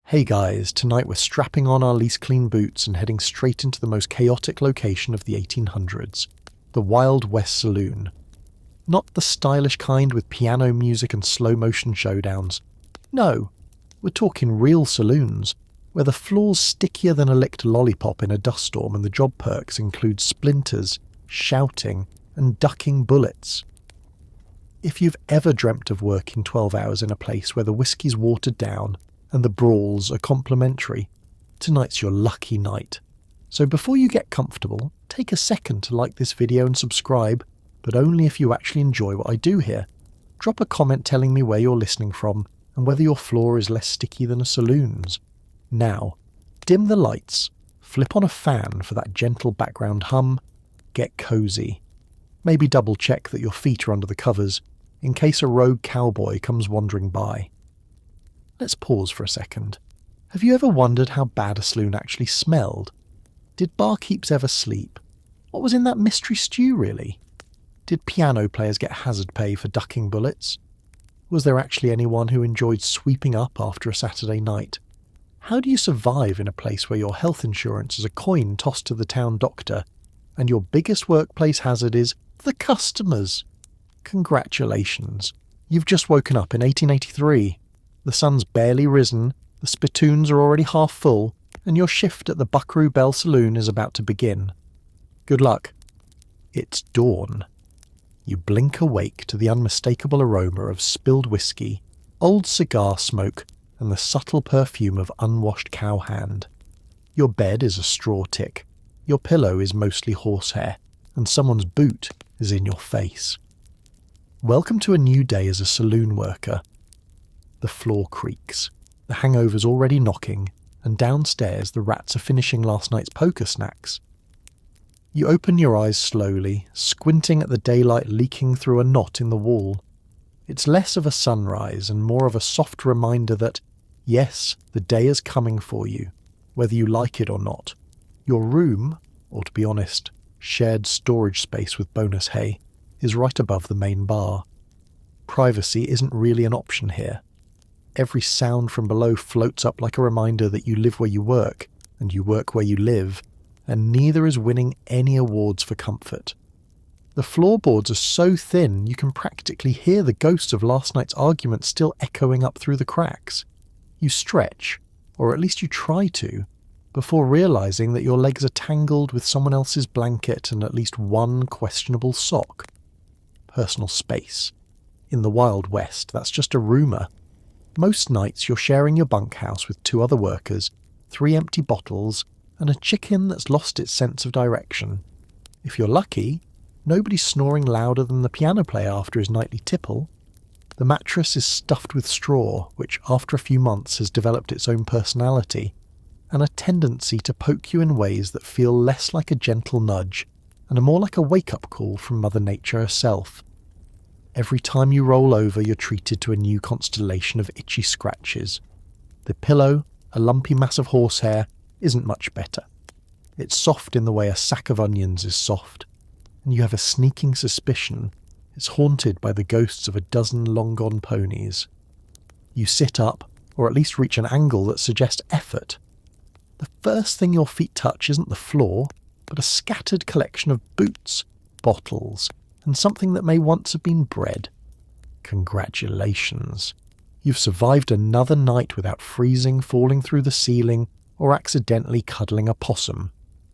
Hey guys, tonight we're strapping on our least clean boots and heading straight into the most chaotic location of the 1800s, the Wild West Saloon. Not the stylish kind with piano music and slow-motion showdowns. No, we're talking real saloons, where the floor's stickier than a licked lollipop in a dust storm and the job perks include splinters, shouting, and ducking bullets. If you've ever dreamt of working 12 hours in a place where the whiskey's watered down and the brawls are complimentary, tonight's your lucky night. So before you get comfortable, take a second to like this video and subscribe, but only if you actually enjoy what I do here. Drop a comment telling me where you're listening from and whether your floor is less sticky than a saloon's. Now, dim the lights, flip on a fan for that gentle background hum, get cozy. Maybe double check that your feet are under the covers, in case a rogue cowboy comes wandering by. Let's pause for a second. Have you ever wondered how bad a saloon actually smelled? Did barkeeps ever sleep? What was in that mystery stew, really? Did piano players get hazard pay for ducking bullets? Was there actually anyone who enjoyed sweeping up after a Saturday night? How do you survive in a place where your health insurance is a coin tossed to the town doctor, and your biggest workplace hazard is the customers? Congratulations. You've just woken up in 1883. The sun's barely risen, the spittoons are already half full, and your shift at the Buckaroo Bell Saloon is about to begin. Good luck. It's dawn. You blink awake to the unmistakable aroma of spilled whiskey, old cigar smoke, and the subtle perfume of unwashed cowhand. Your bed is a straw tick, your pillow is mostly horsehair, and someone's boot is in your face. Welcome to a new day as a saloon worker. The floor creaks, the hangover's already knocking, and downstairs the rats are finishing last night's poker snacks. You open your eyes slowly, squinting at the daylight leaking through a knot in the wall. It's less of a sunrise and more of a soft reminder that, yes, the day is coming for you, whether you like it or not. Your room, or to be honest, shared storage space with bonus hay, is right above the main bar. Privacy isn't really an option here. Every sound from below floats up like a reminder that you live where you work, and you work where you live, and neither is winning any awards for comfort. The floorboards are so thin you can practically hear the ghosts of last night's argument still echoing up through the cracks. You stretch, or at least you try to, before realising that your legs are tangled with someone else's blanket and at least one questionable sock. Personal space. In the Wild West, that's just a rumour. Most nights you're sharing your bunkhouse with 2 other workers, 3 empty bottles, and a chicken that's lost its sense of direction. If you're lucky, nobody's snoring louder than the piano player after his nightly tipple. The mattress is stuffed with straw, which after a few months has developed its own personality, and a tendency to poke you in ways that feel less like a gentle nudge, and are more like a wake-up call from Mother Nature herself. Every time you roll over, you're treated to a new constellation of itchy scratches. The pillow, a lumpy mass of horsehair, isn't much better. It's soft in the way a sack of onions is soft, and you have a sneaking suspicion it's haunted by the ghosts of a dozen long-gone ponies. You sit up, or at least reach an angle that suggests effort. The first thing your feet touch isn't the floor, but a scattered collection of boots, bottles, and something that may once have been bread. Congratulations. You've survived another night without freezing, falling through the ceiling, or accidentally cuddling a possum.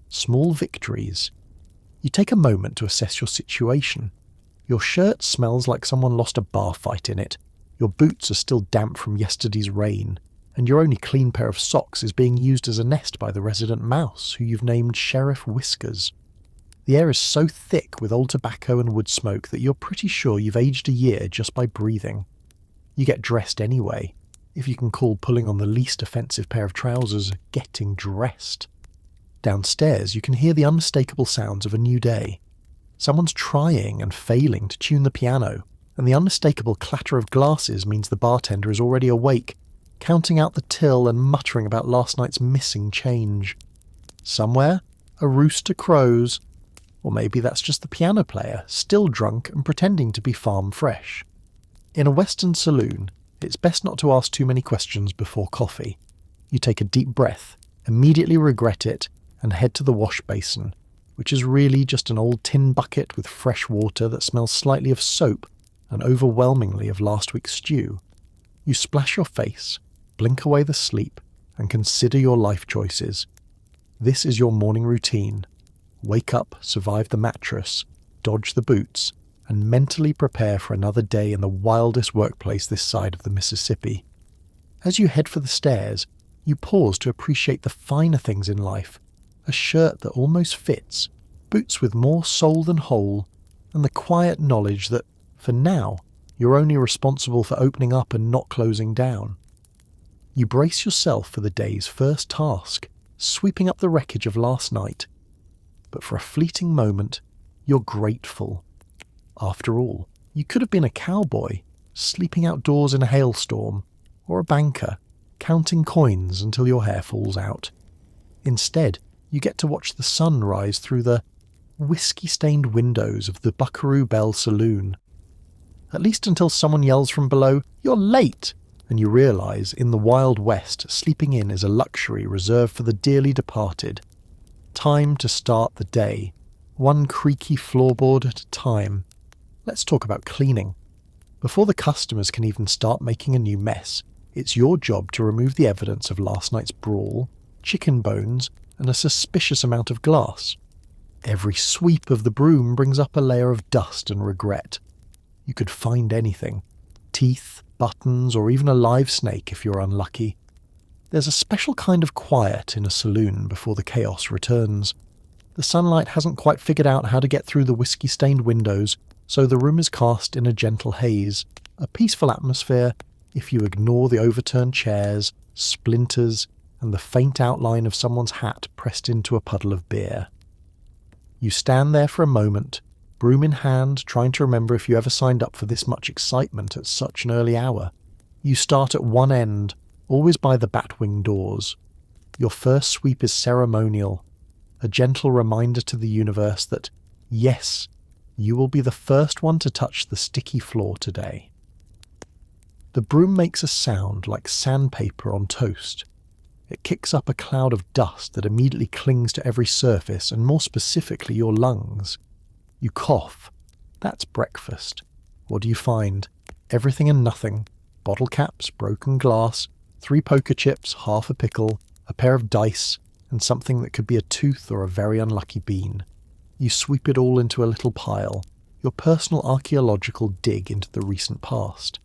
Small victories. You take a moment to assess your situation. Your shirt smells like someone lost a bar fight in it. Your boots are still damp from yesterday's rain, and your only clean pair of socks is being used as a nest by the resident mouse, who you've named Sheriff Whiskers. The air is so thick with old tobacco and wood smoke that you're pretty sure you've aged a year just by breathing. You get dressed anyway, if you can call pulling on the least offensive pair of trousers getting dressed. Downstairs you can hear the unmistakable sounds of a new day. Someone's trying and failing to tune the piano, and the unmistakable clatter of glasses means the bartender is already awake, counting out the till and muttering about last night's missing change. Somewhere, a rooster crows. Or maybe that's just the piano player, still drunk and pretending to be farm fresh. In a Western saloon, it's best not to ask too many questions before coffee. You take a deep breath, immediately regret it, and head to the wash basin, which is really just an old tin bucket with fresh water that smells slightly of soap and overwhelmingly of last week's stew. You splash your face, blink away the sleep, and consider your life choices. This is your morning routine. Wake up, survive the mattress, dodge the boots, and mentally prepare for another day in the wildest workplace this side of the Mississippi. As you head for the stairs, you pause to appreciate the finer things in life. A shirt that almost fits, boots with more sole than hole, and the quiet knowledge that, for now, you're only responsible for opening up and not closing down. You brace yourself for the day's first task, sweeping up the wreckage of last night. But for a fleeting moment, you're grateful. After all, you could have been a cowboy, sleeping outdoors in a hailstorm, or a banker, counting coins until your hair falls out. Instead, you get to watch the sun rise through the whiskey-stained windows of the Buckaroo Bell Saloon. At least until someone yells from below, "You're late!" and you realise, in the Wild West, sleeping in is a luxury reserved for the dearly departed. Time to start the day, one creaky floorboard at a time. Let's talk about cleaning. Before the customers can even start making a new mess, it's your job to remove the evidence of last night's brawl, chicken bones, and a suspicious amount of glass. Every sweep of the broom brings up a layer of dust and regret. You could find anything. Teeth, buttons, or even a live snake if you're unlucky. There's a special kind of quiet in a saloon before the chaos returns. The sunlight hasn't quite figured out how to get through the whiskey-stained windows, so the room is cast in a gentle haze, a peaceful atmosphere if you ignore the overturned chairs, splinters, and the faint outline of someone's hat pressed into a puddle of beer. You stand there for a moment, broom in hand, trying to remember if you ever signed up for this much excitement at such an early hour. You start at one end, always by the batwing doors. Your first sweep is ceremonial, a gentle reminder to the universe that, yes, you will be the first one to touch the sticky floor today. The broom makes a sound like sandpaper on toast. It kicks up a cloud of dust that immediately clings to every surface, and more specifically your lungs. You cough. That's breakfast. What do you find? Everything and nothing. Bottle caps, broken glass, 3 poker chips, half a pickle, a pair of dice, and something that could be a tooth or a very unlucky bean. You sweep it all into a little pile, your personal archaeological dig into the recent past.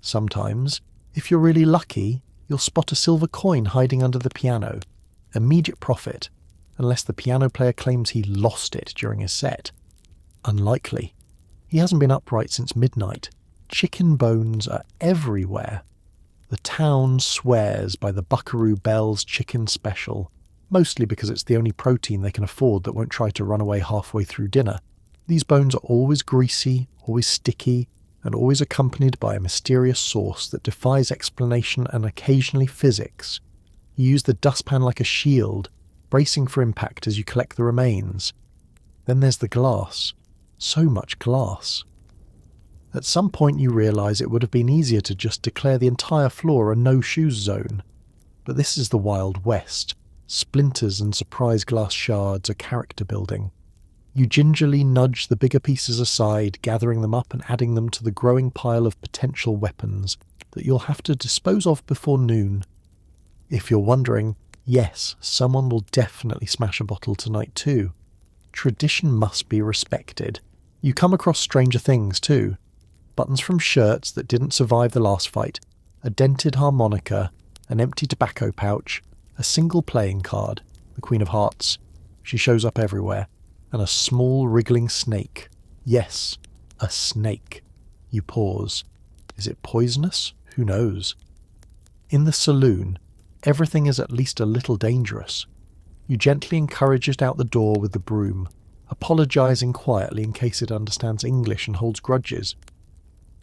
Sometimes, if you're really lucky, you'll spot a silver coin hiding under the piano. Immediate profit, unless the piano player claims he lost it during his set. Unlikely. He hasn't been upright since midnight. Chicken bones are everywhere. The town swears by the Buckaroo Bell's chicken special, mostly because it's the only protein they can afford that won't try to run away halfway through dinner. These bones are always greasy, always sticky, and always accompanied by a mysterious sauce that defies explanation and occasionally physics. You use the dustpan like a shield, bracing for impact as you collect the remains. Then there's the glass. So much glass. At some point you realise it would have been easier to just declare the entire floor a no-shoes zone. But this is the Wild West. Splinters and surprise glass shards are character building. You gingerly nudge the bigger pieces aside, gathering them up and adding them to the growing pile of potential weapons that you'll have to dispose of before noon. If you're wondering, yes, someone will definitely smash a bottle tonight too. Tradition must be respected. You come across stranger things too. Buttons from shirts that didn't survive the last fight, a dented harmonica, an empty tobacco pouch, a single playing card, the Queen of Hearts. She shows up everywhere. And a small wriggling snake. Yes, a snake. You pause. Is it poisonous? Who knows? In the saloon, everything is at least a little dangerous. You gently encourage it out the door with the broom, apologising quietly in case it understands English and holds grudges.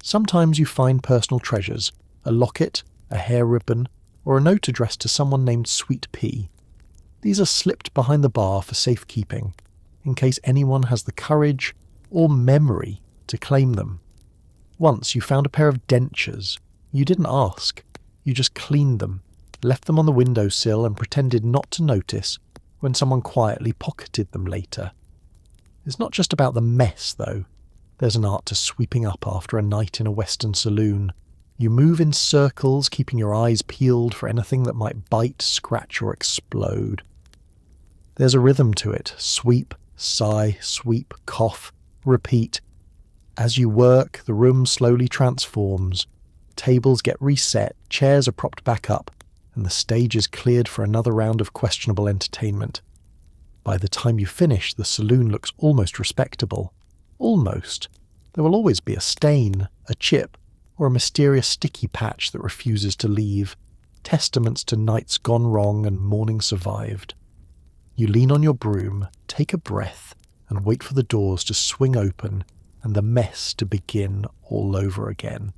Sometimes you find personal treasures, a locket, a hair ribbon, or a note addressed to someone named Sweet Pea. These are slipped behind the bar for safekeeping, in case anyone has the courage or memory to claim them. Once you found a pair of dentures. You didn't ask. You just cleaned them, left them on the windowsill and pretended not to notice when someone quietly pocketed them later. It's not just about the mess, though. There's an art to sweeping up after a night in a Western saloon. You move in circles, keeping your eyes peeled for anything that might bite, scratch, or explode. There's a rhythm to it. Sweep, sigh, sweep, cough, repeat. As you work, the room slowly transforms. Tables get reset, chairs are propped back up, and the stage is cleared for another round of questionable entertainment. By the time you finish, the saloon looks almost respectable. Almost. There will always be a stain, a chip, or a mysterious sticky patch that refuses to leave, testaments to nights gone wrong and morning survived. You lean on your broom, take a breath, and wait for the doors to swing open and the mess to begin all over again.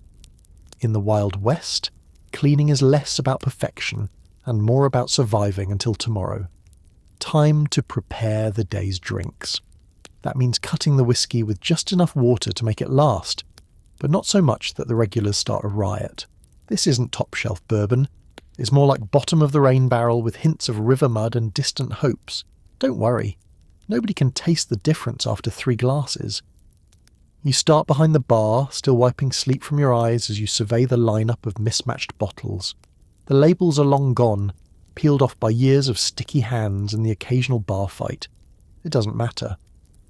In the Wild West, cleaning is less about perfection and more about surviving until tomorrow. Time to prepare the day's drinks. That means cutting the whiskey with just enough water to make it last, but not so much that the regulars start a riot. This isn't top-shelf bourbon. It's more like bottom of the rain barrel with hints of river mud and distant hopes. Don't worry. Nobody can taste the difference after 3 glasses. You start behind the bar, still wiping sleep from your eyes as you survey the lineup of mismatched bottles. The labels are long gone, peeled off by years of sticky hands and the occasional bar fight. It doesn't matter.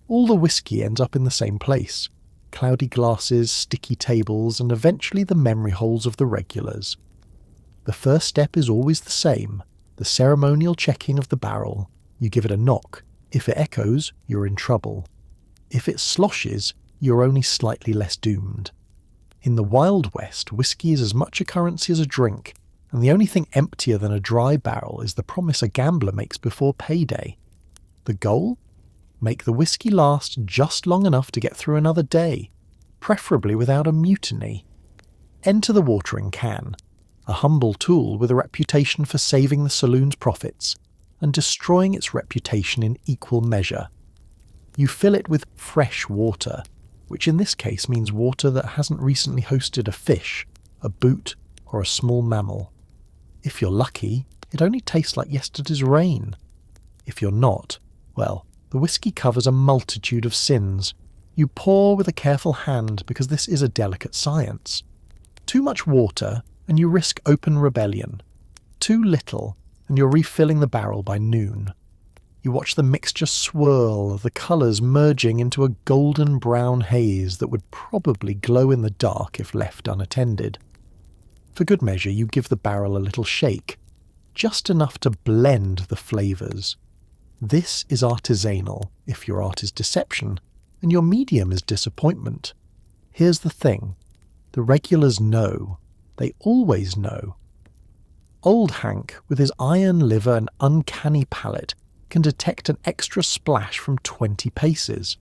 All the whiskey ends up in the same place. Cloudy glasses, sticky tables, and eventually the memory holes of the regulars. The first step is always the same, the ceremonial checking of the barrel. You give it a knock. If it echoes, you're in trouble. If it sloshes, you're only slightly less doomed. In the Wild West, whiskey is as much a currency as a drink, and the only thing emptier than a dry barrel is the promise a gambler makes before payday. The goal? Make the whiskey last just long enough to get through another day, preferably without a mutiny. Enter the watering can, a humble tool with a reputation for saving the saloon's profits and destroying its reputation in equal measure. You fill it with fresh water, which in this case means water that hasn't recently hosted a fish, a boot, or a small mammal. If you're lucky, it only tastes like yesterday's rain. If you're not, well, the whiskey covers a multitude of sins. You pour with a careful hand because this is a delicate science. Too much water, and you risk open rebellion. Too little, and you're refilling the barrel by noon. You watch the mixture swirl, the colours merging into a golden brown haze that would probably glow in the dark if left unattended. For good measure, you give the barrel a little shake, just enough to blend the flavours. This is artisanal, if your art is deception, and your medium is disappointment. Here's the thing. The regulars know. They always know. Old Hank, with his iron liver and uncanny palate, can detect an extra splash from 20 paces.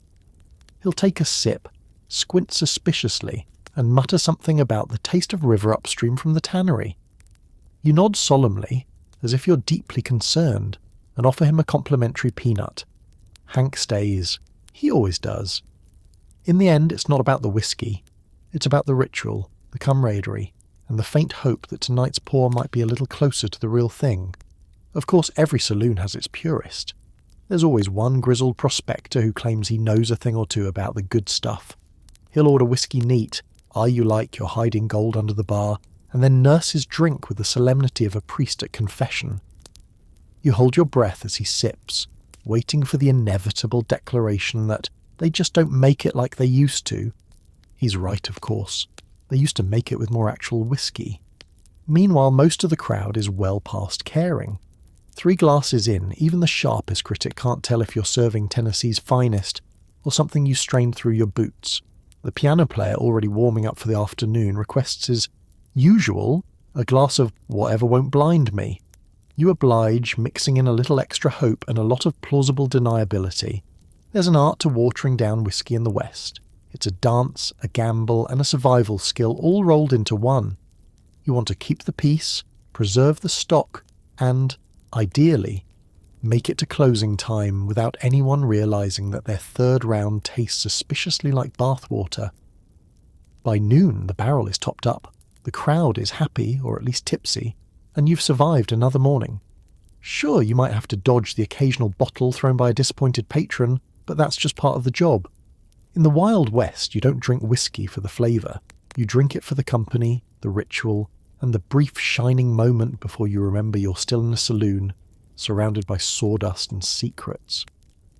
He'll take a sip, squint suspiciously, and mutter something about the taste of river upstream from the tannery. You nod solemnly, as if you're deeply concerned, and offer him a complimentary peanut. Hank stays. He always does. In the end, it's not about the whiskey. It's about the ritual, the camaraderie, and the faint hope that tonight's pour might be a little closer to the real thing. Of course, every saloon has its purist. There's always one grizzled prospector who claims he knows a thing or two about the good stuff. He'll order whiskey neat, eye you like you're hiding gold under the bar, and then nurse his drink with the solemnity of a priest at confession. You hold your breath as he sips, waiting for the inevitable declaration that they just don't make it like they used to. He's right, of course. They used to make it with more actual whiskey. Meanwhile, most of the crowd is well past caring. 3 glasses in, even the sharpest critic can't tell if you're serving Tennessee's finest or something you strained through your boots. The piano player, already warming up for the afternoon, requests his usual, a glass of whatever won't blind me. You oblige, mixing in a little extra hope and a lot of plausible deniability. There's an art to watering down whiskey in the West. It's a dance, a gamble, and a survival skill all rolled into one. You want to keep the peace, preserve the stock, and, ideally, make it to closing time without anyone realising that their third round tastes suspiciously like bathwater. By noon, the barrel is topped up. The crowd is happy, or at least tipsy, and you've survived another morning. Sure, you might have to dodge the occasional bottle thrown by a disappointed patron, but that's just part of the job. In the Wild West, you don't drink whiskey for the flavour. You drink it for the company, the ritual, and the brief shining moment before you remember you're still in a saloon, surrounded by sawdust and secrets.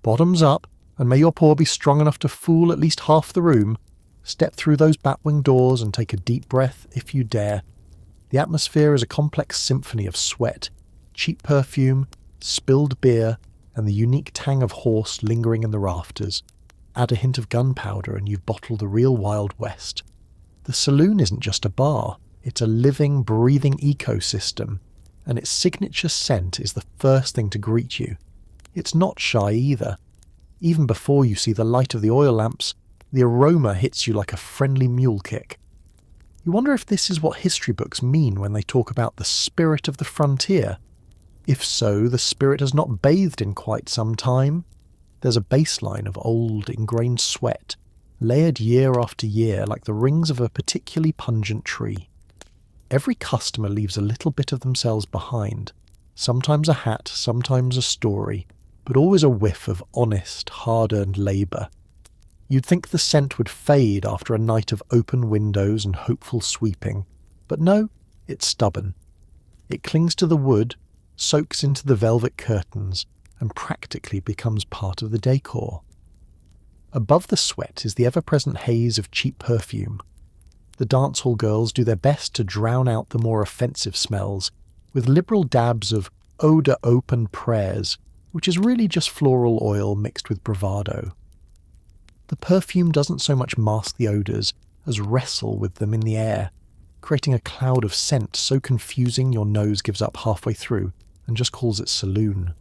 Bottoms up, and may your paw be strong enough to fool at least half the room. Step through those batwing doors and take a deep breath if you dare. The atmosphere is a complex symphony of sweat, cheap perfume, spilled beer, and the unique tang of horse lingering in the rafters. Add a hint of gunpowder and you've bottled the real Wild West. The saloon isn't just a bar, it's a living, breathing ecosystem, and its signature scent is the first thing to greet you. It's not shy either. Even before you see the light of the oil lamps, the aroma hits you like a friendly mule kick. You wonder if this is what history books mean when they talk about the spirit of the frontier. If so, the spirit has not bathed in quite some time. There's a baseline of old, ingrained sweat, layered year after year like the rings of a particularly pungent tree. Every customer leaves a little bit of themselves behind, sometimes a hat, sometimes a story, but always a whiff of honest, hard-earned labour. You'd think the scent would fade after a night of open windows and hopeful sweeping, but no, it's stubborn. It clings to the wood, soaks into the velvet curtains, and practically becomes part of the decor. Above the sweat is the ever-present haze of cheap perfume. The dancehall girls do their best to drown out the more offensive smells with liberal dabs of eau de open prayers, which is really just floral oil mixed with bravado. The perfume doesn't so much mask the odours as wrestle with them in the air, creating a cloud of scent so confusing your nose gives up halfway through and just calls it Saloon.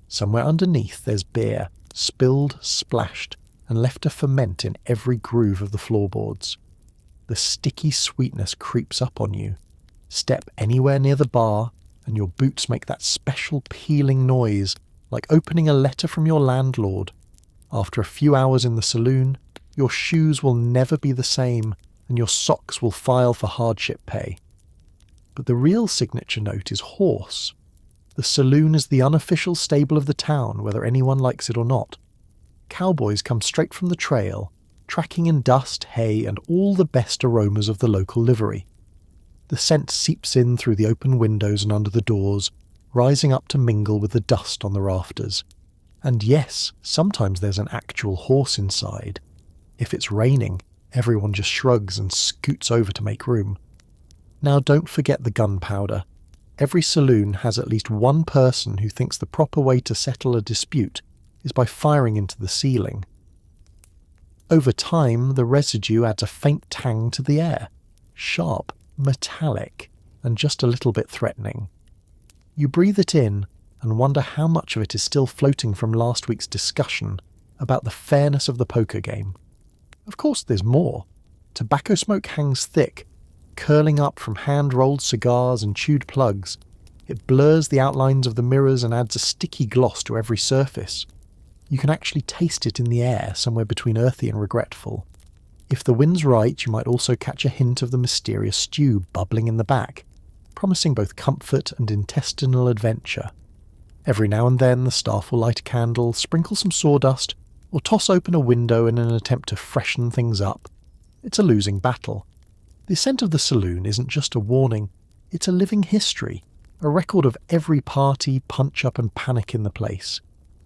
Somewhere underneath there's beer, spilled, splashed, and left to ferment in every groove of the floorboards. The sticky sweetness creeps up on you. Step anywhere near the bar, and your boots make that special peeling noise, like opening a letter from your landlord. After a few hours in the saloon, your shoes will never be the same, and your socks will file for hardship pay. But the real signature note is horse. The saloon is the unofficial stable of the town, whether anyone likes it or not. Cowboys come straight from the trail, tracking in dust, hay, and all the best aromas of the local livery. The scent seeps in through the open windows and under the doors, rising up to mingle with the dust on the rafters. And yes, sometimes there's an actual horse inside. If it's raining, everyone just shrugs and scoots over to make room. Now don't forget the gunpowder. Every saloon has at least one person who thinks the proper way to settle a dispute is by firing into the ceiling. Over time, the residue adds a faint tang to the air, sharp, metallic, and just a little bit threatening. You breathe it in and wonder how much of it is still floating from last week's discussion about the fairness of the poker game. Of course there's more. Tobacco smoke hangs thick, curling up from hand-rolled cigars and chewed plugs. It blurs the outlines of the mirrors and adds a sticky gloss to every surface. You can actually taste it in the air, somewhere between earthy and regretful. If the wind's right, you might also catch a hint of the mysterious stew bubbling in the back, promising both comfort and intestinal adventure. Every now and then the staff will light a candle, sprinkle some sawdust, or toss open a window in an attempt to freshen things up. It's a losing battle. The ascent of the saloon isn't just a warning, it's a living history, a record of every party, punch-up and panic in the place.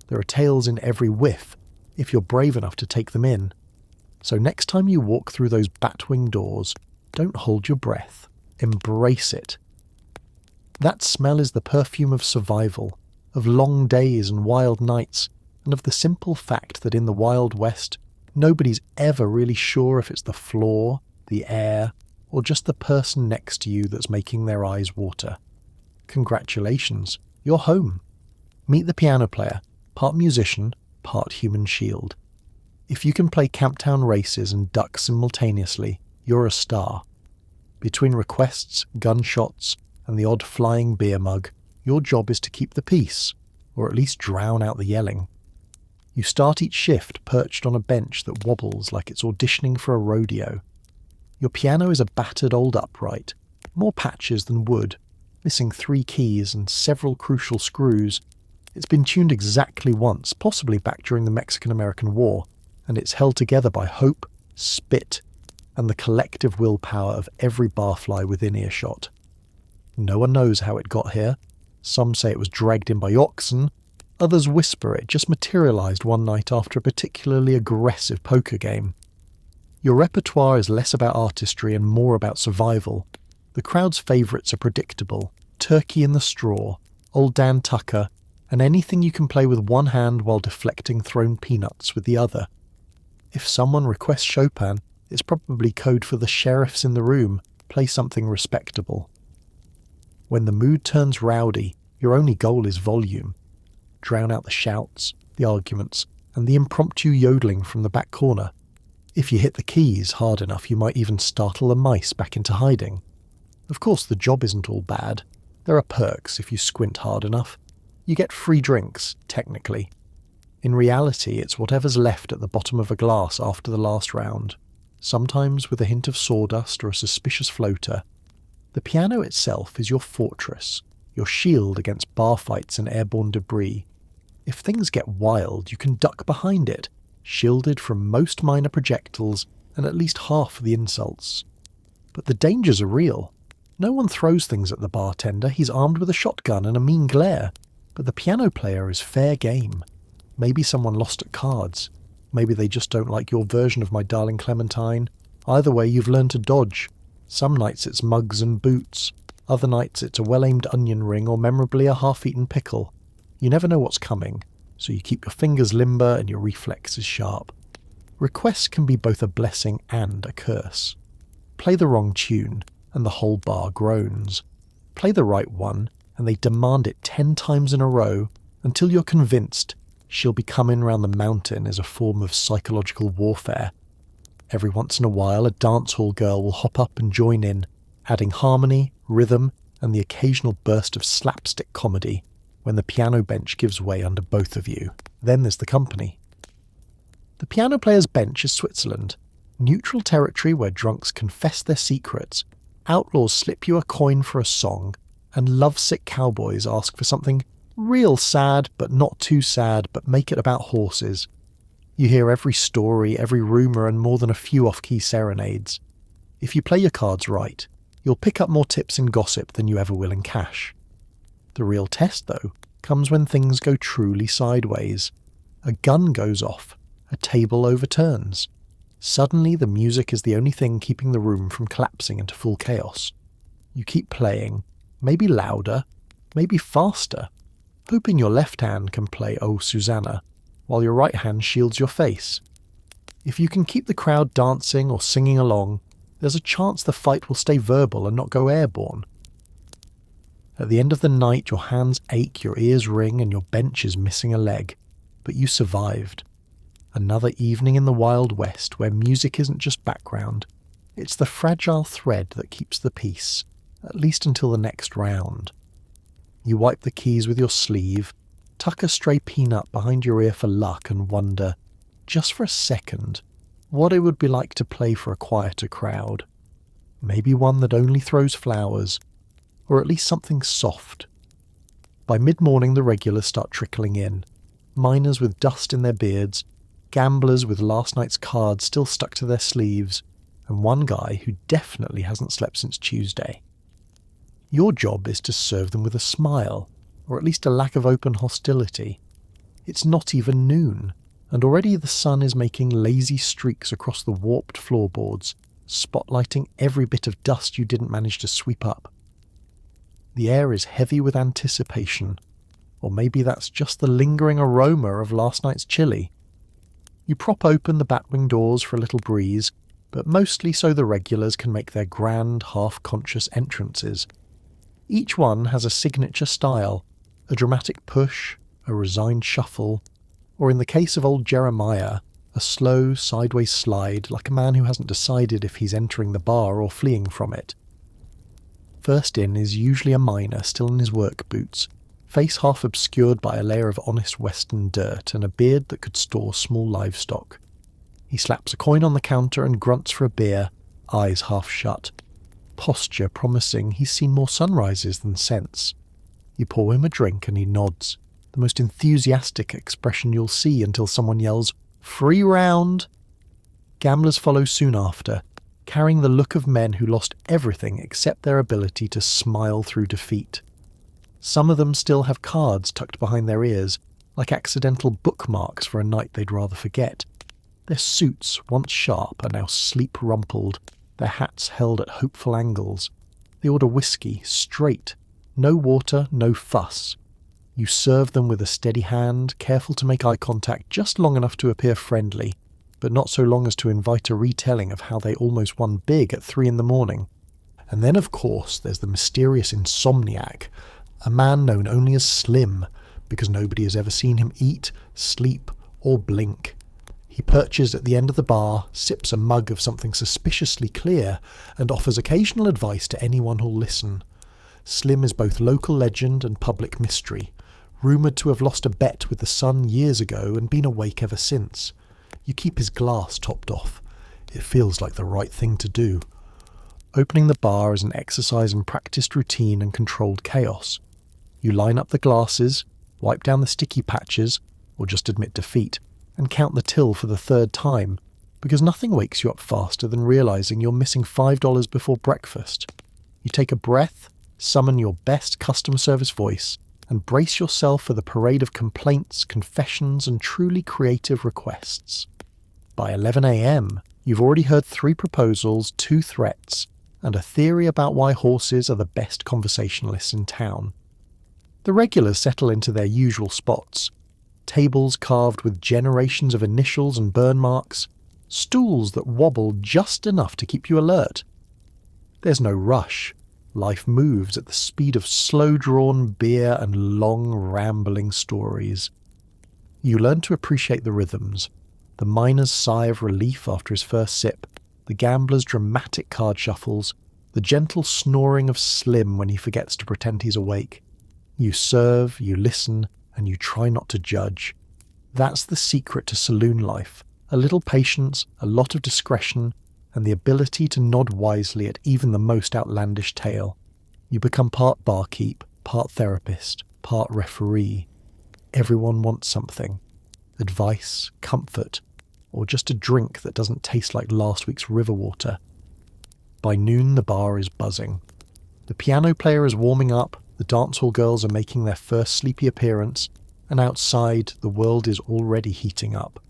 There are tales in every whiff, if you're brave enough to take them in. So next time you walk through those batwing doors, don't hold your breath. Embrace it. That smell is the perfume of survival, of long days and wild nights, and of the simple fact that in the Wild West, nobody's ever really sure if it's the floor, the air, or just the person next to you that's making their eyes water. Congratulations, you're home. Meet the piano player, part musician, part human shield. If you can play Camptown races and duck simultaneously, you're a star. Between requests, gunshots, and the odd flying beer mug, your job is to keep the peace, or at least drown out the yelling. You start each shift perched on a bench that wobbles like it's auditioning for a rodeo. Your piano is a battered old upright, more patches than wood, missing 3 keys and several crucial screws. It's been tuned exactly once, possibly back during the Mexican-American War, and it's held together by hope, spit, and the collective willpower of every barfly within earshot. No one knows how it got here. Some say it was dragged in by oxen, others whisper it just materialised one night after a particularly aggressive poker game. Your repertoire is less about artistry and more about survival. The crowd's favourites are predictable: Turkey in the Straw, Old Dan Tucker, and anything you can play with one hand while deflecting thrown peanuts with the other. If someone requests Chopin, it's probably code for the sheriff's in the room, play something respectable. When the mood turns rowdy, your only goal is volume. Drown out the shouts, the arguments, and the impromptu yodeling from the back corner. If you hit the keys hard enough, you might even startle the mice back into hiding. Of course, the job isn't all bad. There are perks if you squint hard enough. You get free drinks, technically. In reality, it's whatever's left at the bottom of a glass after the last round, sometimes with a hint of sawdust or a suspicious floater. The piano itself is your fortress, your shield against bar fights and airborne debris. If things get wild, you can duck behind it, shielded from most minor projectiles and at least half of the insults. But the dangers are real. No one throws things at the bartender, he's armed with a shotgun and a mean glare. But the piano player is fair game. Maybe someone lost at cards. Maybe they just don't like your version of My Darling Clementine. Either way, you've learned to dodge. Some nights it's mugs and boots. Other nights it's a well-aimed onion ring or memorably a half-eaten pickle. You never know what's coming, so you keep your fingers limber and your reflexes sharp. Requests can be both a blessing and a curse. Play the wrong tune, and the whole bar groans. Play the right one, and they demand it 10 times in a row, until you're convinced she'll be coming round the mountain as a form of psychological warfare. Every once in a while, a dancehall girl will hop up and join in, adding harmony, rhythm, and the occasional burst of slapstick comedy when the piano bench gives way under both of you. Then there's the company. The piano player's bench is Switzerland, neutral territory where drunks confess their secrets, outlaws slip you a coin for a song, and lovesick cowboys ask for something real sad, but not too sad, but make it about horses. You hear every story, every rumour, and more than a few off-key serenades. If you play your cards right, you'll pick up more tips in gossip than you ever will in cash. The real test, though, comes when things go truly sideways. A gun goes off, a table overturns. Suddenly the music is the only thing keeping the room from collapsing into full chaos. You keep playing, maybe louder, maybe faster, hoping your left hand can play Oh Susanna, while your right hand shields your face. If you can keep the crowd dancing or singing along, there's a chance the fight will stay verbal and not go airborne. At the end of the night, your hands ache, your ears ring, and your bench is missing a leg. But you survived. Another evening in the Wild West, where music isn't just background. It's the fragile thread that keeps the peace, at least until the next round. You wipe the keys with your sleeve, tuck a stray peanut behind your ear for luck, and wonder, just for a second, what it would be like to play for a quieter crowd. Maybe one that only throws flowers, or at least something soft. By mid-morning the regulars start trickling in, miners with dust in their beards, gamblers with last night's cards still stuck to their sleeves, and one guy who definitely hasn't slept since Tuesday. Your job is to serve them with a smile, or at least a lack of open hostility. It's not even noon, and already the sun is making lazy streaks across the warped floorboards, spotlighting every bit of dust you didn't manage to sweep up. The air is heavy with anticipation, or maybe that's just the lingering aroma of last night's chili. You prop open the batwing doors for a little breeze, but mostly so the regulars can make their grand, half-conscious entrances. Each one has a signature style, a dramatic push, a resigned shuffle, or in the case of old Jeremiah, a slow, sideways slide like a man who hasn't decided if he's entering the bar or fleeing from it. First in is usually a miner still in his work boots, face half obscured by a layer of honest western dirt and a beard that could store small livestock. He slaps a coin on the counter and grunts for a beer, eyes half shut. posture promising he's seen more sunrises than sense. You pour him a drink and he nods, the most enthusiastic expression you'll see until someone yells, "Free round!" Gamblers follow soon after, carrying the look of men who lost everything except their ability to smile through defeat. Some of them still have cards tucked behind their ears, like accidental bookmarks for a night they'd rather forget. Their suits, once sharp, are now sleep-rumpled, their hats held at hopeful angles. They order whiskey, straight. No water, no fuss. You serve them with a steady hand, careful to make eye contact just long enough to appear friendly, but not so long as to invite a retelling of how they almost won big at 3 a.m. And then, of course, there's the mysterious insomniac, a man known only as Slim, because nobody has ever seen him eat, sleep, or blink. He perches at the end of the bar, sips a mug of something suspiciously clear, and offers occasional advice to anyone who'll listen. Slim is both local legend and public mystery, rumoured to have lost a bet with the sun years ago and been awake ever since. You keep his glass topped off. It feels like the right thing to do. Opening the bar is an exercise in practiced routine and controlled chaos. You line up the glasses, wipe down the sticky patches, or just admit defeat, and count the till for the 3rd time, because nothing wakes you up faster than realising you're missing $5 before breakfast. You take a breath, summon your best customer service voice, and brace yourself for the parade of complaints, confessions, and truly creative requests. By 11 a.m, you've already heard 3 proposals, 2 threats, and a theory about why horses are the best conversationalists in town. The regulars settle into their usual spots. Tables carved with generations of initials and burn marks, stools that wobble just enough to keep you alert. There's no rush. Life moves at the speed of slow-drawn beer and long, rambling stories. You learn to appreciate the rhythms, the miner's sigh of relief after his first sip, the gambler's dramatic card shuffles, the gentle snoring of Slim when he forgets to pretend he's awake. You serve, you listen, and you try not to judge. That's the secret to saloon life. A little patience, a lot of discretion, and the ability to nod wisely at even the most outlandish tale. You become part barkeep, part therapist, part referee. Everyone wants something. Advice, comfort, or just a drink that doesn't taste like last week's river water. By noon, the bar is buzzing. The piano player is warming up, the dancehall girls are making their first sleepy appearance, and outside, the world is already heating up.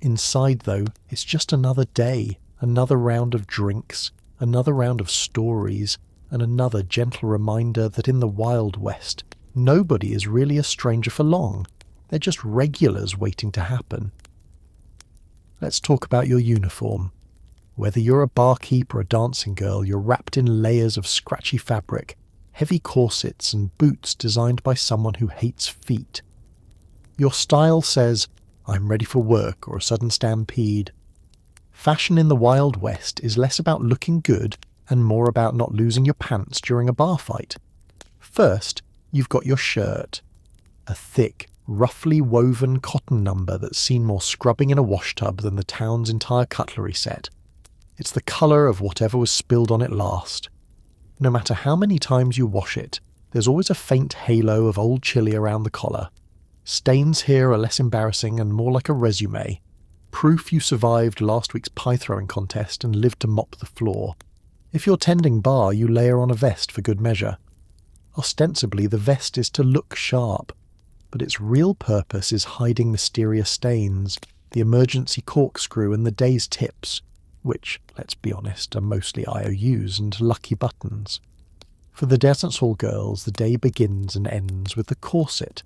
Inside, though, it's just another day, another round of drinks, another round of stories, and another gentle reminder that in the Wild West, nobody is really a stranger for long. They're just regulars waiting to happen. Let's talk about your uniform. Whether you're a barkeep or a dancing girl, you're wrapped in layers of scratchy fabric, heavy corsets and boots designed by someone who hates feet. Your style says, "I'm ready for work or a sudden stampede." Fashion in the Wild West is less about looking good and more about not losing your pants during a bar fight. First, you've got your shirt. A thick, roughly woven cotton number that's seen more scrubbing in a washtub than the town's entire cutlery set. It's the colour of whatever was spilled on it last. No matter how many times you wash it, there's always a faint halo of old chili around the collar. Stains here are less embarrassing and more like a resume. Proof you survived last week's pie-throwing contest and lived to mop the floor. If you're tending bar, you layer on a vest for good measure. Ostensibly, the vest is to look sharp, but its real purpose is hiding mysterious stains, the emergency corkscrew and the day's tips, which, let's be honest, are mostly IOUs and lucky buttons. For the dance hall girls, the day begins and ends with the corset,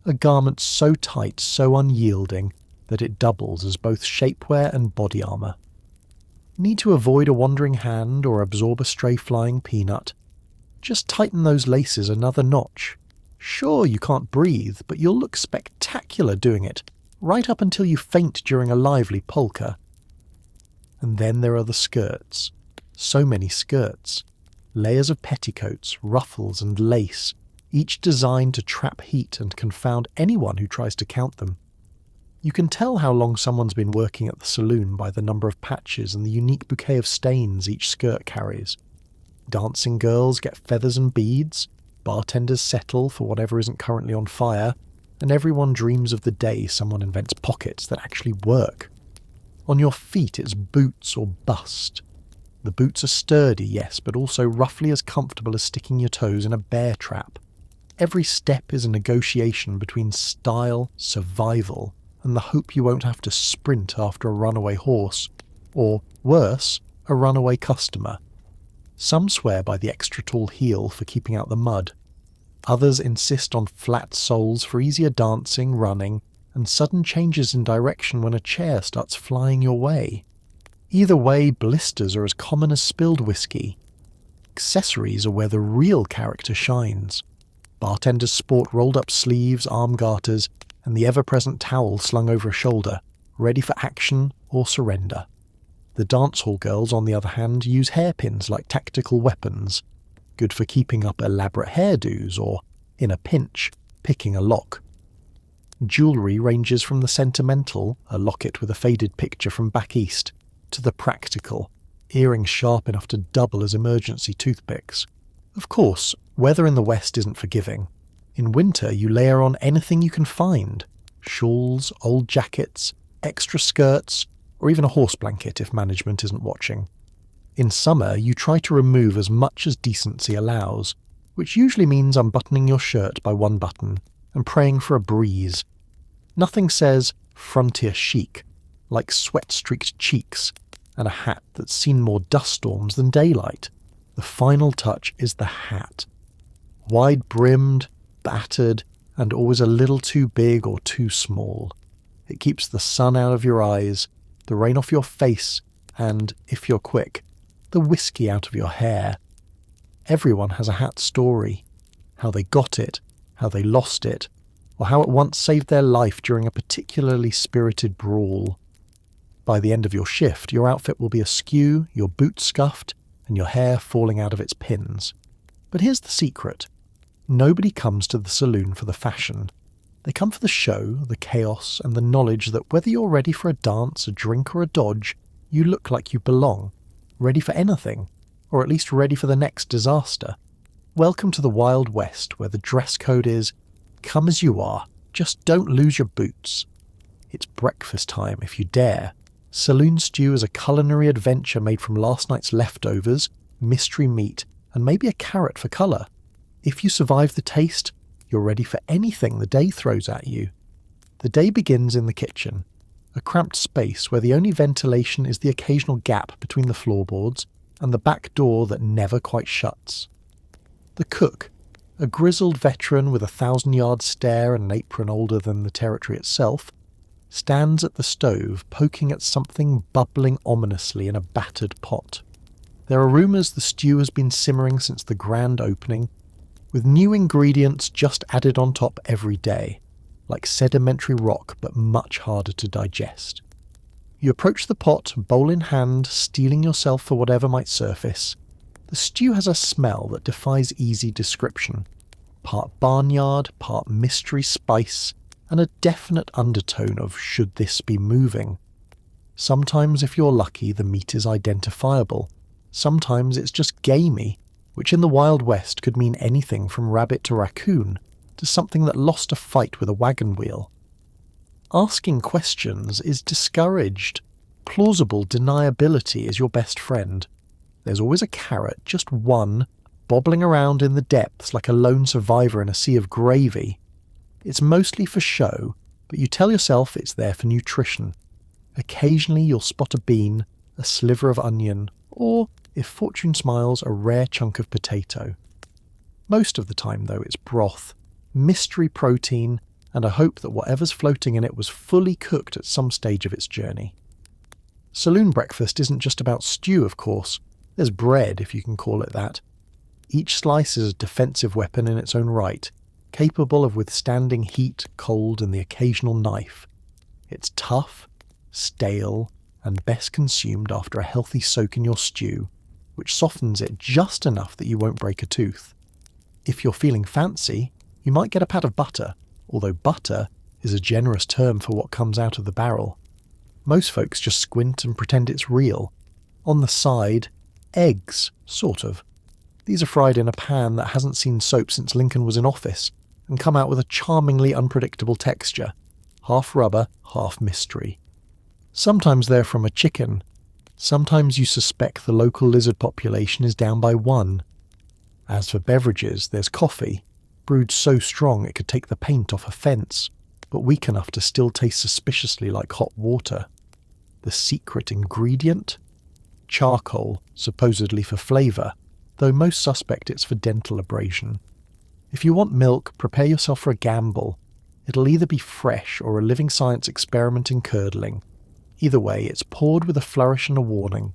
a garment so tight, so unyielding, that it doubles as both shapewear and body armour. Need to avoid a wandering hand or absorb a stray flying peanut? Just tighten those laces another notch. Sure, you can't breathe, but you'll look spectacular doing it, right up until you faint during a lively polka. And then there are the skirts. So many skirts. Layers of petticoats, ruffles and lace, each designed to trap heat and confound anyone who tries to count them. You can tell how long someone's been working at the saloon by the number of patches and the unique bouquet of stains each skirt carries. Dancing girls get feathers and beads, bartenders settle for whatever isn't currently on fire, and everyone dreams of the day someone invents pockets that actually work. On your feet it's boots or bust. The boots are sturdy, yes, but also roughly as comfortable as sticking your toes in a bear trap. Every step is a negotiation between style, survival, and the hope you won't have to sprint after a runaway horse, or, worse, a runaway customer. Some swear by the extra tall heel for keeping out the mud. Others insist on flat soles for easier dancing, running, and sudden changes in direction when a chair starts flying your way. Either way, blisters are as common as spilled whiskey. Accessories are where the real character shines. Bartenders sport rolled-up sleeves, arm garters, and the ever-present towel slung over a shoulder, ready for action or surrender. The dancehall girls, on the other hand, use hairpins like tactical weapons, good for keeping up elaborate hairdos or, in a pinch, picking a lock. Jewellery ranges from the sentimental, a locket with a faded picture from back east, to the practical, earrings sharp enough to double as emergency toothpicks. Of course, weather in the West isn't forgiving. In winter, you layer on anything you can find: shawls, old jackets, extra skirts, or even a horse blanket if management isn't watching. In summer, you try to remove as much as decency allows, which usually means unbuttoning your shirt by one button and praying for a breeze. Nothing says frontier chic like sweat-streaked cheeks and a hat that's seen more dust storms than daylight. The final touch is the hat. Wide-brimmed, battered, and always a little too big or too small. It keeps the sun out of your eyes, the rain off your face, and, if you're quick, the whiskey out of your hair. Everyone has a hat story. How they got it, how they lost it, or how it once saved their life during a particularly spirited brawl. By the end of your shift, your outfit will be askew, your boots scuffed, and your hair falling out of its pins. But here's the secret. Nobody comes to the saloon for the fashion. They come for the show, the chaos, and the knowledge that whether you're ready for a dance, a drink, or a dodge, you look like you belong. Ready for anything, or at least ready for the next disaster. Welcome to the Wild West, where the dress code is, come as you are, just don't lose your boots. It's breakfast time if you dare. Saloon stew is a culinary adventure made from last night's leftovers, mystery meat, and maybe a carrot for colour. If you survive the taste, you're ready for anything the day throws at you. The day begins in the kitchen, a cramped space where the only ventilation is the occasional gap between the floorboards and the back door that never quite shuts. The cook, a grizzled veteran with a 1,000-yard stare and an apron older than the territory itself, stands at the stove poking at something bubbling ominously in a battered pot. There are rumours the stew has been simmering since the grand opening, with new ingredients just added on top every day, like sedimentary rock but much harder to digest. You approach the pot, bowl in hand, steeling yourself for whatever might surface. The stew has a smell that defies easy description. Part barnyard, part mystery spice, and a definite undertone of should this be moving. Sometimes, if you're lucky, the meat is identifiable. Sometimes it's just gamey, which in the Wild West could mean anything from rabbit to raccoon, to something that lost a fight with a wagon wheel. Asking questions is discouraged. Plausible deniability is your best friend. There's always a carrot, just one, bobbling around in the depths like a lone survivor in a sea of gravy. It's mostly for show, but you tell yourself it's there for nutrition. Occasionally you'll spot a bean, a sliver of onion, or, if fortune smiles, a rare chunk of potato. Most of the time, though, it's broth, mystery protein, and a hope that whatever's floating in it was fully cooked at some stage of its journey. Saloon breakfast isn't just about stew, of course. There's bread, if you can call it that. Each slice is a defensive weapon in its own right, capable of withstanding heat, cold, and the occasional knife. It's tough, stale, and best consumed after a healthy soak in your stew, which softens it just enough that you won't break a tooth. If you're feeling fancy, you might get a pat of butter, although butter is a generous term for what comes out of the barrel. Most folks just squint and pretend it's real. On the side, eggs, sort of. These are fried in a pan that hasn't seen soap since Lincoln was in office, and come out with a charmingly unpredictable texture, half rubber, half mystery. Sometimes they're from a chicken, sometimes you suspect the local lizard population is down by one. As for beverages, there's coffee, brewed so strong it could take the paint off a fence, but weak enough to still taste suspiciously like hot water. The secret ingredient? Charcoal, supposedly for flavour, though most suspect it's for dental abrasion. If you want milk, prepare yourself for a gamble. It'll either be fresh or a living science experiment in curdling. Either way, it's poured with a flourish and a warning.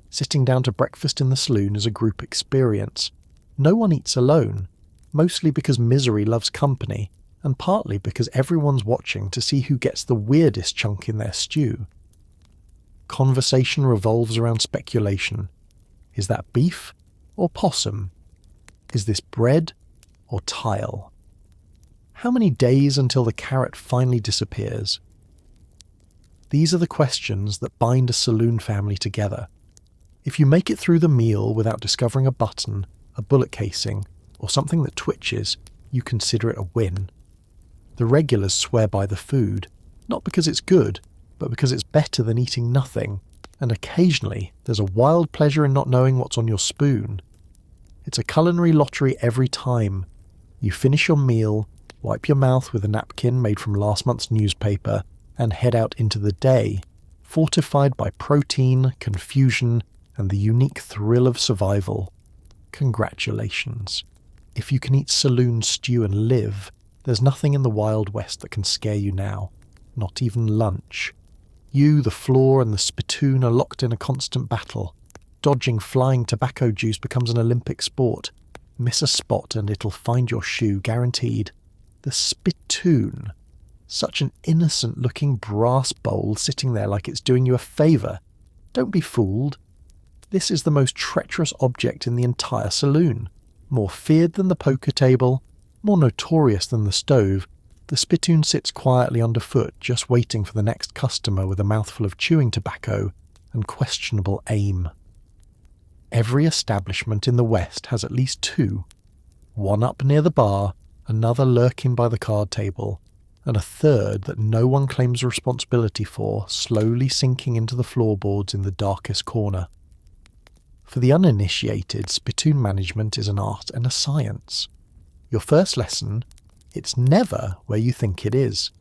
Sitting down to breakfast in the saloon is a group experience. No one eats alone, mostly because misery loves company, and partly because everyone's watching to see who gets the weirdest chunk in their stew. Conversation revolves around speculation. Is that beef or possum? Is this bread or tile? How many days until the carrot finally disappears? These are the questions that bind a saloon family together. If you make it through the meal without discovering a button, a bullet casing, or something that twitches, you consider it a win. The regulars swear by the food, not because it's good, but because it's better than eating nothing, and occasionally there's a wild pleasure in not knowing what's on your spoon. It's a culinary lottery every time. You finish your meal, wipe your mouth with a napkin made from last month's newspaper, and head out into the day, fortified by protein, confusion, and the unique thrill of survival. Congratulations. If you can eat saloon stew and live, there's nothing in the Wild West that can scare you now. Not even lunch. You, the floor, and the spittoon are locked in a constant battle. Dodging flying tobacco juice becomes an Olympic sport. Miss a spot and it'll find your shoe, guaranteed. The spittoon. Such an innocent-looking brass bowl sitting there like it's doing you a favour. Don't be fooled. This is the most treacherous object in the entire saloon. More feared than the poker table, more notorious than the stove, the spittoon sits quietly underfoot, just waiting for the next customer with a mouthful of chewing tobacco and questionable aim. Every establishment in the West has at least two. One up near the bar, another lurking by the card table, and a third that no one claims responsibility for, slowly sinking into the floorboards in the darkest corner. For the uninitiated, spittoon management is an art and a science. Your first lesson, it's never where you think it is.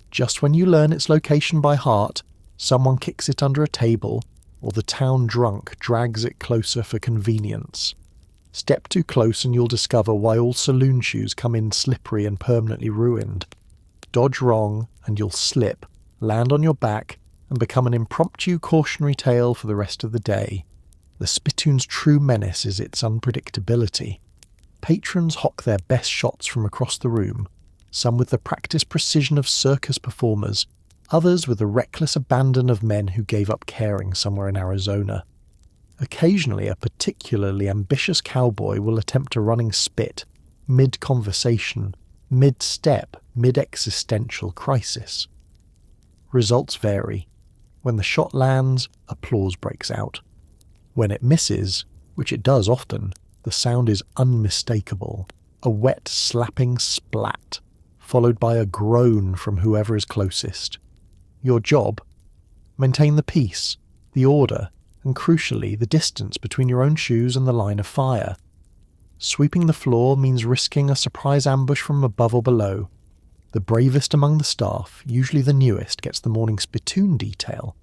Just when you learn its location by heart, someone kicks it under a table, or the town drunk drags it closer for convenience. Step too close and you'll discover why all saloon shoes come in slippery and permanently ruined. Dodge wrong and you'll slip, land on your back, and become an impromptu cautionary tale for the rest of the day. The spittoon's true menace is its unpredictability. Patrons hawk their best shots from across the room, some with the practiced precision of circus performers, others with the reckless abandon of men who gave up caring somewhere in Arizona. Occasionally, a particularly ambitious cowboy will attempt a running spit, mid-conversation, mid-step, mid-existential crisis. Results vary. When the shot lands, applause breaks out. When it misses, which it does often, the sound is unmistakable, a wet, slapping splat, followed by a groan from whoever is closest. Your job? Maintain the peace, the order, and crucially, the distance between your own shoes and the line of fire. Sweeping the floor means risking a surprise ambush from above or below. The bravest among the staff, usually the newest, gets the morning spittoon detail.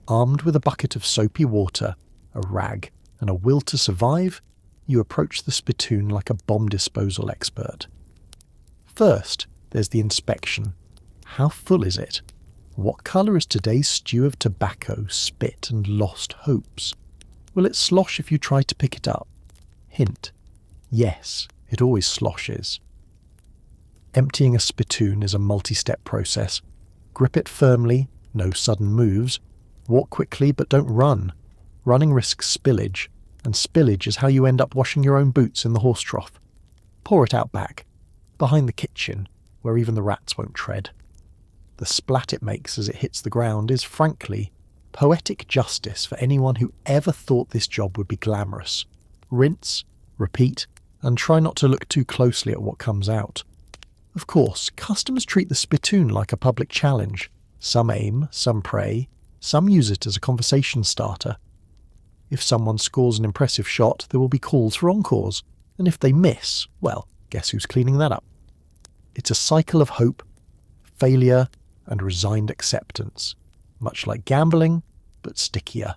Armed with a bucket of soapy water, a rag, and a will to survive, you approach the spittoon like a bomb disposal expert. First, there's the inspection. How full is it? What colour is today's stew of tobacco, spit, and lost hopes? Will it slosh if you try to pick it up? Hint: yes, it always sloshes. Emptying a spittoon is a multi-step process. Grip it firmly, no sudden moves. Walk quickly, but don't run. Running risks spillage, and spillage is how you end up washing your own boots in the horse trough. Pour it out back, behind the kitchen, where even the rats won't tread. The splat it makes as it hits the ground is, frankly, poetic justice for anyone who ever thought this job would be glamorous. Rinse, Repeat, and try not to look too closely at what comes out. Of course, customers treat the spittoon like a public challenge. Some aim, some pray, some use it as a conversation starter. If someone scores an impressive shot, there will be calls for encores, and if they miss, well, guess who's cleaning that up? It's a cycle of hope, failure, and resigned acceptance, much like gambling, but stickier.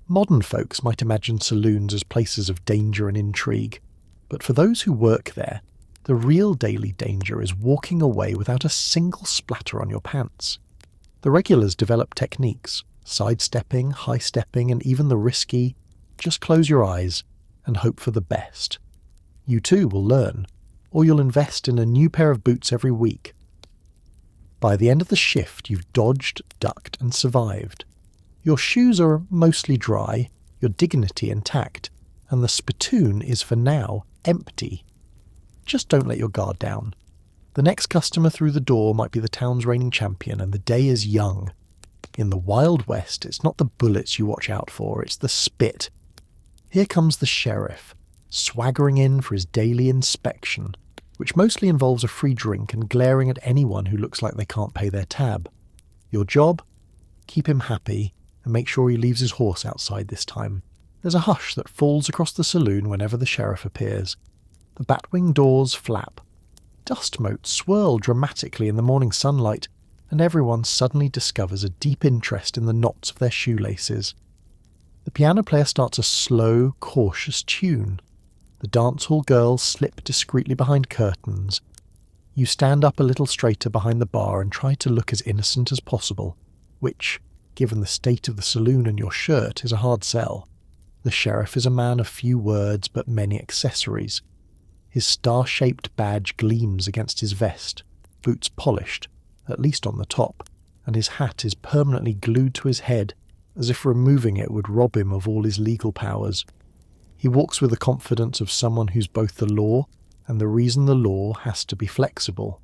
Modern folks might imagine saloons as places of danger and intrigue, but for those who work there, the real daily danger is walking away without a single splatter on your pants. The regulars develop techniques, sidestepping, high-stepping, and even the risky, just close your eyes and hope for the best. You too will learn, or you'll invest in a new pair of boots every week. By the end of the shift, you've dodged, ducked, and survived. Your shoes are mostly dry, your dignity intact, and the spittoon is for now empty. Just don't let your guard down. The next customer through the door might be the town's reigning champion, and the day is young. In the Wild West, it's not the bullets you watch out for, it's the spit. Here comes the sheriff, swaggering in for his daily inspection, which mostly involves a free drink and glaring at anyone who looks like they can't pay their tab. Your job? Keep him happy, and make sure he leaves his horse outside this time. There's a hush that falls across the saloon whenever the sheriff appears. The batwing doors flap. Dust motes swirl dramatically in the morning sunlight, and everyone suddenly discovers a deep interest in the knots of their shoelaces. The piano player starts a slow, cautious tune. The dance hall girls slip discreetly behind curtains. You stand up a little straighter behind the bar and try to look as innocent as possible, which, given the state of the saloon and your shirt, is a hard sell. The sheriff is a man of few words but many accessories. His star-shaped badge gleams against his vest, boots polished, at least on the top, and his hat is permanently glued to his head, as if removing it would rob him of all his legal powers. He walks with the confidence of someone who's both the law and the reason the law has to be flexible.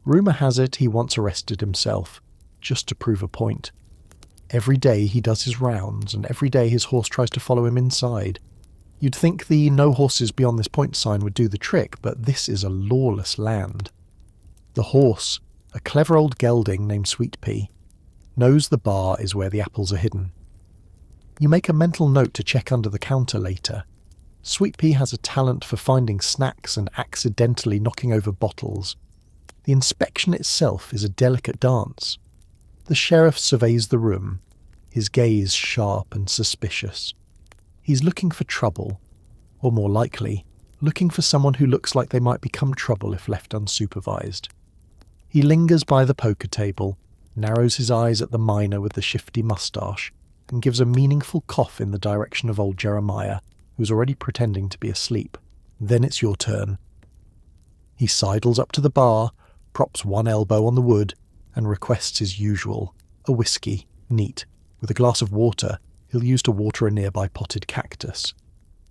Rumour has it he once arrested himself, just to prove a point. Every day he does his rounds, and every day his horse tries to follow him inside. You'd think the "no horses beyond this point" sign would do the trick, but this is a lawless land. The horse, a clever old gelding named Sweet Pea, knows the bar is where the apples are hidden. You make a mental note to check under the counter later. Sweet Pea has a talent for finding snacks and accidentally knocking over bottles. The inspection itself is a delicate dance. The sheriff surveys the room, his gaze sharp and suspicious. He's looking for trouble, or more likely, looking for someone who looks like they might become trouble if left unsupervised. He lingers by the poker table, narrows his eyes at the miner with the shifty moustache, and gives a meaningful cough in the direction of old Jeremiah, who's already pretending to be asleep. Then it's your turn. He sidles up to the bar, props one elbow on the wood, and requests his usual, a whiskey, neat, with a glass of water he'll use to water a nearby potted cactus.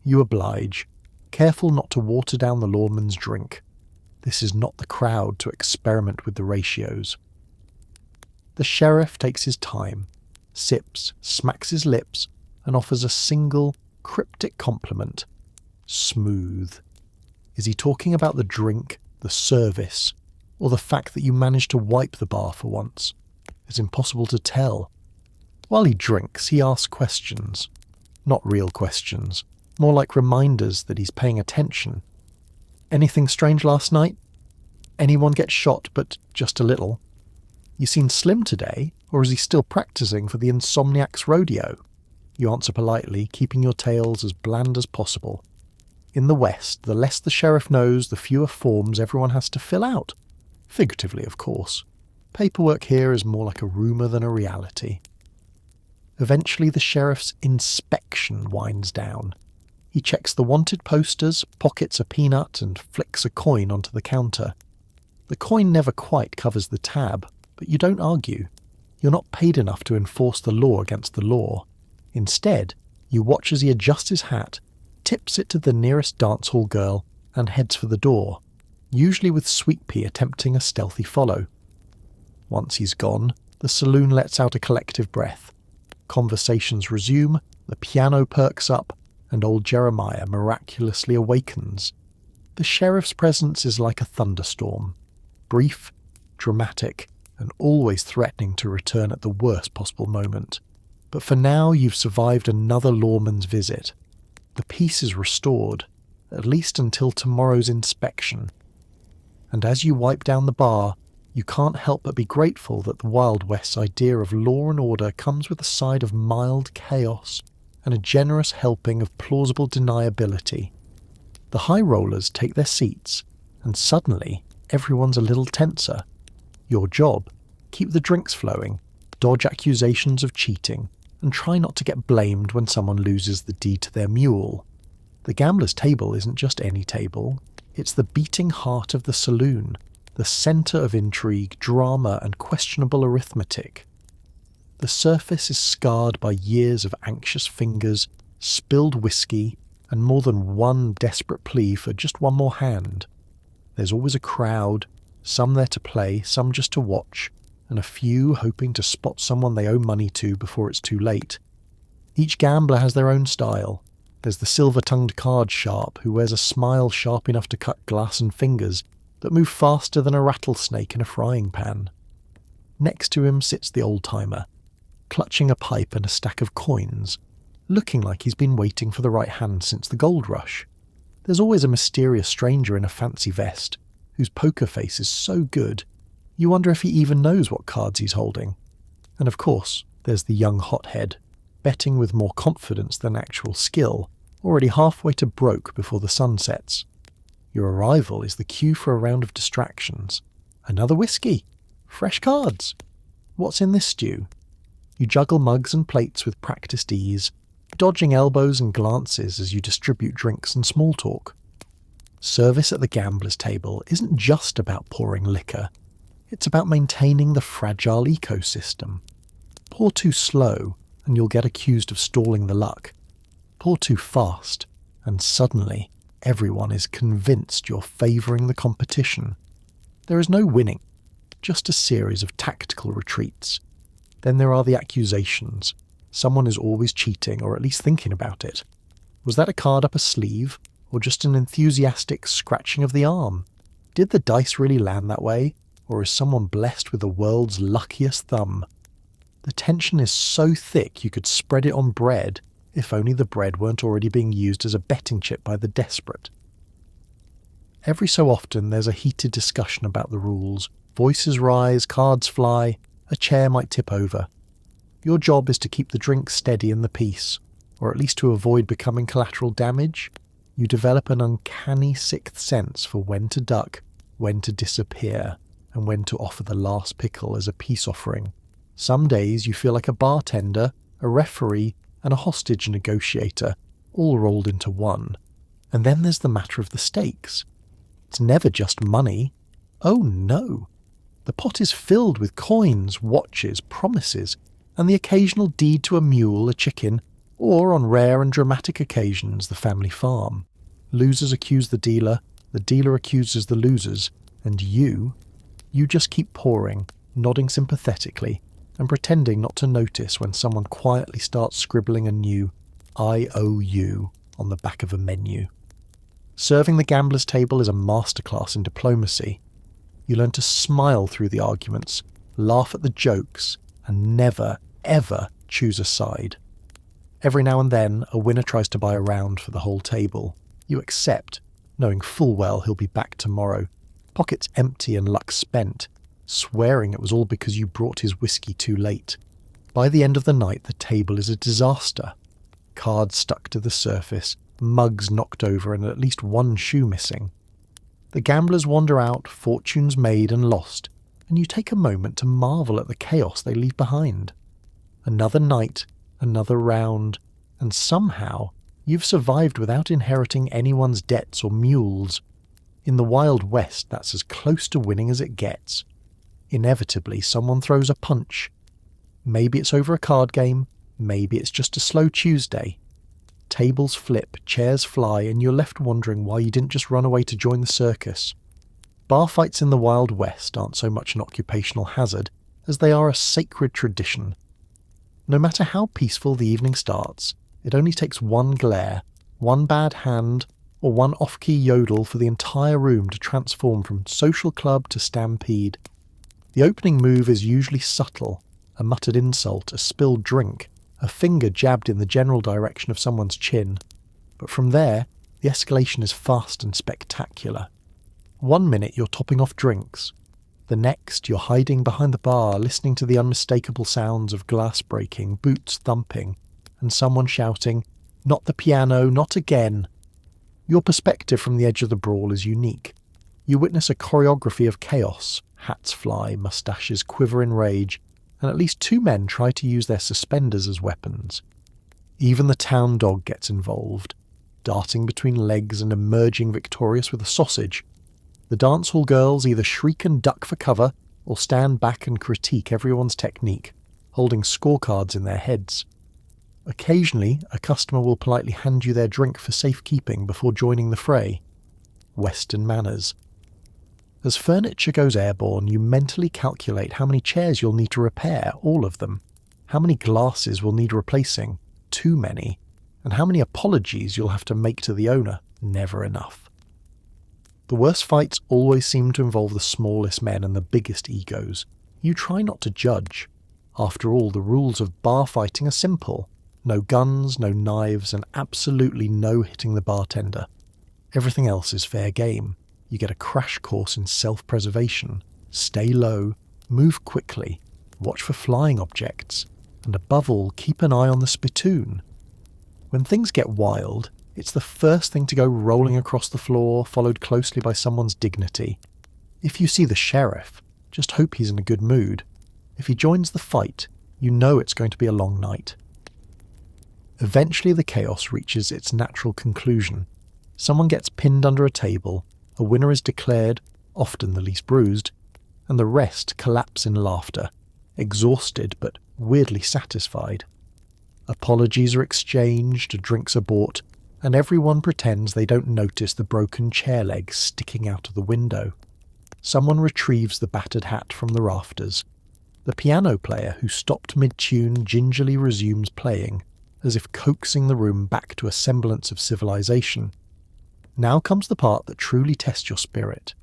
You oblige, careful not to water down the lawman's drink. This is not the crowd to experiment with the ratios. The sheriff takes his time, sips, smacks his lips, and offers a single, cryptic compliment. Smooth. Is he talking about the drink, the service, or the fact that you managed to wipe the bar for once? It's impossible to tell. While he drinks, he asks questions. Not real questions, more like reminders that he's paying attention. Anything strange last night? Anyone get shot, but just a little? You seen Slim today, or is he still practicing for the insomniac's rodeo? You answer politely, keeping your tales as bland as possible. In the West, the less the sheriff knows, the fewer forms everyone has to fill out. Figuratively, of course. Paperwork here is more like a rumour than a reality. Eventually the sheriff's inspection winds down. He checks the wanted posters, pockets a peanut, and flicks a coin onto the counter. The coin never quite covers the tab, but you don't argue. You're not paid enough to enforce the law against the law. Instead, you watch as he adjusts his hat, tips it to the nearest dance hall girl, and heads for the door, usually with Sweet Pea attempting a stealthy follow. Once he's gone, the saloon lets out a collective breath. Conversations resume, the piano perks up, and old Jeremiah miraculously awakens. The sheriff's presence is like a thunderstorm, brief, dramatic, and always threatening to return at the worst possible moment. But for now, you've survived another lawman's visit. The peace is restored, at least until tomorrow's inspection. And as you wipe down the bar, you can't help but be grateful that the Wild West's idea of law and order comes with a side of mild chaos and a generous helping of plausible deniability. The high rollers take their seats, and suddenly everyone's a little tenser. Your job: keep the drinks flowing, dodge accusations of cheating, and try not to get blamed when someone loses the deed to their mule. The gambler's table isn't just any table, it's the beating heart of the saloon, the centre of intrigue, drama, and questionable arithmetic. The surface is scarred by years of anxious fingers, spilled whiskey, and more than one desperate plea for just one more hand. There's always a crowd, some there to play, some just to watch, and a few hoping to spot someone they owe money to before it's too late. Each gambler has their own style. There's the silver-tongued card sharp who wears a smile sharp enough to cut glass and fingers that move faster than a rattlesnake in a frying pan. Next to him sits the old-timer, clutching a pipe and a stack of coins, looking like he's been waiting for the right hand since the gold rush. There's always a mysterious stranger in a fancy vest, whose poker face is so good, you wonder if he even knows what cards he's holding. And of course, there's the young hothead, betting with more confidence than actual skill, already halfway to broke before the sun sets. Your arrival is the cue for a round of distractions. Another whiskey! Fresh cards! What's in this stew? You juggle mugs and plates with practiced ease, dodging elbows and glances as you distribute drinks and small talk. Service at the gambler's table isn't just about pouring liquor. It's about maintaining the fragile ecosystem. Pour too slow, and you'll get accused of stalling the luck. Pour too fast, and suddenly everyone is convinced you're favouring the competition. There is no winning, just a series of tactical retreats. Then there are the accusations. Someone is always cheating, or at least thinking about it. Was that a card up a sleeve, or just an enthusiastic scratching of the arm? Did the dice really land that way, or is someone blessed with the world's luckiest thumb? The tension is so thick you could spread it on bread, if only the bread weren't already being used as a betting chip by the desperate. Every so often there's a heated discussion about the rules. Voices rise, cards fly, a chair might tip over. Your job is to keep the drink steady in the peace, or at least to avoid becoming collateral damage. You develop an uncanny sixth sense for when to duck, when to disappear, and when to offer the last pickle as a peace offering. Some days you feel like a bartender, a referee, and a hostage negotiator, all rolled into one. And then there's the matter of the stakes. It's never just money. Oh no! The pot is filled with coins, watches, promises, and the occasional deed to a mule, a chicken, or, on rare and dramatic occasions, the family farm. Losers accuse the dealer accuses the losers, and you just keep pouring, nodding sympathetically, and pretending not to notice when someone quietly starts scribbling a new "I owe you" on the back of a menu. Serving the gambler's table is a masterclass in diplomacy. You learn to smile through the arguments, laugh at the jokes, and never, ever choose a side. Every now and then, a winner tries to buy a round for the whole table. You accept, knowing full well he'll be back tomorrow, pockets empty and luck spent, swearing it was all because you brought his whiskey too late. By the end of the night, the table is a disaster. Cards stuck to the surface, mugs knocked over, and at least one shoe missing. The gamblers wander out, fortunes made and lost, and you take a moment to marvel at the chaos they leave behind. Another night, another round, and somehow you've survived without inheriting anyone's debts or mules. In the Wild West, that's as close to winning as it gets. Inevitably, someone throws a punch. Maybe it's over a card game, maybe it's just a slow Tuesday. Tables flip, chairs fly, and you're left wondering why you didn't just run away to join the circus. Bar fights in the Wild West aren't so much an occupational hazard as they are a sacred tradition. No matter how peaceful the evening starts, it only takes one glare, One bad hand or one off-key yodel for the entire room to transform from social club to stampede. The opening move is usually subtle, a muttered insult, a spilled drink, a finger jabbed in the general direction of someone's chin. But from there, the escalation is fast and spectacular. One minute you're topping off drinks. The next you're hiding behind the bar, listening to the unmistakable sounds of glass breaking, boots thumping, and someone shouting, "Not the piano, not again!" Your perspective from the edge of the brawl is unique. You witness a choreography of chaos, hats fly, moustaches quiver in rage, and at least 2 men try to use their suspenders as weapons. Even the town dog gets involved, darting between legs and emerging victorious with a sausage. The dancehall girls either shriek and duck for cover or stand back and critique everyone's technique, holding scorecards in their heads. Occasionally, a customer will politely hand you their drink for safekeeping before joining the fray. Western manners. As furniture goes airborne, you mentally calculate how many chairs you'll need to repair, all of them, how many glasses will need replacing, too many, and how many apologies you'll have to make to the owner, never enough. The worst fights always seem to involve the smallest men and the biggest egos. You try not to judge. After all, the rules of bar fighting are simple. No guns, no knives, and absolutely no hitting the bartender. Everything else is fair game. You get a crash course in self-preservation. Stay low, move quickly, watch for flying objects, and above all, keep an eye on the spittoon. When things get wild, it's the first thing to go rolling across the floor, followed closely by someone's dignity. If you see the sheriff, just hope he's in a good mood. If he joins the fight, you know it's going to be a long night. Eventually the chaos reaches its natural conclusion. Someone gets pinned under a table, a winner is declared, often the least bruised, and the rest collapse in laughter, exhausted but weirdly satisfied. Apologies are exchanged, drinks are bought, and everyone pretends they don't notice the broken chair legs sticking out of the window. Someone retrieves the battered hat from the rafters. The piano player who stopped mid-tune gingerly resumes playing, as if coaxing the room back to a semblance of civilization. Now comes the part that truly tests your spirit.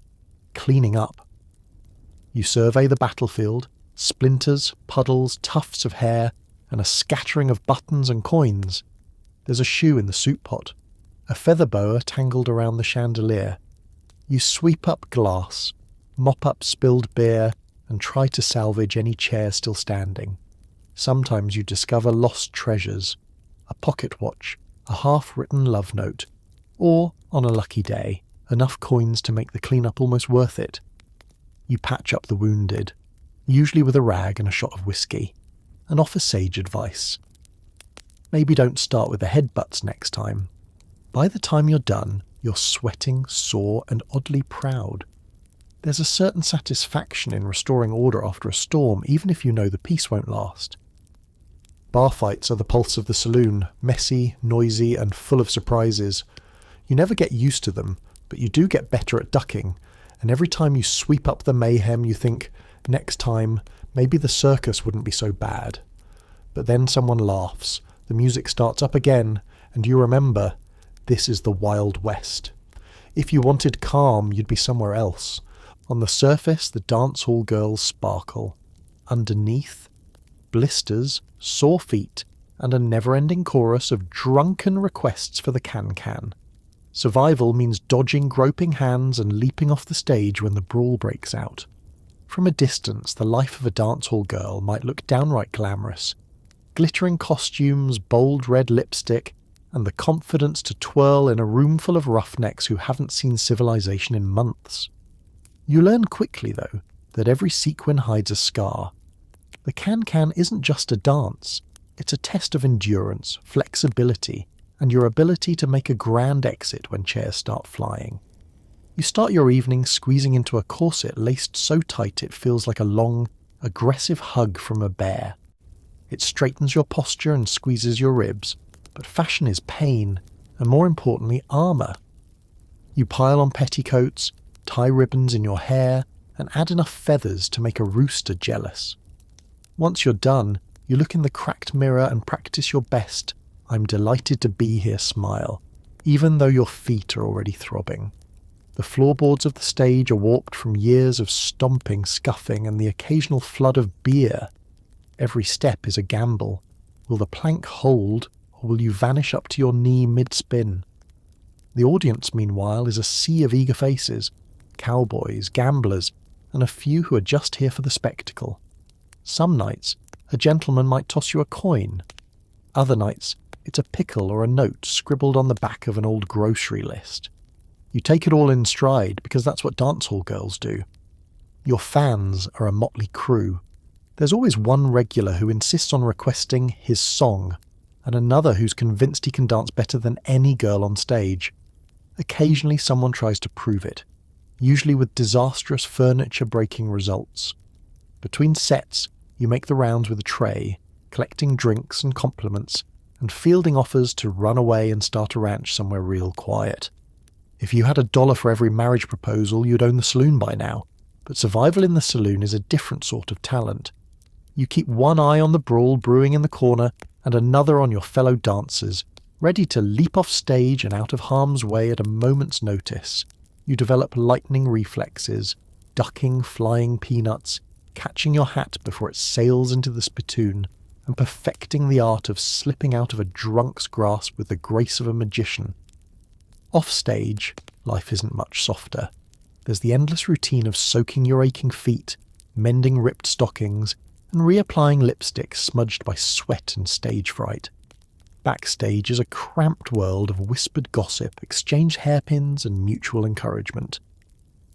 Cleaning up. You survey the battlefield, splinters, puddles, tufts of hair, and a scattering of buttons and coins. There's a shoe in the soup pot, a feather boa tangled around the chandelier. You sweep up glass, mop up spilled beer, and try to salvage any chair still standing. Sometimes you discover lost treasures, a pocket watch, a half-written love note, or, on a lucky day, enough coins to make the cleanup almost worth it. You patch up the wounded, usually with a rag and a shot of whiskey, and offer sage advice. Maybe don't start with the headbutts next time. By the time you're done, you're sweating, sore, and oddly proud. There's a certain satisfaction in restoring order after a storm, even if you know the peace won't last. Bar fights are the pulse of the saloon, messy, noisy, and full of surprises. You never get used to them, but you do get better at ducking, and every time you sweep up the mayhem you think, next time, maybe the circus wouldn't be so bad. But then someone laughs, the music starts up again, and you remember, this is the Wild West. If you wanted calm, you'd be somewhere else. On the surface, the dance hall girls sparkle. Underneath, blisters, sore feet, and a never-ending chorus of drunken requests for the can-can. Survival means dodging groping hands and leaping off the stage when the brawl breaks out. From a distance, the life of a dance hall girl might look downright glamorous. Glittering costumes, bold red lipstick, and the confidence to twirl in a room full of roughnecks who haven't seen civilization in months. You learn quickly, though, that every sequin hides a scar. The can-can isn't just a dance, it's a test of endurance, flexibility, and your ability to make a grand exit when chairs start flying. You start your evening squeezing into a corset laced so tight it feels like a long, aggressive hug from a bear. It straightens your posture and squeezes your ribs, but fashion is pain, and more importantly, armour. You pile on petticoats, tie ribbons in your hair, and add enough feathers to make a rooster jealous. Once you're done, you look in the cracked mirror and practice your best "I'm delighted to be here" smile, even though your feet are already throbbing. The floorboards of the stage are warped from years of stomping, scuffing, and the occasional flood of beer. Every step is a gamble. Will the plank hold, or will you vanish up to your knee mid-spin? The audience, meanwhile, is a sea of eager faces, cowboys, gamblers, and a few who are just here for the spectacle. Some nights, a gentleman might toss you a coin. Other nights, it's a pickle or a note scribbled on the back of an old grocery list. You take it all in stride because that's what dancehall girls do. Your fans are a motley crew. There's always one regular who insists on requesting his song, and another who's convinced he can dance better than any girl on stage. Occasionally someone tries to prove it, usually with disastrous furniture-breaking results. Between sets, you make the rounds with a tray, collecting drinks and compliments, and fielding offers to run away and start a ranch somewhere real quiet. If you had $1 for every marriage proposal, you'd own the saloon by now. But survival in the saloon is a different sort of talent. You keep one eye on the brawl brewing in the corner and another on your fellow dancers, ready to leap off stage and out of harm's way at a moment's notice. You develop lightning reflexes, ducking flying peanuts, catching your hat before it sails into the spittoon, and perfecting the art of slipping out of a drunk's grasp with the grace of a magician. Off stage, life isn't much softer. There's the endless routine of soaking your aching feet, mending ripped stockings, and reapplying lipstick smudged by sweat and stage fright. Backstage is a cramped world of whispered gossip, exchanged hairpins, and mutual encouragement.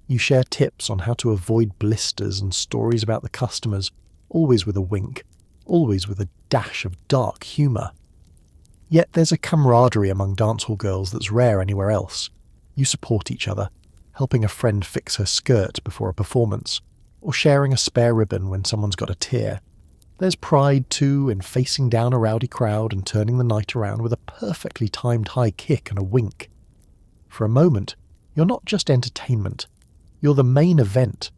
You share tips on how to avoid blisters and stories about the customers, always with a wink, always with a dash of dark humour. Yet there's a camaraderie among dancehall girls that's rare anywhere else. You support each other, helping a friend fix her skirt before a performance, or sharing a spare ribbon when someone's got a tear. There's pride, too, in facing down a rowdy crowd and turning the night around with a perfectly timed high kick and a wink. For a moment, you're not just entertainment. You're the main event,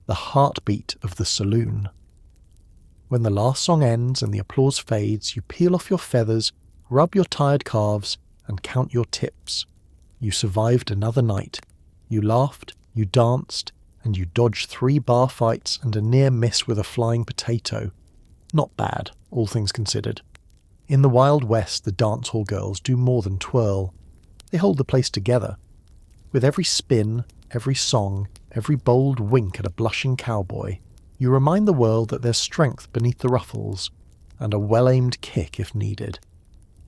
the heartbeat of the saloon. When the last song ends and the applause fades, you peel off your feathers, rub your tired calves, and count your tips. You survived another night. You laughed, you danced, and you dodged 3 bar fights and a near miss with a flying potato. Not bad, all things considered. In the Wild West, the dancehall girls do more than twirl. They hold the place together. With every spin, every song, every bold wink at a blushing cowboy, you remind the world that there's strength beneath the ruffles, and a well-aimed kick if needed.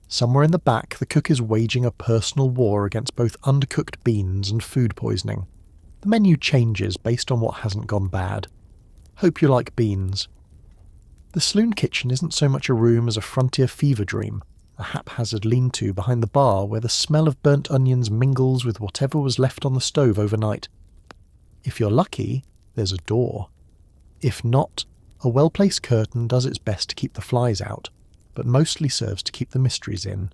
Somewhere in the back, the cook is waging a personal war against both undercooked beans and food poisoning. The menu changes based on what hasn't gone bad. Hope you like beans. The saloon kitchen isn't so much a room as a frontier fever dream, a haphazard lean-to behind the bar where the smell of burnt onions mingles with whatever was left on the stove overnight. If you're lucky, there's a door. If not, a well-placed curtain does its best to keep the flies out, but mostly serves to keep the mysteries in.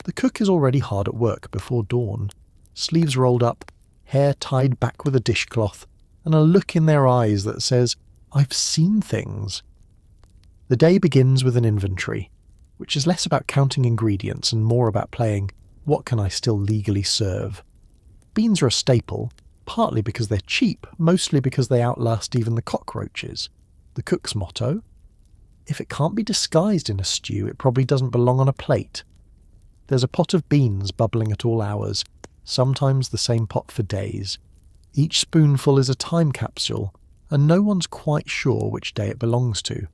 The cook is already hard at work before dawn, sleeves rolled up, hair tied back with a dishcloth, and a look in their eyes that says, "I've seen things." The day begins with an inventory, which is less about counting ingredients and more about playing, what can I still legally serve? Beans are a staple, partly because they're cheap, mostly because they outlast even the cockroaches. The cook's motto? If it can't be disguised in a stew, it probably doesn't belong on a plate. There's a pot of beans bubbling at all hours, sometimes the same pot for days. Each spoonful is a time capsule, and no one's quite sure which day it belongs to.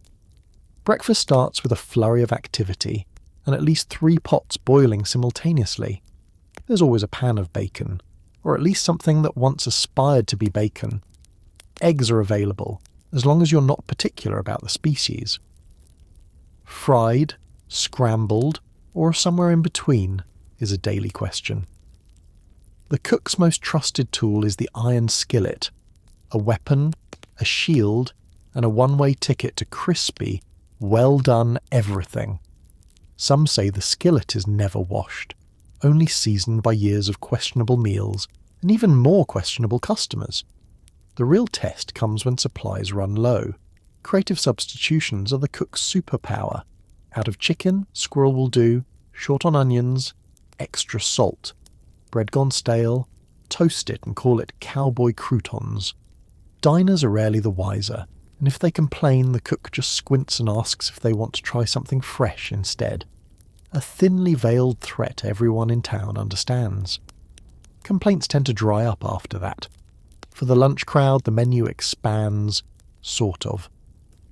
Breakfast starts with a flurry of activity, and at least 3 pots boiling simultaneously. There's always a pan of bacon, or at least something that once aspired to be bacon. Eggs are available, as long as you're not particular about the species. Fried, scrambled, or somewhere in between is a daily question. The cook's most trusted tool is the iron skillet, a weapon, a shield, and a one-way ticket to crispy, well-done everything. Some say the skillet is never washed, only seasoned by years of questionable meals and even more questionable customers. The real test comes when supplies run low. Creative substitutions are the cook's superpower. Out of chicken, squirrel will do, short on onions, extra salt. Bread gone stale, toast it and call it cowboy croutons. Diners are rarely the wiser, and if they complain, the cook just squints and asks if they want to try something fresh instead. A thinly veiled threat everyone in town understands. Complaints tend to dry up after that. For the lunch crowd, the menu expands, sort of.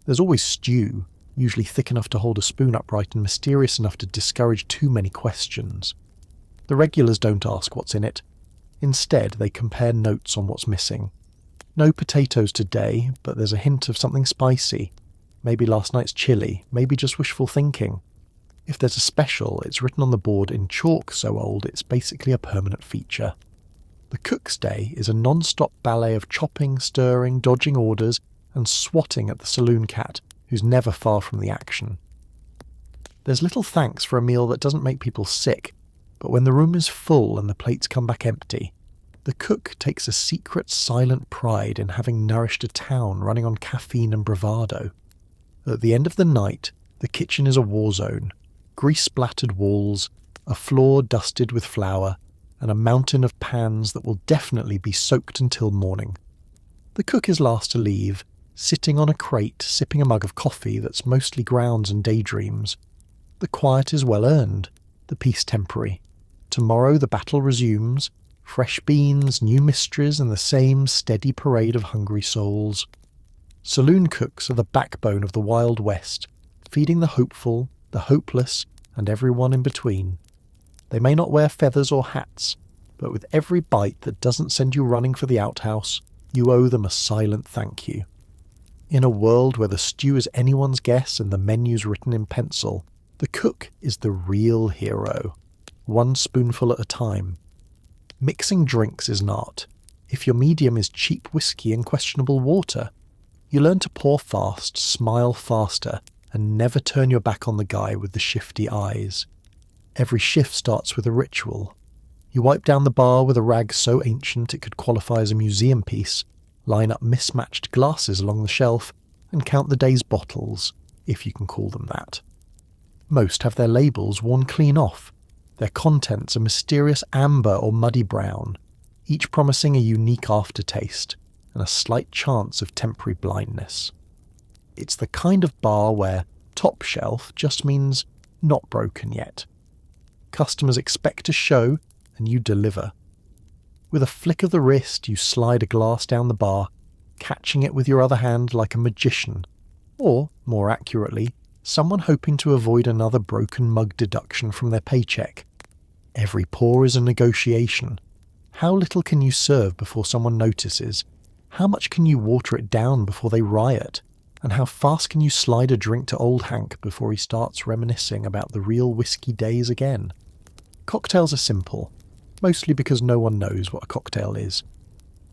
There's always stew, usually thick enough to hold a spoon upright and mysterious enough to discourage too many questions. The regulars don't ask what's in it. Instead, they compare notes on what's missing. No potatoes today, but there's a hint of something spicy. Maybe last night's chili, maybe just wishful thinking. If there's a special, it's written on the board in chalk so old it's basically a permanent feature. The cook's day is a non-stop ballet of chopping, stirring, dodging orders, and swatting at the saloon cat, who's never far from the action. There's little thanks for a meal that doesn't make people sick, but when the room is full and the plates come back empty, the cook takes a secret, silent pride in having nourished a town running on caffeine and bravado. At the end of the night, the kitchen is a war zone. Grease-splattered walls, a floor dusted with flour, and a mountain of pans that will definitely be soaked until morning. The cook is last to leave, sitting on a crate sipping a mug of coffee that's mostly grounds and daydreams. The quiet is well earned, the peace temporary. Tomorrow the battle resumes, fresh beans, new mysteries, and the same steady parade of hungry souls. Saloon cooks are the backbone of the Wild West, feeding the hopeful, the hopeless, and everyone in between. They may not wear feathers or hats, but with every bite that doesn't send you running for the outhouse, you owe them a silent thank you. In a world where the stew is anyone's guess and the menu's written in pencil, the cook is the real hero, one spoonful at a time. Mixing drinks is an art. If your medium is cheap whiskey and questionable water, you learn to pour fast, smile faster, and never turn your back on the guy with the shifty eyes. Every shift starts with a ritual. You wipe down the bar with a rag so ancient it could qualify as a museum piece, line up mismatched glasses along the shelf, and count the day's bottles, if you can call them that. Most have their labels worn clean off, their contents a mysterious amber or muddy brown, each promising a unique aftertaste and a slight chance of temporary blindness. It's the kind of bar where top shelf just means not broken yet. Customers expect a show, and you deliver. With a flick of the wrist, you slide a glass down the bar, catching it with your other hand like a magician, or, more accurately, someone hoping to avoid another broken mug deduction from their paycheck. Every pour is a negotiation. How little can you serve before someone notices? How much can you water it down before they riot? And how fast can you slide a drink to old Hank before he starts reminiscing about the real whiskey days again? Cocktails are simple, mostly because no one knows what a cocktail is.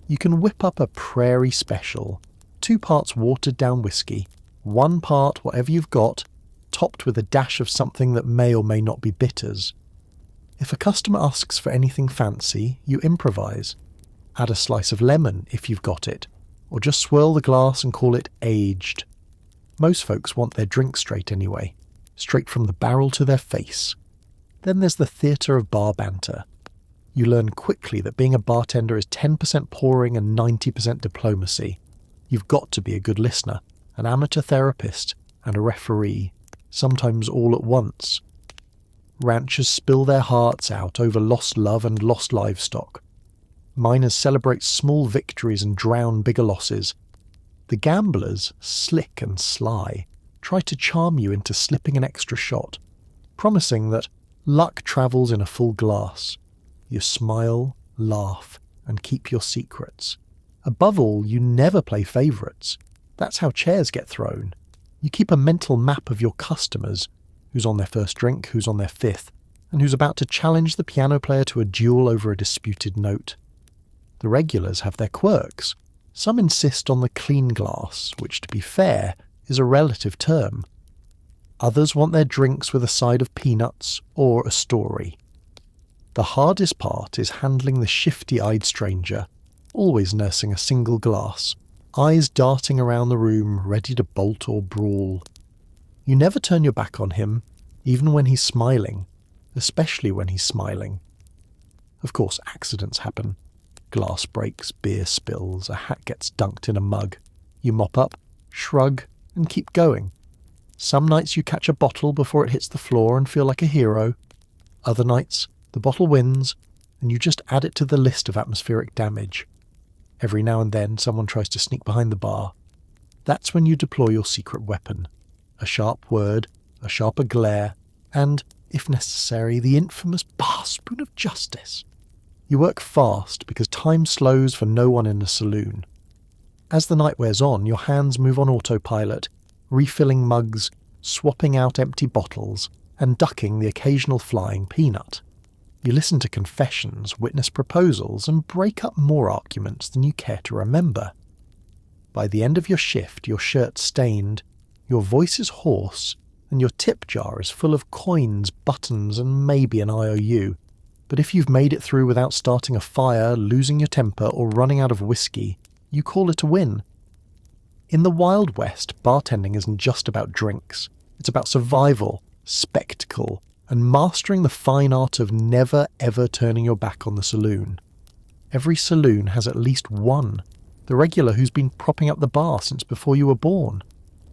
You can whip up a prairie special, 2 parts watered down whiskey, 1 part whatever you've got, topped with a dash of something that may or may not be bitters. If a customer asks for anything fancy, you improvise. Add a slice of lemon if you've got it, or just swirl the glass and call it aged. Most folks want their drink straight anyway, straight from the barrel to their face. Then there's the theatre of bar banter. You learn quickly that being a bartender is 10% pouring and 90% diplomacy. You've got to be a good listener, an amateur therapist, and a referee, sometimes all at once. Ranchers spill their hearts out over lost love and lost livestock. Miners celebrate small victories and drown bigger losses. The gamblers, slick and sly, try to charm you into slipping an extra shot, promising that luck travels in a full glass. You smile, laugh, and keep your secrets. Above all, you never play favourites. That's how chairs get thrown. You keep a mental map of your customers, who's on their first drink, who's on their 5th, and who's about to challenge the piano player to a duel over a disputed note. The regulars have their quirks. Some insist on the clean glass, which, to be fair, is a relative term. Others want their drinks with a side of peanuts or a story. The hardest part is handling the shifty-eyed stranger, always nursing a single glass, eyes darting around the room ready to bolt or brawl. You never turn your back on him, even when he's smiling. especially when he's smiling. Of course, accidents happen. Glass breaks, beer spills, a hat gets dunked in a mug. You mop up, shrug, and keep going. Some nights you catch a bottle before it hits the floor and feel like a hero. Other nights, the bottle wins, and you just add it to the list of atmospheric damage. Every now and then someone tries to sneak behind the bar. That's when you deploy your secret weapon. A sharp word, a sharper glare, and, if necessary, the infamous bar spoon of justice. You work fast because time slows for no one in a saloon. As the night wears on, your hands move on autopilot, refilling mugs, swapping out empty bottles, and ducking the occasional flying peanut. You listen to confessions, witness proposals, and break up more arguments than you care to remember. By the end of your shift, your shirt's stained, your voice is hoarse, and your tip jar is full of coins, buttons, and maybe an IOU. But if you've made it through without starting a fire, losing your temper, or running out of whiskey, you call it a win. In the Wild West, bartending isn't just about drinks. It's about survival, spectacle, and mastering the fine art of never ever turning your back on the saloon. Every saloon has at least one, the regular who's been propping up the bar since before you were born.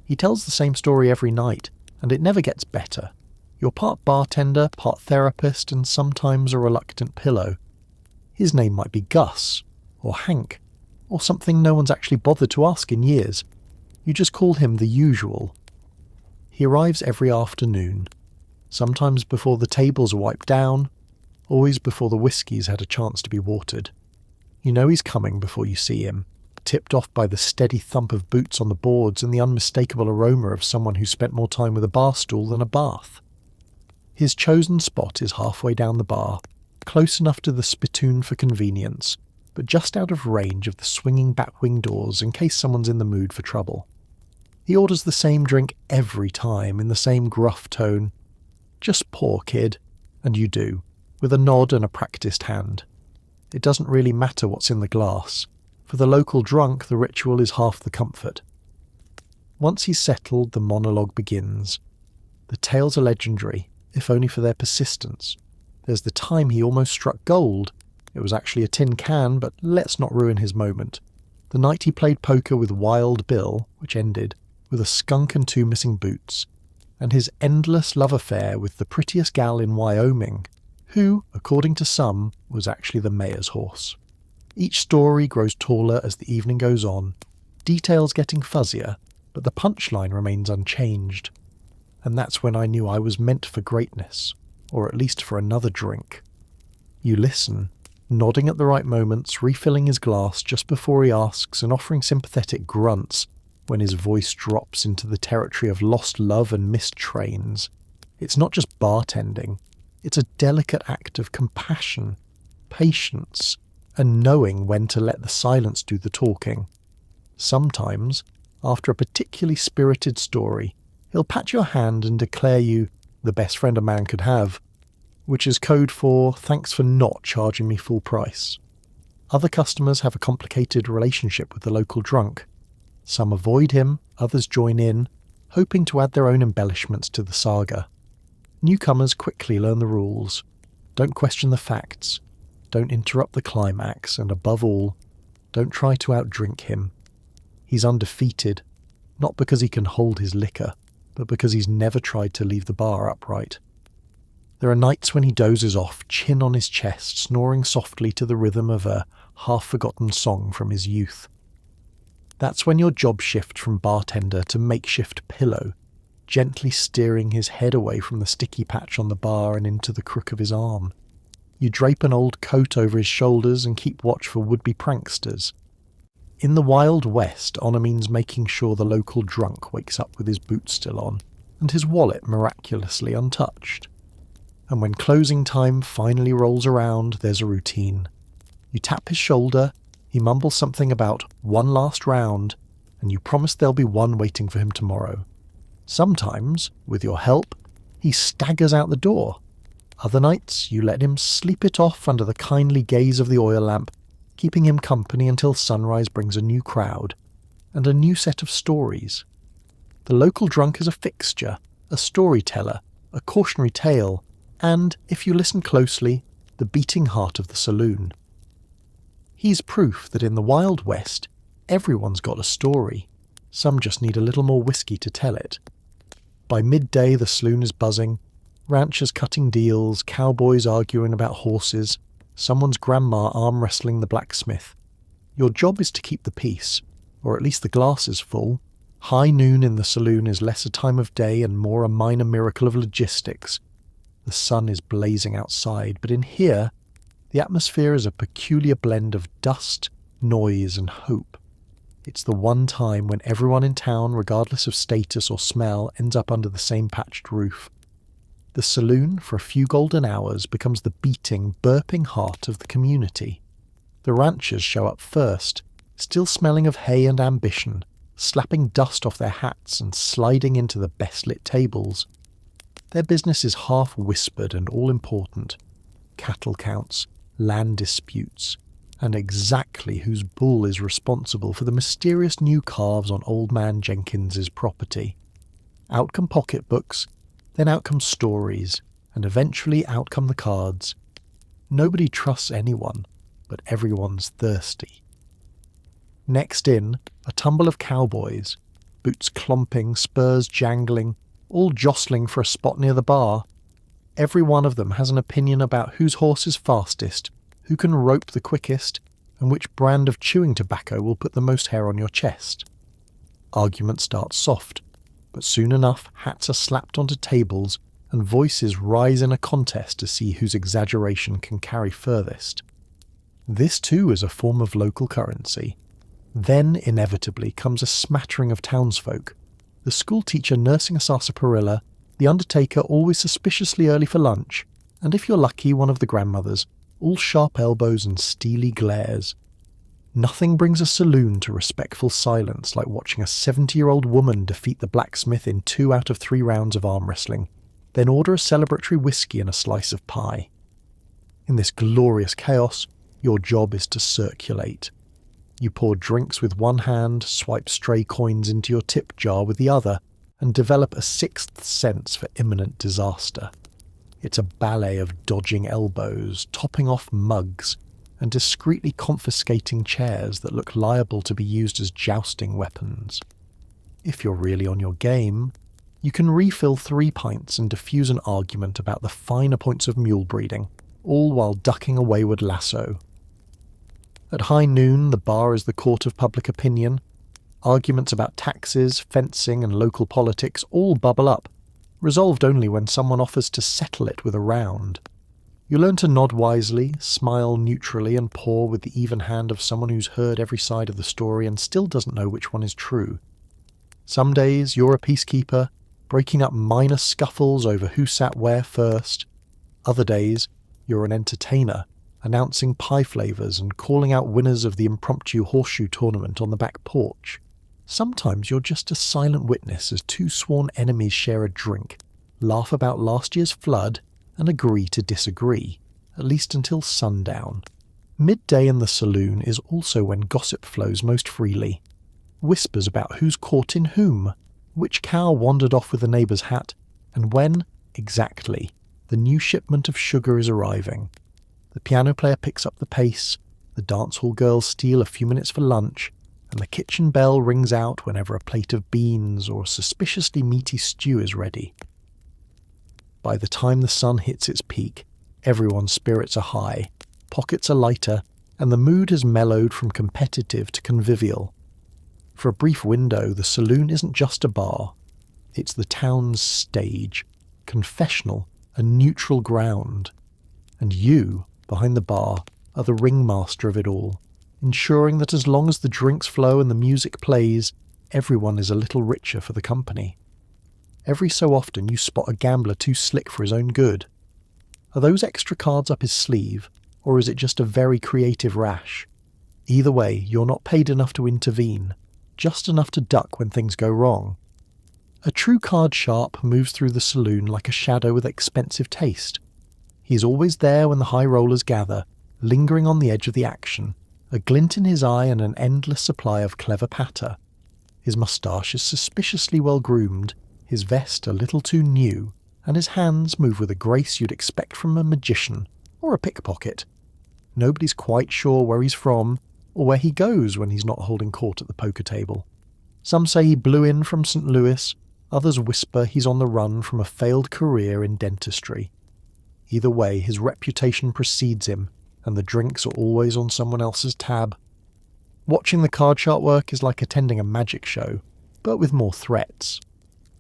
He tells the same story every night, and it never gets better. You're part bartender, part therapist, and sometimes a reluctant pillow. His name might be Gus, or Hank, or something no one's actually bothered to ask in years. You just call him the usual. He arrives every afternoon, sometimes before the tables are wiped down, always before the whiskey's had a chance to be watered. You know he's coming before you see him, tipped off by the steady thump of boots on the boards and the unmistakable aroma of someone who spent more time with a bar stool than a bath. His chosen spot is halfway down the bar, close enough to the spittoon for convenience, but just out of range of the swinging batwing doors in case someone's in the mood for trouble. He orders the same drink every time in the same gruff tone. "Just pour, kid," and you do, with a nod and a practised hand. It doesn't really matter what's in the glass. For the local drunk, the ritual is half the comfort. Once he's settled, the monologue begins. The tales are legendary, if only for their persistence. There's the time he almost struck gold. It was actually a tin can, but let's not ruin his moment. The night he played poker with Wild Bill, which ended with a skunk and 2 missing boots, and his endless love affair with the prettiest gal in Wyoming, who, according to some, was actually the mayor's horse. Each story grows taller as the evening goes on, details getting fuzzier, but the punchline remains unchanged. And that's when I knew I was meant for greatness, or at least for another drink. You listen, nodding at the right moments, refilling his glass just before he asks and offering sympathetic grunts when his voice drops into the territory of lost love and missed trains. It's not just bartending, it's a delicate act of compassion, patience, and knowing when to let the silence do the talking. Sometimes, after a particularly spirited story, he'll pat your hand and declare you the best friend a man could have, which is code for thanks for not charging me full price. Other customers have a complicated relationship with the local drunk. Some avoid him, others join in, hoping to add their own embellishments to the saga. Newcomers quickly learn the rules. Don't question the facts. Don't interrupt the climax, and above all, don't try to outdrink him. He's undefeated, not because he can hold his liquor, but because he's never tried to leave the bar upright. There are nights when he dozes off, chin on his chest, snoring softly to the rhythm of a half-forgotten song from his youth. That's when your job shifts from bartender to makeshift pillow, gently steering his head away from the sticky patch on the bar and into the crook of his arm. You drape an old coat over his shoulders and keep watch for would-be pranksters. In the Wild West, honour means making sure the local drunk wakes up with his boots still on, and his wallet miraculously untouched. And when closing time finally rolls around, there's a routine. You tap his shoulder, he mumbles something about one last round, and you promise there'll be one waiting for him tomorrow. Sometimes, with your help, he staggers out the door. Other nights, you let him sleep it off under the kindly gaze of the oil lamp, keeping him company until sunrise brings a new crowd, and a new set of stories. The local drunk is a fixture, a storyteller, a cautionary tale, and, if you listen closely, the beating heart of the saloon. He's proof that in the Wild West, everyone's got a story. Some just need a little more whiskey to tell it. By midday, the saloon is buzzing. Ranchers cutting deals, cowboys arguing about horses, someone's grandma arm wrestling the blacksmith. Your job is to keep the peace, or at least the glass is full. High noon in the saloon is less a time of day and more a minor miracle of logistics. The sun is blazing outside, but in here, the atmosphere is a peculiar blend of dust, noise, and hope. It's the one time when everyone in town, regardless of status or smell, ends up under the same patched roof. The saloon, for a few golden hours, becomes the beating, burping heart of the community. The ranchers show up first, still smelling of hay and ambition, slapping dust off their hats and sliding into the best-lit tables. Their business is half-whispered and all-important. Cattle counts, land disputes, and exactly whose bull is responsible for the mysterious new calves on Old Man Jenkins's property. Out come pocketbooks, then out come stories, and eventually out come the cards. Nobody trusts anyone, but everyone's thirsty. Next in, a tumble of cowboys, boots clomping, spurs jangling, all jostling for a spot near the bar. Every one of them has an opinion about whose horse is fastest, who can rope the quickest, and which brand of chewing tobacco will put the most hair on your chest. Argument starts soft, but soon enough hats are slapped onto tables and voices rise in a contest to see whose exaggeration can carry furthest. This too is a form of local currency. Then, inevitably, comes a smattering of townsfolk. The schoolteacher nursing a sarsaparilla, the undertaker always suspiciously early for lunch, and if you're lucky, one of the grandmothers, all sharp elbows and steely glares. Nothing brings a saloon to respectful silence like watching a 70-year-old woman defeat the blacksmith in 2 out of 3 rounds of arm wrestling, then order a celebratory whiskey and a slice of pie. In this glorious chaos, your job is to circulate. You pour drinks with one hand, swipe stray coins into your tip jar with the other, and develop a sixth sense for imminent disaster. It's a ballet of dodging elbows, topping off mugs, and discreetly confiscating chairs that look liable to be used as jousting weapons. If you're really on your game, you can refill 3 pints and diffuse an argument about the finer points of mule breeding, all while ducking a wayward lasso. At high noon, the bar is the court of public opinion. Arguments about taxes, fencing, and local politics all bubble up, resolved only when someone offers to settle it with a round. You learn to nod wisely, smile neutrally, and pour with the even hand of someone who's heard every side of the story and still doesn't know which one is true. Some days you're a peacekeeper, breaking up minor scuffles over who sat where first. Other days you're an entertainer, announcing pie flavours and calling out winners of the impromptu horseshoe tournament on the back porch. Sometimes you're just a silent witness as 2 sworn enemies share a drink, laugh about last year's flood, and agree to disagree, at least until sundown. Midday in the saloon is also when gossip flows most freely. Whispers about who's caught in whom, which cow wandered off with the neighbour's hat, and when, exactly, the new shipment of sugar is arriving. The piano player picks up the pace, the dance hall girls steal a few minutes for lunch, and the kitchen bell rings out whenever a plate of beans or a suspiciously meaty stew is ready. By the time the sun hits its peak, everyone's spirits are high, pockets are lighter, and the mood has mellowed from competitive to convivial. For a brief window, the saloon isn't just a bar. It's the town's stage, confessional, a neutral ground. And you, behind the bar, are the ringmaster of it all, ensuring that as long as the drinks flow and the music plays, everyone is a little richer for the company. Every so often you spot a gambler too slick for his own good. Are those extra cards up his sleeve, or is it just a very creative rash? Either way, you're not paid enough to intervene, just enough to duck when things go wrong. A true card sharp moves through the saloon like a shadow with expensive taste. He's always there when the high rollers gather, lingering on the edge of the action, a glint in his eye and an endless supply of clever patter. His moustache is suspiciously well groomed, his vest a little too new, and his hands move with a grace you'd expect from a magician or a pickpocket. Nobody's quite sure where he's from or where he goes when he's not holding court at the poker table. Some say he blew in from St. Louis, others whisper he's on the run from a failed career in dentistry. Either way, his reputation precedes him, and the drinks are always on someone else's tab. Watching the card sharp work is like attending a magic show, but with more threats.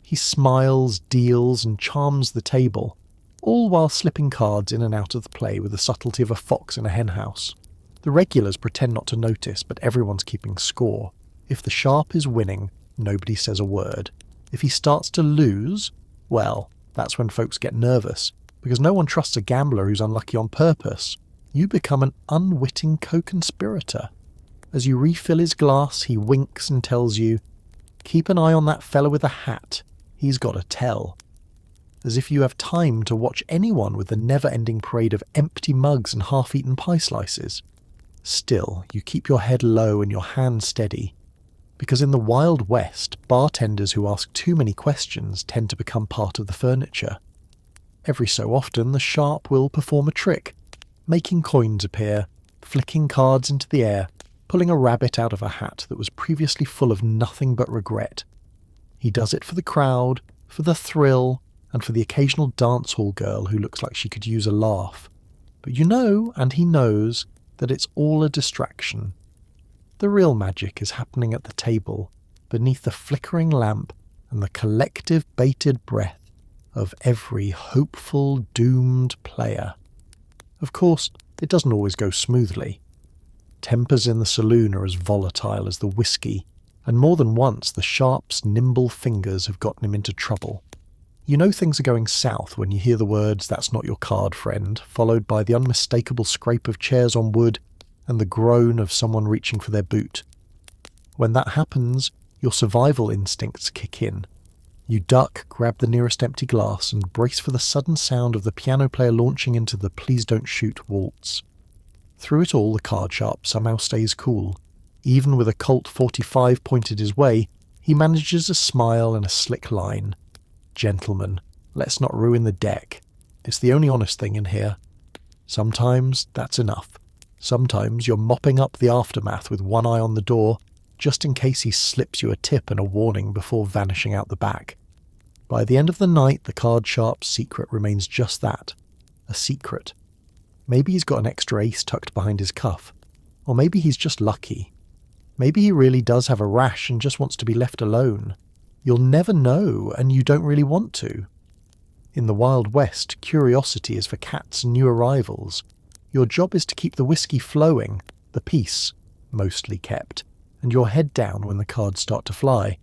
He smiles, deals, and charms the table, all while slipping cards in and out of the play with the subtlety of a fox in a henhouse. The regulars pretend not to notice, but everyone's keeping score. If the sharp is winning, nobody says a word. If he starts to lose, well, that's when folks get nervous, because no one trusts a gambler who's unlucky on purpose. You become an unwitting co-conspirator. As you refill his glass, he winks and tells you, "Keep an eye on that fella with a hat. He's got a tell." As if you have time to watch anyone with the never-ending parade of empty mugs and half-eaten pie slices. Still, you keep your head low and your hand steady, because in the Wild West, bartenders who ask too many questions tend to become part of the furniture. Every so often, the sharp will perform a trick, making coins appear, flicking cards into the air, pulling a rabbit out of a hat that was previously full of nothing but regret. He does it for the crowd, for the thrill, and for the occasional dance hall girl who looks like she could use a laugh. But you know, and he knows, that it's all a distraction. The real magic is happening at the table, beneath the flickering lamp and the collective bated breath of every hopeful, doomed player. Of course, it doesn't always go smoothly. Tempers in the saloon are as volatile as the whiskey, and more than once the sharp's nimble fingers have gotten him into trouble. You know things are going south when you hear the words, "That's not your card, friend," followed by the unmistakable scrape of chairs on wood and the groan of someone reaching for their boot. When that happens, your survival instincts kick in. You duck, grab the nearest empty glass, and brace for the sudden sound of the piano player launching into the "Please Don't Shoot" waltz. Through it all, the card sharp somehow stays cool. Even with a Colt 45 pointed his way, he manages a smile and a slick line. "Gentlemen, let's not ruin the deck. It's the only honest thing in here." Sometimes that's enough. Sometimes you're mopping up the aftermath with one eye on the door, just in case he slips you a tip and a warning before vanishing out the back. By the end of the night, the card sharp's secret remains just that, a secret. Maybe he's got an extra ace tucked behind his cuff. Or maybe he's just lucky. Maybe he really does have a rash and just wants to be left alone. You'll never know, and you don't really want to. In the Wild West, curiosity is for cats and new arrivals. Your job is to keep the whiskey flowing, the peace mostly kept, and your head down when the cards start to fly.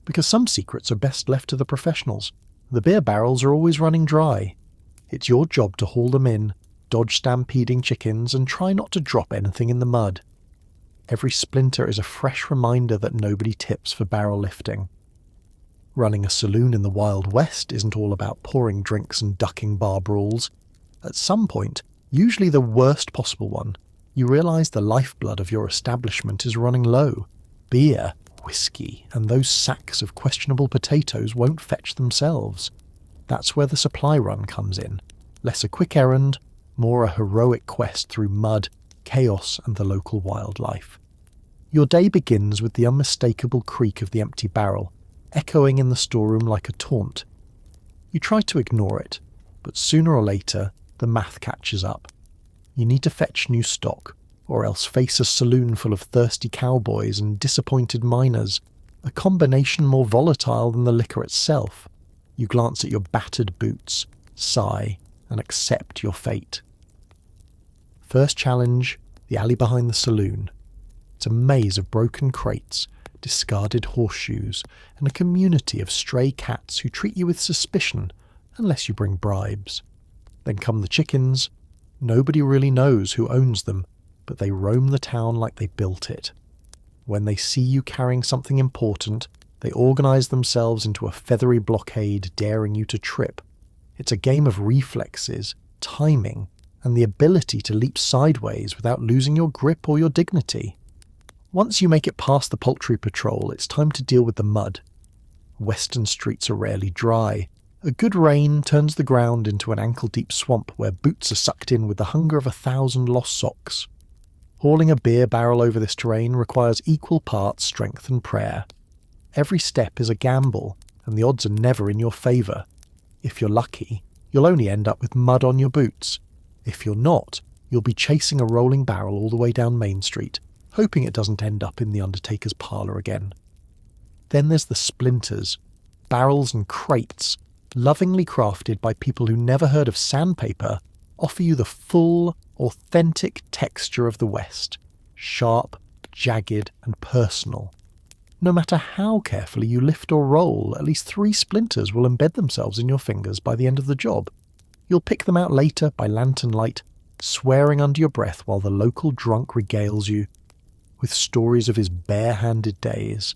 Because some secrets are best left to the professionals. The beer barrels are always running dry. It's your job to haul them in, dodge stampeding chickens, and try not to drop anything in the mud. Every splinter is a fresh reminder that nobody tips for barrel lifting. Running a saloon in the Wild West isn't all about pouring drinks and ducking bar brawls. At some point, usually the worst possible one, you realise the lifeblood of your establishment is running low. Beer, whiskey, and those sacks of questionable potatoes won't fetch themselves. That's where the supply run comes in. Less a quick errand, more a heroic quest through mud, chaos, and the local wildlife. Your day begins with the unmistakable creak of the empty barrel, echoing in the storeroom like a taunt. You try to ignore it, but sooner or later, the math catches up. You need to fetch new stock, or else face a saloon full of thirsty cowboys and disappointed miners, a combination more volatile than the liquor itself. You glance at your battered boots, sigh, and accept your fate. First challenge, the alley behind the saloon. It's a maze of broken crates, discarded horseshoes, and a community of stray cats who treat you with suspicion unless you bring bribes. Then come the chickens. Nobody really knows who owns them, but they roam the town like they built it. When they see you carrying something important, they organise themselves into a feathery blockade daring you to trip. It's a game of reflexes, timing, and the ability to leap sideways without losing your grip or your dignity. Once you make it past the poultry patrol, it's time to deal with the mud. Western streets are rarely dry, A good rain turns the ground into an ankle-deep swamp where boots are sucked in with the hunger of 1,000 lost socks. Hauling a beer barrel over this terrain requires equal parts strength and prayer. Every step is a gamble, and the odds are never in your favour. If you're lucky, you'll only end up with mud on your boots. If you're not, you'll be chasing a rolling barrel all the way down Main Street, hoping it doesn't end up in the undertaker's parlour again. Then there's the splinters, barrels and crates, lovingly crafted by people who never heard of sandpaper, offer you the full, authentic texture of the West, sharp, jagged and personal. No matter how carefully you lift or roll, at least 3 splinters will embed themselves in your fingers by the end of the job. You'll pick them out later by lantern light, swearing under your breath while the local drunk regales you with stories of his bare-handed days.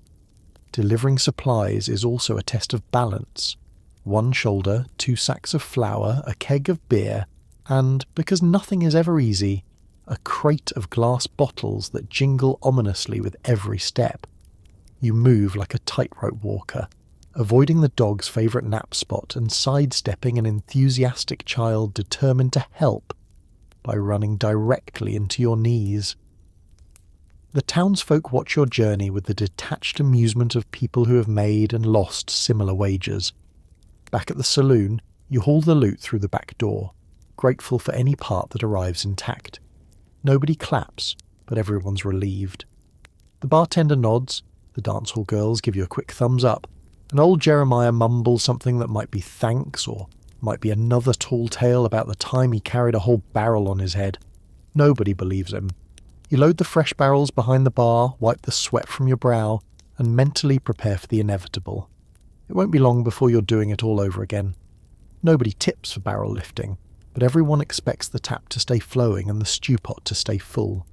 Delivering supplies is also a test of balance. 1 shoulder, 2 sacks of flour, a keg of beer, and, because nothing is ever easy, a crate of glass bottles that jingle ominously with every step. You move like a tightrope walker, avoiding the dog's favourite nap spot and sidestepping an enthusiastic child determined to help by running directly into your knees. The townsfolk watch your journey with the detached amusement of people who have made and lost similar wagers. Back at the saloon, you haul the loot through the back door, grateful for any part that arrives intact. Nobody claps, but everyone's relieved. The bartender nods, the dancehall girls give you a quick thumbs up, and old Jeremiah mumbles something that might be thanks or might be another tall tale about the time he carried a whole barrel on his head. Nobody believes him. You load the fresh barrels behind the bar, wipe the sweat from your brow, and mentally prepare for the inevitable. It won't be long before you're doing it all over again. Nobody tips for barrel lifting, but everyone expects the tap to stay flowing and the stew pot to stay full.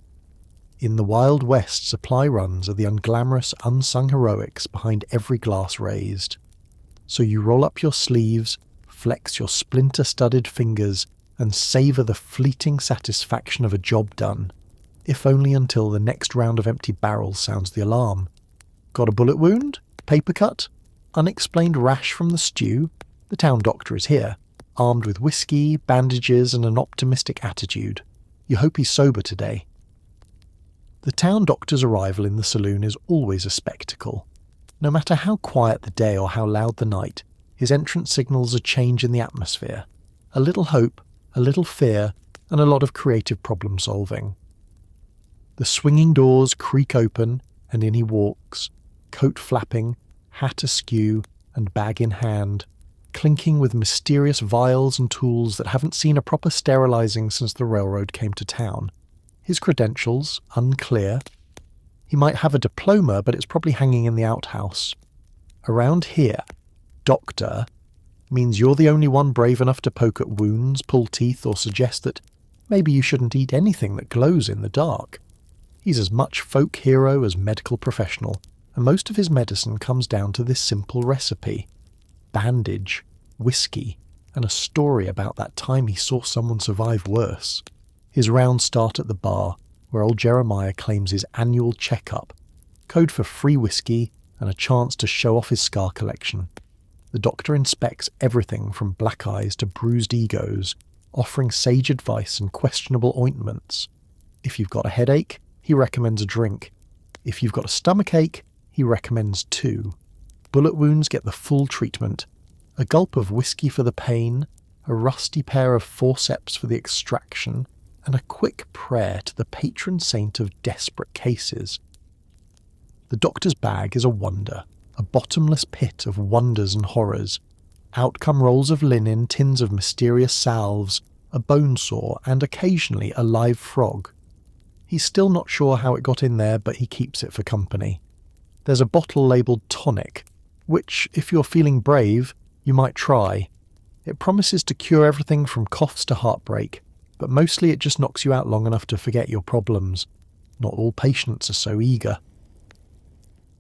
In the Wild West, supply runs are the unglamorous, unsung heroics behind every glass raised. So you roll up your sleeves, flex your splinter-studded fingers, and savour the fleeting satisfaction of a job done, if only until the next round of empty barrels sounds the alarm. Got a bullet wound? Paper cut? Unexplained rash from the stew? The town doctor is here, armed with whiskey, bandages, and an optimistic attitude. You hope he's sober today. The town doctor's arrival in the saloon is always a spectacle. No matter how quiet the day or how loud the night, his entrance signals a change in the atmosphere. A little hope, a little fear, and a lot of creative problem-solving. The swinging doors creak open, and in he walks, coat flapping, hat askew, and bag in hand, clinking with mysterious vials and tools that haven't seen a proper sterilizing since the railroad came to town. His credentials, unclear. He might have a diploma, but it's probably hanging in the outhouse. Around here, doctor means you're the only one brave enough to poke at wounds, pull teeth, or suggest that maybe you shouldn't eat anything that glows in the dark. He's as much folk hero as medical professional, and most of his medicine comes down to this simple recipe: bandage, whiskey, and a story about that time he saw someone survive worse. His rounds start at the bar, where old Jeremiah claims his annual checkup, code for free whiskey and a chance to show off his scar collection. The doctor inspects everything from black eyes to bruised egos, offering sage advice and questionable ointments. If you've got a headache, he recommends a drink. If you've got a stomachache, he recommends 2. Bullet wounds get the full treatment: a gulp of whiskey for the pain, a rusty pair of forceps for the extraction, and a quick prayer to the patron saint of desperate cases. The doctor's bag is a wonder, a bottomless pit of wonders and horrors. Out come rolls of linen, tins of mysterious salves, a bone saw, and occasionally a live frog. He's still not sure how it got in there, but he keeps it for company. There's a bottle labelled tonic, which, if you're feeling brave, you might try. It promises to cure everything from coughs to heartbreak, but mostly it just knocks you out long enough to forget your problems. Not all patients are so eager.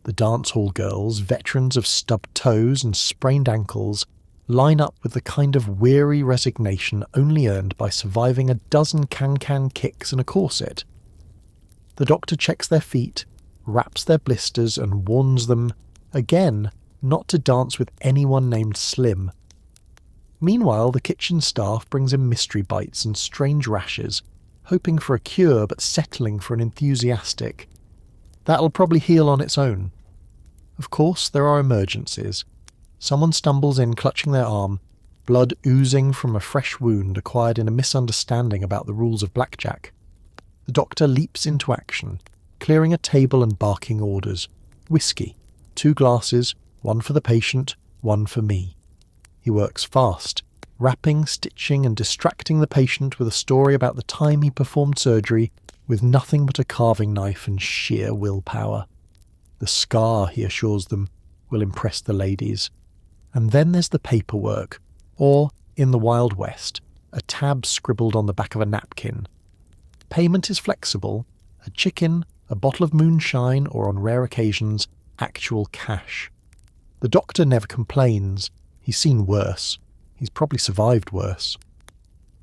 The dance hall girls, veterans of stubbed toes and sprained ankles, line up with the kind of weary resignation only earned by surviving a dozen can-can kicks in a corset. The doctor checks their feet, wraps their blisters, and warns them, again, not to dance with anyone named Slim. Meanwhile, the kitchen staff brings in mystery bites and strange rashes, hoping for a cure but settling for an enthusiastic, "That'll probably heal on its own." Of course, there are emergencies. Someone stumbles in clutching their arm, blood oozing from a fresh wound acquired in a misunderstanding about the rules of blackjack. The doctor leaps into action, clearing a table and barking orders. Whiskey, 2 glasses, 1 for the patient, 1 for me. He works fast, wrapping, stitching and distracting the patient with a story about the time he performed surgery with nothing but a carving knife and sheer willpower. The scar, he assures them, will impress the ladies. And then there's the paperwork, or, in the Wild West, a tab scribbled on the back of a napkin. Payment is flexible: a chicken, a bottle of moonshine, or on rare occasions, actual cash. The doctor never complains. He's seen worse. He's probably survived worse.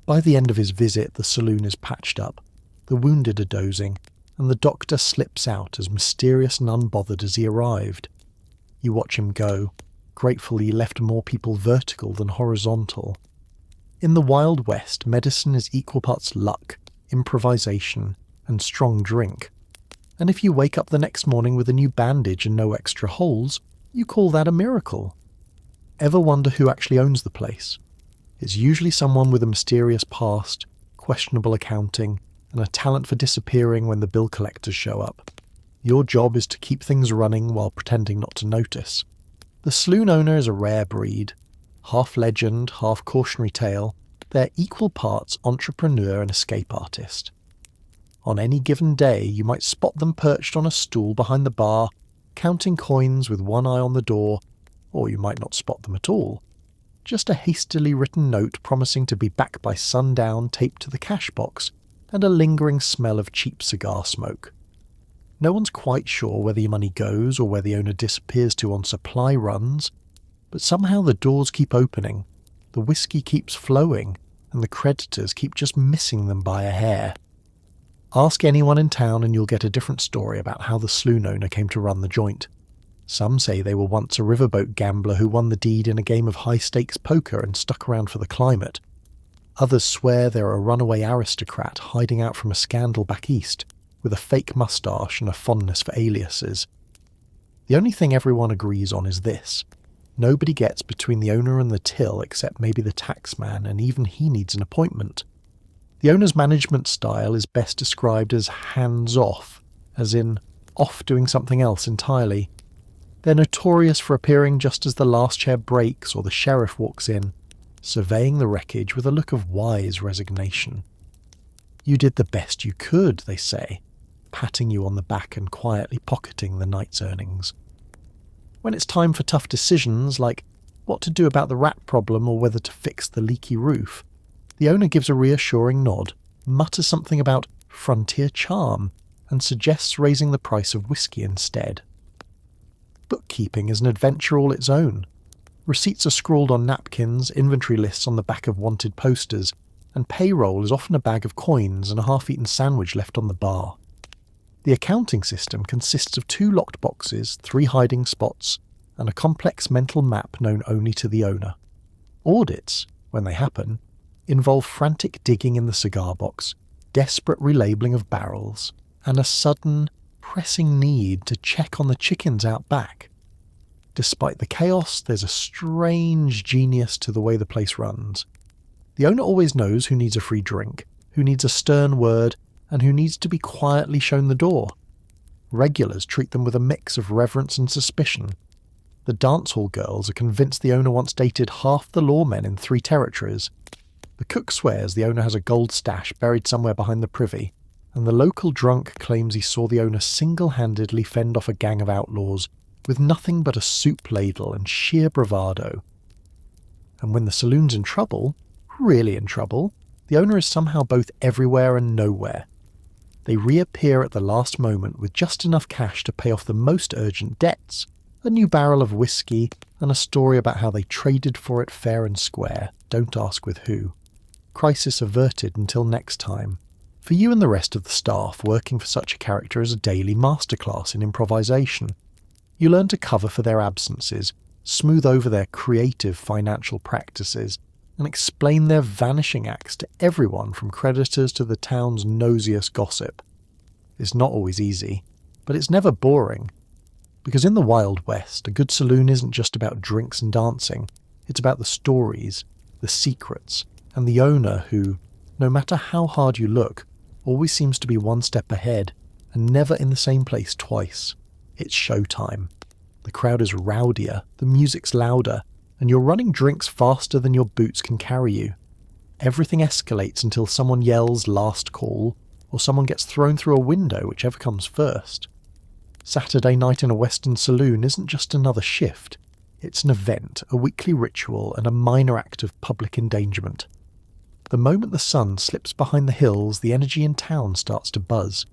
By the end of his visit, the saloon is patched up. The wounded are dozing, and the doctor slips out as mysterious and unbothered as he arrived. You watch him go, grateful he left more people vertical than horizontal. In the Wild West, medicine is equal parts luck, improvisation, and strong drink. And if you wake up the next morning with a new bandage and no extra holes, you call that a miracle. Ever wonder who actually owns the place? It's usually someone with a mysterious past, questionable accounting, and a talent for disappearing when the bill collectors show up. Your job is to keep things running while pretending not to notice. The saloon owner is a rare breed. Half legend, half cautionary tale, they're equal parts entrepreneur and escape artist. On any given day, you might spot them perched on a stool behind the bar, counting coins with one eye on the door, or you might not spot them at all. Just a hastily written note promising to be back by sundown taped to the cash box, and a lingering smell of cheap cigar smoke. No one's quite sure where the money goes or where the owner disappears to on supply runs, but somehow the doors keep opening, the whiskey keeps flowing, and the creditors keep just missing them by a hair. Ask anyone in town and you'll get a different story about how the saloon owner came to run the joint. Some say they were once a riverboat gambler who won the deed in a game of high-stakes poker and stuck around for the climate. Others swear they're a runaway aristocrat hiding out from a scandal back east, with a fake moustache and a fondness for aliases. The only thing everyone agrees on is this: nobody gets between the owner and the till except maybe the taxman, and even he needs an appointment. The owner's management style is best described as hands-off, as in off doing something else entirely. They're notorious for appearing just as the last chair breaks or the sheriff walks in, surveying the wreckage with a look of wise resignation. You did the best you could, they say, patting you on the back and quietly pocketing the night's earnings. When it's time for tough decisions, like what to do about the rat problem or whether to fix the leaky roof, the owner gives a reassuring nod, mutters something about frontier charm, and suggests raising the price of whiskey instead. Bookkeeping is an adventure all its own. Receipts are scrawled on napkins, inventory lists on the back of wanted posters, and payroll is often a bag of coins and a half-eaten sandwich left on the bar. The accounting system consists of 2 locked boxes, 3 hiding spots, and a complex mental map known only to the owner. Audits, when they happen, involve frantic digging in the cigar box, desperate relabelling of barrels, and a sudden, pressing need to check on the chickens out back. Despite the chaos, there's a strange genius to the way the place runs. The owner always knows who needs a free drink, who needs a stern word, and who needs to be quietly shown the door. Regulars treat them with a mix of reverence and suspicion. The dancehall girls are convinced the owner once dated half the lawmen in 3 territories. The cook swears the owner has a gold stash buried somewhere behind the privy, and the local drunk claims he saw the owner single-handedly fend off a gang of outlaws with nothing but a soup ladle and sheer bravado. And when the saloon's in trouble, really in trouble, the owner is somehow both everywhere and nowhere. They reappear at the last moment with just enough cash to pay off the most urgent debts, a new barrel of whiskey, and a story about how they traded for it fair and square, don't ask with who. Crisis averted until next time. For you and the rest of the staff, working for such a character is a daily masterclass in improvisation. You learn to cover for their absences, smooth over their creative financial practices, and explain their vanishing acts to everyone from creditors to the town's nosiest gossip. It's not always easy, but it's never boring. Because in the Wild West, a good saloon isn't just about drinks and dancing. It's about the stories, the secrets, and the owner who, no matter how hard you look, always seems to be one step ahead and never in the same place twice. It's showtime. The crowd is rowdier, the music's louder, and you're running drinks faster than your boots can carry you. Everything escalates until someone yells "last call," or someone gets thrown through a window, whichever comes first. Saturday night in a Western saloon isn't just another shift. It's an event, a weekly ritual, and a minor act of public endangerment. The moment the sun slips behind the hills, the energy in town starts to buzz.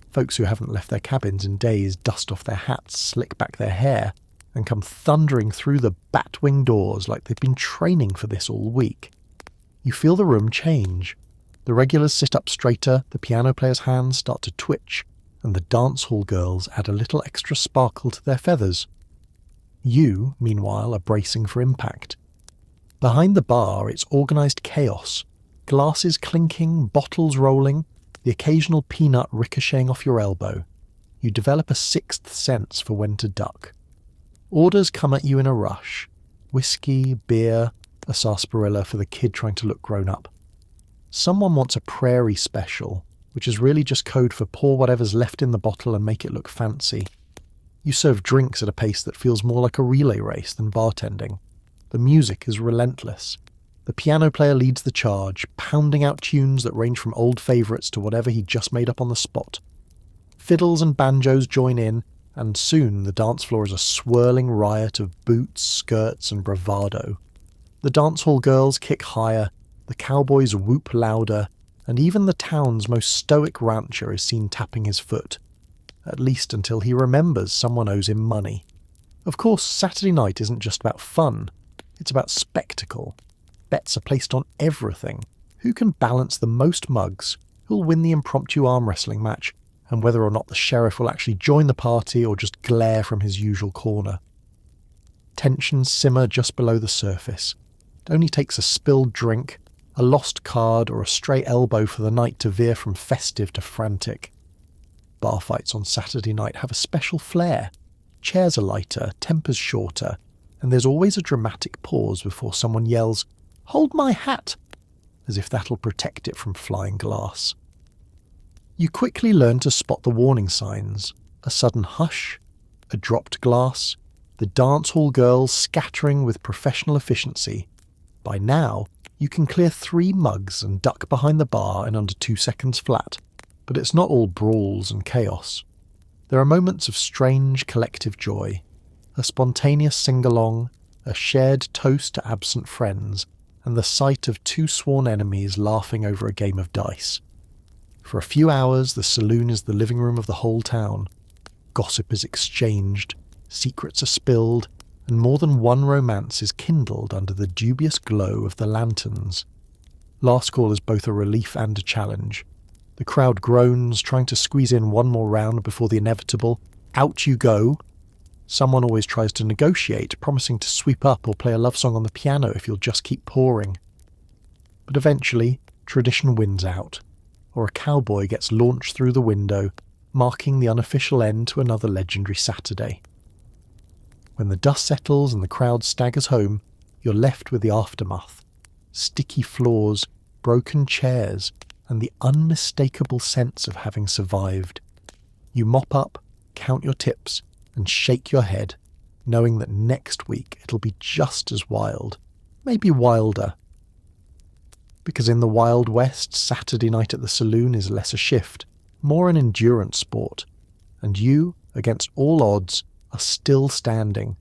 Folks who haven't left their cabins in days dust off their hats, slick back their hair, and come thundering through the bat-wing doors like they've been training for this all week. You feel the room change. The regulars sit up straighter, the piano players' hands start to twitch, and the dance hall girls add a little extra sparkle to their feathers. You, meanwhile, are bracing for impact. Behind the bar, it's organised chaos. Glasses clinking, bottles rolling, the occasional peanut ricocheting off your elbow. You develop a sixth sense for when to duck. Orders come at you in a rush. Whiskey, beer, a sarsaparilla for the kid trying to look grown up. Someone wants a prairie special, which is really just code for pour whatever's left in the bottle and make it look fancy. You serve drinks at a pace that feels more like a relay race than bartending. The music is relentless. The piano player leads the charge, pounding out tunes that range from old favourites to whatever he just made up on the spot. Fiddles and banjos join in, and soon the dance floor is a swirling riot of boots, skirts, and bravado. The dance hall girls kick higher, the cowboys whoop louder, and even the town's most stoic rancher is seen tapping his foot. At least until he remembers someone owes him money. Of course, Saturday night isn't just about fun. It's about spectacle. Bets are placed on everything. Who can balance the most mugs? Who'll win the impromptu arm wrestling match? And whether or not the sheriff will actually join the party or just glare from his usual corner. Tensions simmer just below the surface. It only takes a spilled drink, a lost card, or a stray elbow for the night to veer from festive to frantic. Bar fights on Saturday night have a special flair. Chairs are lighter, tempers shorter, and there's always a dramatic pause before someone yells, "Hold my hat!" as if that'll protect it from flying glass. You quickly learn to spot the warning signs: a sudden hush, a dropped glass, the dance hall girls scattering with professional efficiency. By now, you can clear 3 mugs and duck behind the bar in under 2 seconds flat. But it's not all brawls and chaos. There are moments of strange collective joy, a spontaneous sing-along, a shared toast to absent friends, and the sight of 2 sworn enemies laughing over a game of dice. For a few hours, the saloon is the living room of the whole town. Gossip is exchanged, secrets are spilled, and more than one romance is kindled under the dubious glow of the lanterns. Last call is both a relief and a challenge. The crowd groans, trying to squeeze in one more round before the inevitable "out you go." Someone always tries to negotiate, promising to sweep up or play a love song on the piano if you'll just keep pouring. But eventually, tradition wins out, or a cowboy gets launched through the window, marking the unofficial end to another legendary Saturday. When the dust settles and the crowd staggers home, you're left with the aftermath. Sticky floors, broken chairs, and the unmistakable sense of having survived. You mop up, count your tips, and shake your head, knowing that next week it'll be just as wild, maybe wilder. Because in the Wild West, Saturday night at the saloon is less a shift, more an endurance sport, and you, against all odds, are still standing.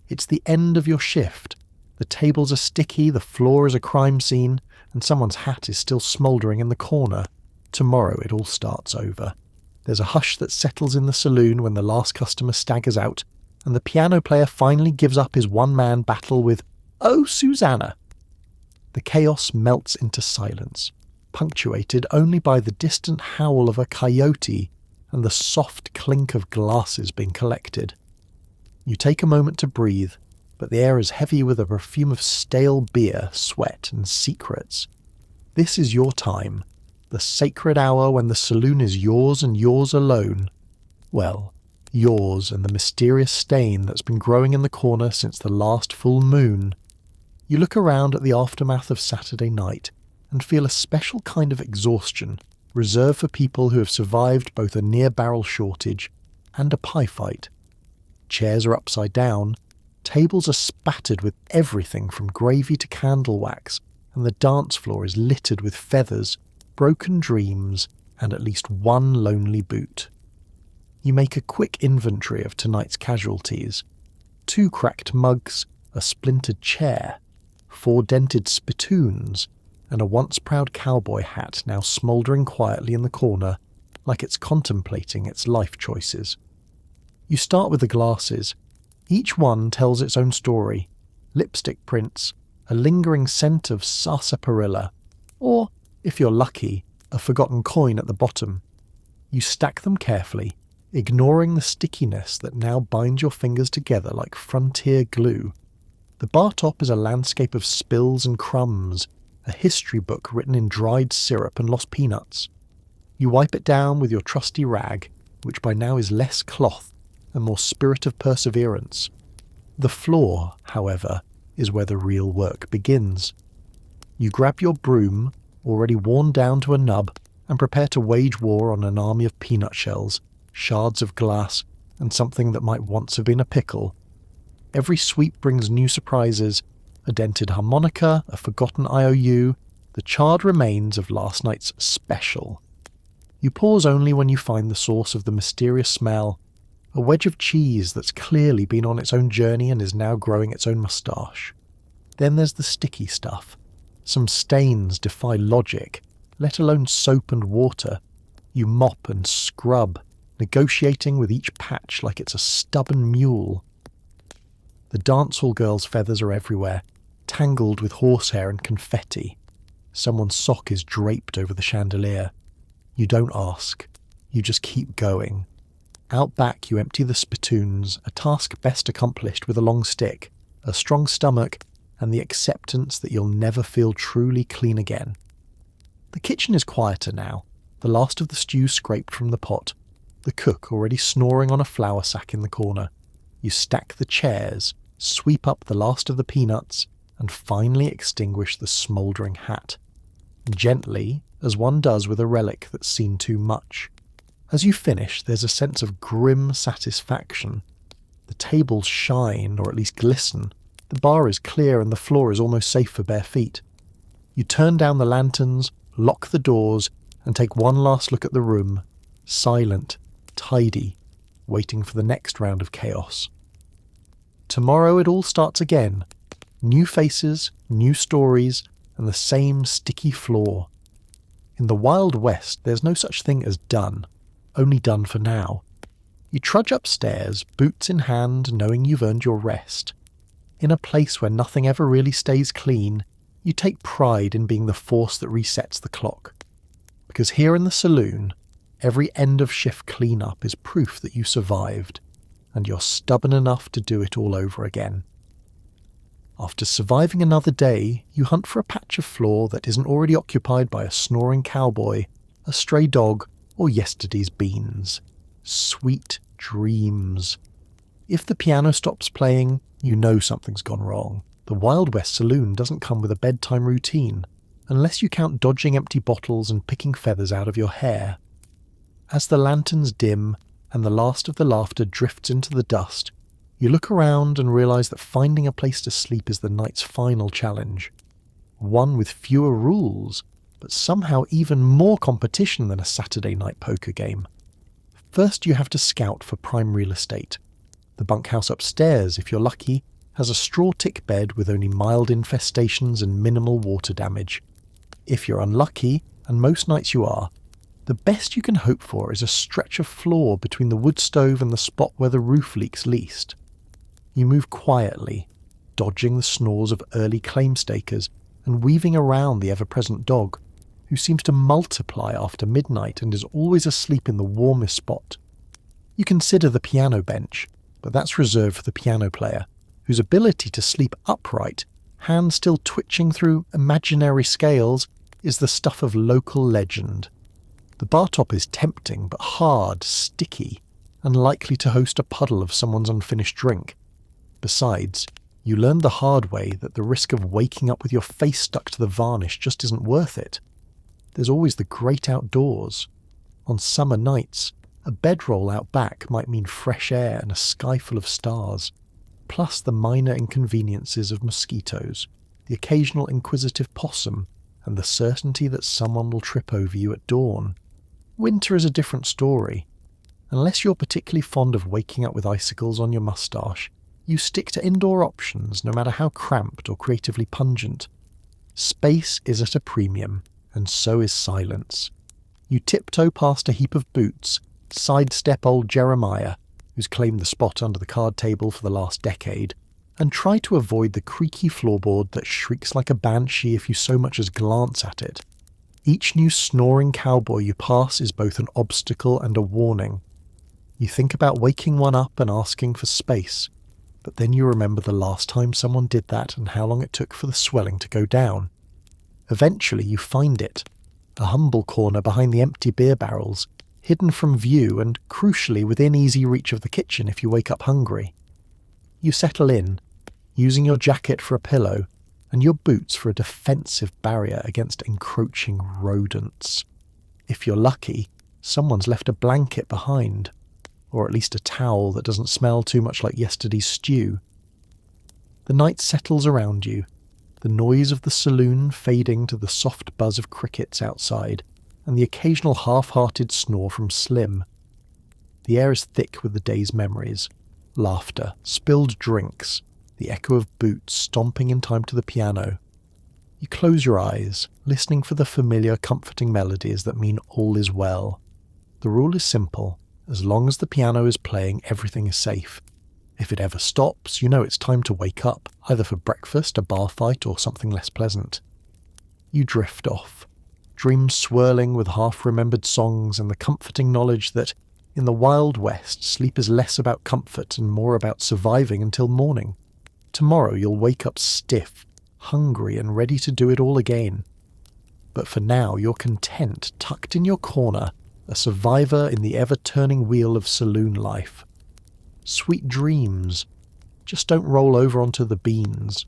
It's the end of your shift. The tables are sticky, the floor is a crime scene, and someone's hat is still smouldering in the corner. Tomorrow it all starts over. There's a hush that settles in the saloon when the last customer staggers out, and the piano player finally gives up his one-man battle with "Oh, Susanna!" The chaos melts into silence, punctuated only by the distant howl of a coyote and the soft clink of glasses being collected. You take a moment to breathe, but the air is heavy with a perfume of stale beer, sweat, and secrets. This is your time, the sacred hour when the saloon is yours and yours alone. Well, yours and the mysterious stain that's been growing in the corner since the last full moon. You look around at the aftermath of Saturday night and feel a special kind of exhaustion reserved for people who have survived both a near-barrel shortage and a pie fight. Chairs are upside down, tables are spattered with everything from gravy to candle wax, and the dance floor is littered with feathers, broken dreams, and at least one lonely boot. You make a quick inventory of tonight's casualties. 2 cracked mugs, a splintered chair, 4 dented spittoons, and a once-proud cowboy hat now smouldering quietly in the corner like it's contemplating its life choices. You start with the glasses. Each one tells its own story. Lipstick prints, a lingering scent of sarsaparilla, or, if you're lucky, a forgotten coin at the bottom. You stack them carefully, ignoring the stickiness that now binds your fingers together like frontier glue. The bar top is a landscape of spills and crumbs, a history book written in dried syrup and lost peanuts. You wipe it down with your trusty rag, which by now is less cloth and more spirit of perseverance. The floor, however, is where the real work begins. You grab your broom, already worn down to a nub, and prepare to wage war on an army of peanut shells, shards of glass, and something that might once have been a pickle. Every sweep brings new surprises, a dented harmonica, a forgotten IOU, the charred remains of last night's special. You pause only when you find the source of the mysterious smell, a wedge of cheese that's clearly been on its own journey and is now growing its own moustache. Then there's the sticky stuff. Some stains defy logic, let alone soap and water. You mop and scrub, negotiating with each patch like it's a stubborn mule. The dance hall girls' feathers are everywhere, tangled with horsehair and confetti. Someone's sock is draped over the chandelier. You don't ask. You just keep going. Out back you empty the spittoons, a task best accomplished with a long stick, a strong stomach, and the acceptance that you'll never feel truly clean again. The kitchen is quieter now, the last of the stew scraped from the pot, the cook already snoring on a flour sack in the corner. You stack the chairs, sweep up the last of the peanuts, and finally extinguish the smouldering hat. Gently, as one does with a relic that's seen too much. As you finish, there's a sense of grim satisfaction. The tables shine, or at least glisten. The bar is clear and the floor is almost safe for bare feet. You turn down the lanterns, lock the doors, and take one last look at the room, silent, tidy, waiting for the next round of chaos. Tomorrow it all starts again. New faces, new stories, and the same sticky floor. In the Wild West, there's no such thing as done, only done for now. You trudge upstairs, boots in hand, knowing you've earned your rest. In a place where nothing ever really stays clean, you take pride in being the force that resets the clock. Because here in the saloon, every end-of-shift clean-up is proof that you survived, and you're stubborn enough to do it all over again. After surviving another day, you hunt for a patch of floor that isn't already occupied by a snoring cowboy, a stray dog, or yesterday's beans. Sweet dreams. If the piano stops playing, you know something's gone wrong. The Wild West Saloon doesn't come with a bedtime routine, unless you count dodging empty bottles and picking feathers out of your hair. As the lanterns dim and the last of the laughter drifts into the dust, you look around and realise that finding a place to sleep is the night's final challenge. One with fewer rules, but somehow even more competition than a Saturday night poker game. First you have to scout for prime real estate. The bunkhouse upstairs, if you're lucky, has a straw tick bed with only mild infestations and minimal water damage. If you're unlucky, and most nights you are, the best you can hope for is a stretch of floor between the wood stove and the spot where the roof leaks least. You move quietly, dodging the snores of early claim stakers and weaving around the ever-present dog, who seems to multiply after midnight and is always asleep in the warmest spot. You consider the piano bench, but that's reserved for the piano player, whose ability to sleep upright, hands still twitching through imaginary scales, is the stuff of local legend. The bar top is tempting but hard, sticky, and likely to host a puddle of someone's unfinished drink. Besides, you learned the hard way that the risk of waking up with your face stuck to the varnish just isn't worth it. There's always the great outdoors. On summer nights, a bedroll out back might mean fresh air and a sky full of stars, plus the minor inconveniences of mosquitoes, the occasional inquisitive possum, and the certainty that someone will trip over you at dawn. Winter is a different story. Unless you're particularly fond of waking up with icicles on your moustache, you stick to indoor options no matter how cramped or creatively pungent. Space is at a premium, and so is silence. You tiptoe past a heap of boots, sidestep old Jeremiah, who's claimed the spot under the card table for the last decade, and try to avoid the creaky floorboard that shrieks like a banshee if you so much as glance at it. Each new snoring cowboy you pass is both an obstacle and a warning. You think about waking one up and asking for space, but then you remember the last time someone did that and how long it took for the swelling to go down. Eventually you find it, a humble corner behind the empty beer barrels, hidden from view and, crucially, within easy reach of the kitchen if you wake up hungry. You settle in, using your jacket for a pillow and your boots for a defensive barrier against encroaching rodents. If you're lucky, someone's left a blanket behind, or at least a towel that doesn't smell too much like yesterday's stew. The night settles around you, the noise of the saloon fading to the soft buzz of crickets outside, and the occasional half-hearted snore from Slim. The air is thick with the day's memories, laughter, spilled drinks, the echo of boots stomping in time to the piano. You close your eyes, listening for the familiar, comforting melodies that mean all is well. The rule is simple. As long as the piano is playing, everything is safe. If it ever stops, you know it's time to wake up, either for breakfast, a bar fight, or something less pleasant. You drift off, dreams swirling with half-remembered songs and the comforting knowledge that, in the Wild West, sleep is less about comfort and more about surviving until morning. Tomorrow you'll wake up stiff, hungry, and ready to do it all again. But for now, you're content, tucked in your corner, a survivor in the ever-turning wheel of saloon life. Sweet dreams. Just don't roll over onto the beans.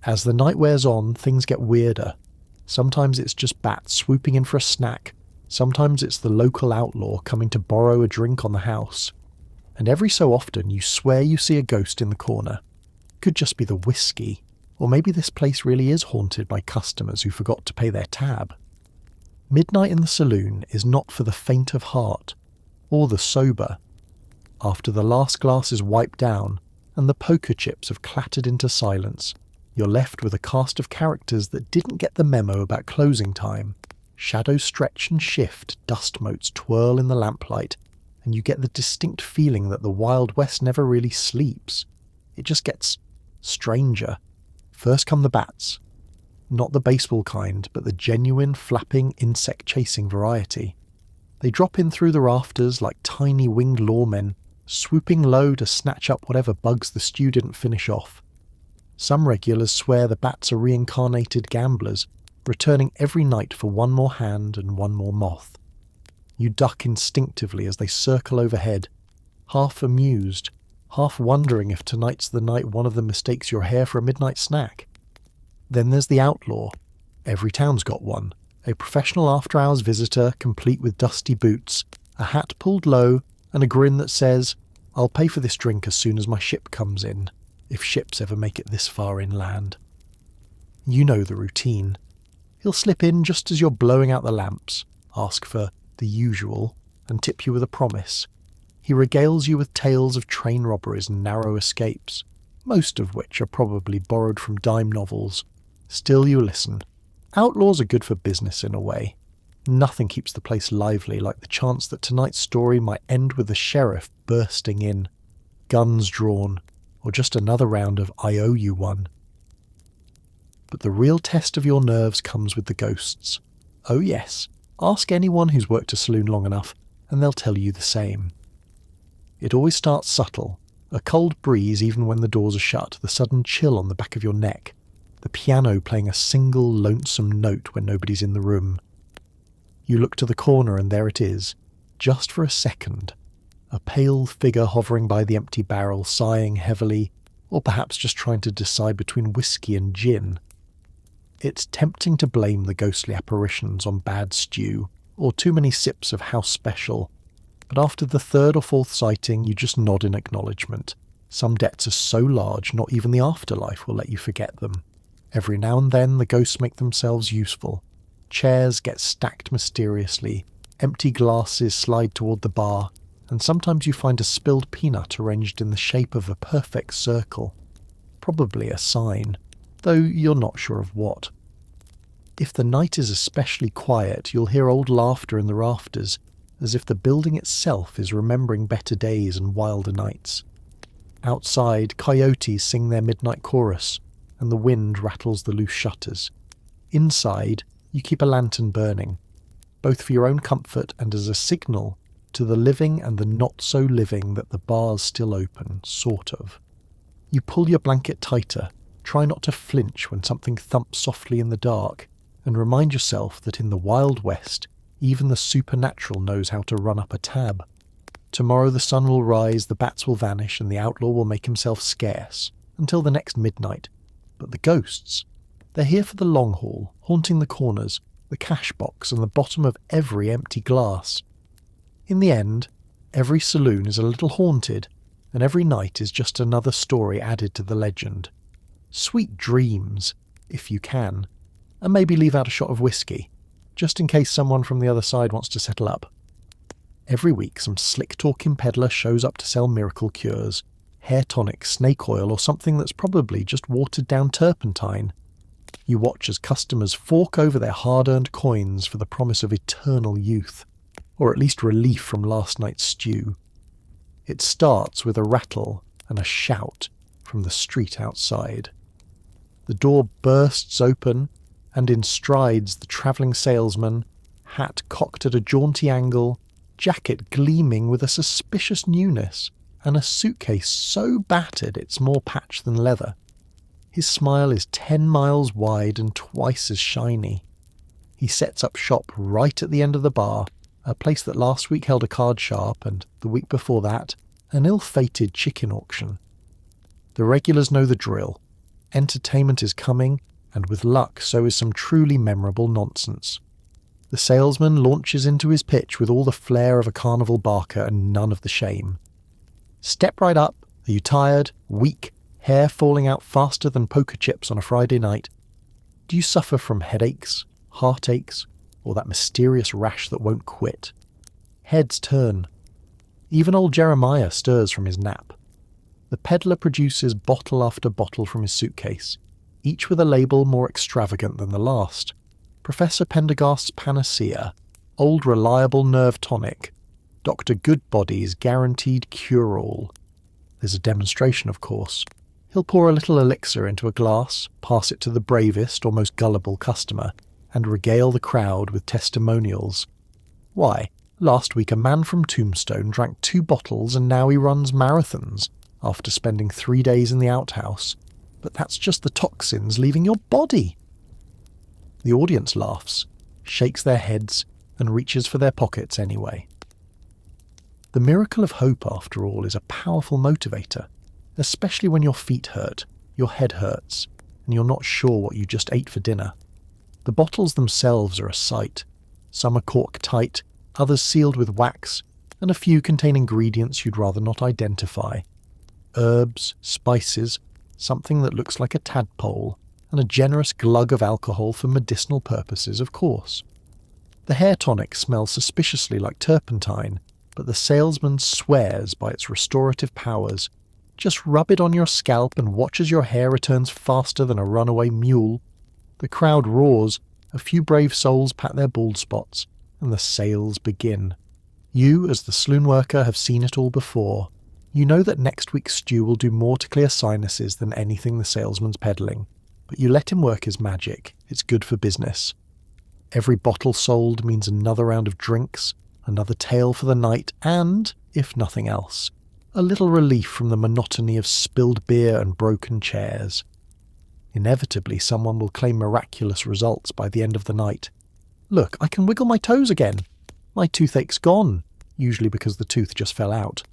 As the night wears on, things get weirder. Sometimes it's just bats swooping in for a snack. Sometimes it's the local outlaw coming to borrow a drink on the house. And every so often you swear you see a ghost in the corner. Could just be the whiskey. Or maybe this place really is haunted by customers who forgot to pay their tab. Midnight in the saloon is not for the faint of heart, or the sober. After the last glass is wiped down, and the poker chips have clattered into silence, you're left with a cast of characters that didn't get the memo about closing time. Shadows stretch and shift, dust motes twirl in the lamplight, and you get the distinct feeling that the Wild West never really sleeps. It just gets stranger. First come the bats. Not the baseball kind, but the genuine, flapping, insect-chasing variety. They drop in through the rafters like tiny winged lawmen, swooping low to snatch up whatever bugs the stew didn't finish off. Some regulars swear the bats are reincarnated gamblers, returning every night for one more hand and one more moth. You duck instinctively as they circle overhead, half amused, half wondering if tonight's the night one of them mistakes your hair for a midnight snack. Then there's the outlaw. Every town's got one. A professional after-hours visitor, complete with dusty boots, a hat pulled low, and a grin that says, "I'll pay for this drink as soon as my ship comes in, if ships ever make it this far inland." You know the routine. He'll slip in just as you're blowing out the lamps, ask for the usual, and tip you with a promise. He regales you with tales of train robberies and narrow escapes, most of which are probably borrowed from dime novels. Still you listen. Outlaws are good for business in a way. Nothing keeps the place lively like the chance that tonight's story might end with the sheriff bursting in, guns drawn, or just another round of "I owe you one." But the real test of your nerves comes with the ghosts. Oh yes, ask anyone who's worked a saloon long enough, and they'll tell you the same. It always starts subtle, A cold breeze even when the doors are shut, the sudden chill on the back of your neck, the piano playing a single lonesome note when nobody's in the room. You look to the corner and there it is, just for a second, a pale figure hovering by the empty barrel, sighing heavily, or perhaps just trying to decide between whiskey and gin. It's tempting to blame the ghostly apparitions on bad stew, or too many sips of house special, but after the third or fourth sighting you just nod in acknowledgement. Some debts are so large not even the afterlife will let you forget them. Every now and then the ghosts make themselves useful. Chairs get stacked mysteriously, empty glasses slide toward the bar, and sometimes you find a spilled peanut arranged in the shape of a perfect circle. Probably a sign, though you're not sure of what. If the night is especially quiet, you'll hear old laughter in the rafters, as if the building itself is remembering better days and wilder nights. Outside, coyotes sing their midnight chorus, and the wind rattles the loose shutters. Inside, you keep a lantern burning, both for your own comfort and as a signal to the living and the not-so-living that the bar's still open, sort of. You pull your blanket tighter, try not to flinch when something thumps softly in the dark, and remind yourself that in the Wild West, even the supernatural knows how to run up a tab. Tomorrow the sun will rise, the bats will vanish, and the outlaw will make himself scarce, until the next midnight. But the ghosts, they're here for the long haul, haunting the corners, the cash box, and the bottom of every empty glass. In the end, every saloon is a little haunted, and every night is just another story added to the legend. Sweet dreams, if you can, and maybe leave out a shot of whiskey, just in case someone from the other side wants to settle up. Every week some slick-talking peddler shows up to sell miracle cures, hair tonic, snake oil, or something that's probably just watered-down turpentine. You watch as customers fork over their hard-earned coins for the promise of eternal youth, or at least relief from last night's stew. It starts with a rattle and a shout from the street outside. The door bursts open, and in strides the travelling salesman, hat cocked at a jaunty angle, jacket gleaming with a suspicious newness, and a suitcase so battered it's more patch than leather. His smile is 10 miles wide and twice as shiny. He sets up shop right at the end of the bar, a place that last week held a card shop and, the week before that, an ill-fated chicken auction. The regulars know the drill. Entertainment is coming, and with luck so is some truly memorable nonsense. The salesman launches into his pitch with all the flair of a carnival barker and none of the shame. Step right up. Are you tired, weak, hair falling out faster than poker chips on a Friday night? Do you suffer from headaches, heartaches, or that mysterious rash that won't quit? Heads turn. Even old Jeremiah stirs from his nap. The peddler produces bottle after bottle from his suitcase, each with a label more extravagant than the last. Professor Pendergast's Panacea, Old Reliable Nerve Tonic, Dr. Goodbody's Guaranteed Cure-All. There's a demonstration, of course. He'll pour a little elixir into a glass, pass it to the bravest or most gullible customer, and regale the crowd with testimonials. Why, last week a man from Tombstone drank 2 bottles and now he runs marathons after spending 3 days in the outhouse. But that's just the toxins leaving your body. The audience laughs, shakes their heads, and reaches for their pockets anyway. The miracle of hope, after all, is a powerful motivator, especially when your feet hurt, your head hurts, and you're not sure what you just ate for dinner. The bottles themselves are a sight. Some are cork tight, others sealed with wax, and a few contain ingredients you'd rather not identify. Herbs, spices, something that looks like a tadpole, and a generous glug of alcohol for medicinal purposes, of course. The hair tonic smells suspiciously like turpentine, but the salesman swears by its restorative powers. Just rub it on your scalp and watch as your hair returns faster than a runaway mule. The crowd roars, a few brave souls pat their bald spots, and the sales begin. You, as the saloon worker, have seen it all before. You know that next week's stew will do more to clear sinuses than anything the salesman's peddling. But you let him work his magic. It's good for business. Every bottle sold means another round of drinks, another tale for the night, and, if nothing else, A little relief from the monotony of spilled beer and broken chairs. Inevitably, someone will claim miraculous results by the end of the night. Look, I can wiggle my toes again. My toothache's gone, usually because the tooth just fell out.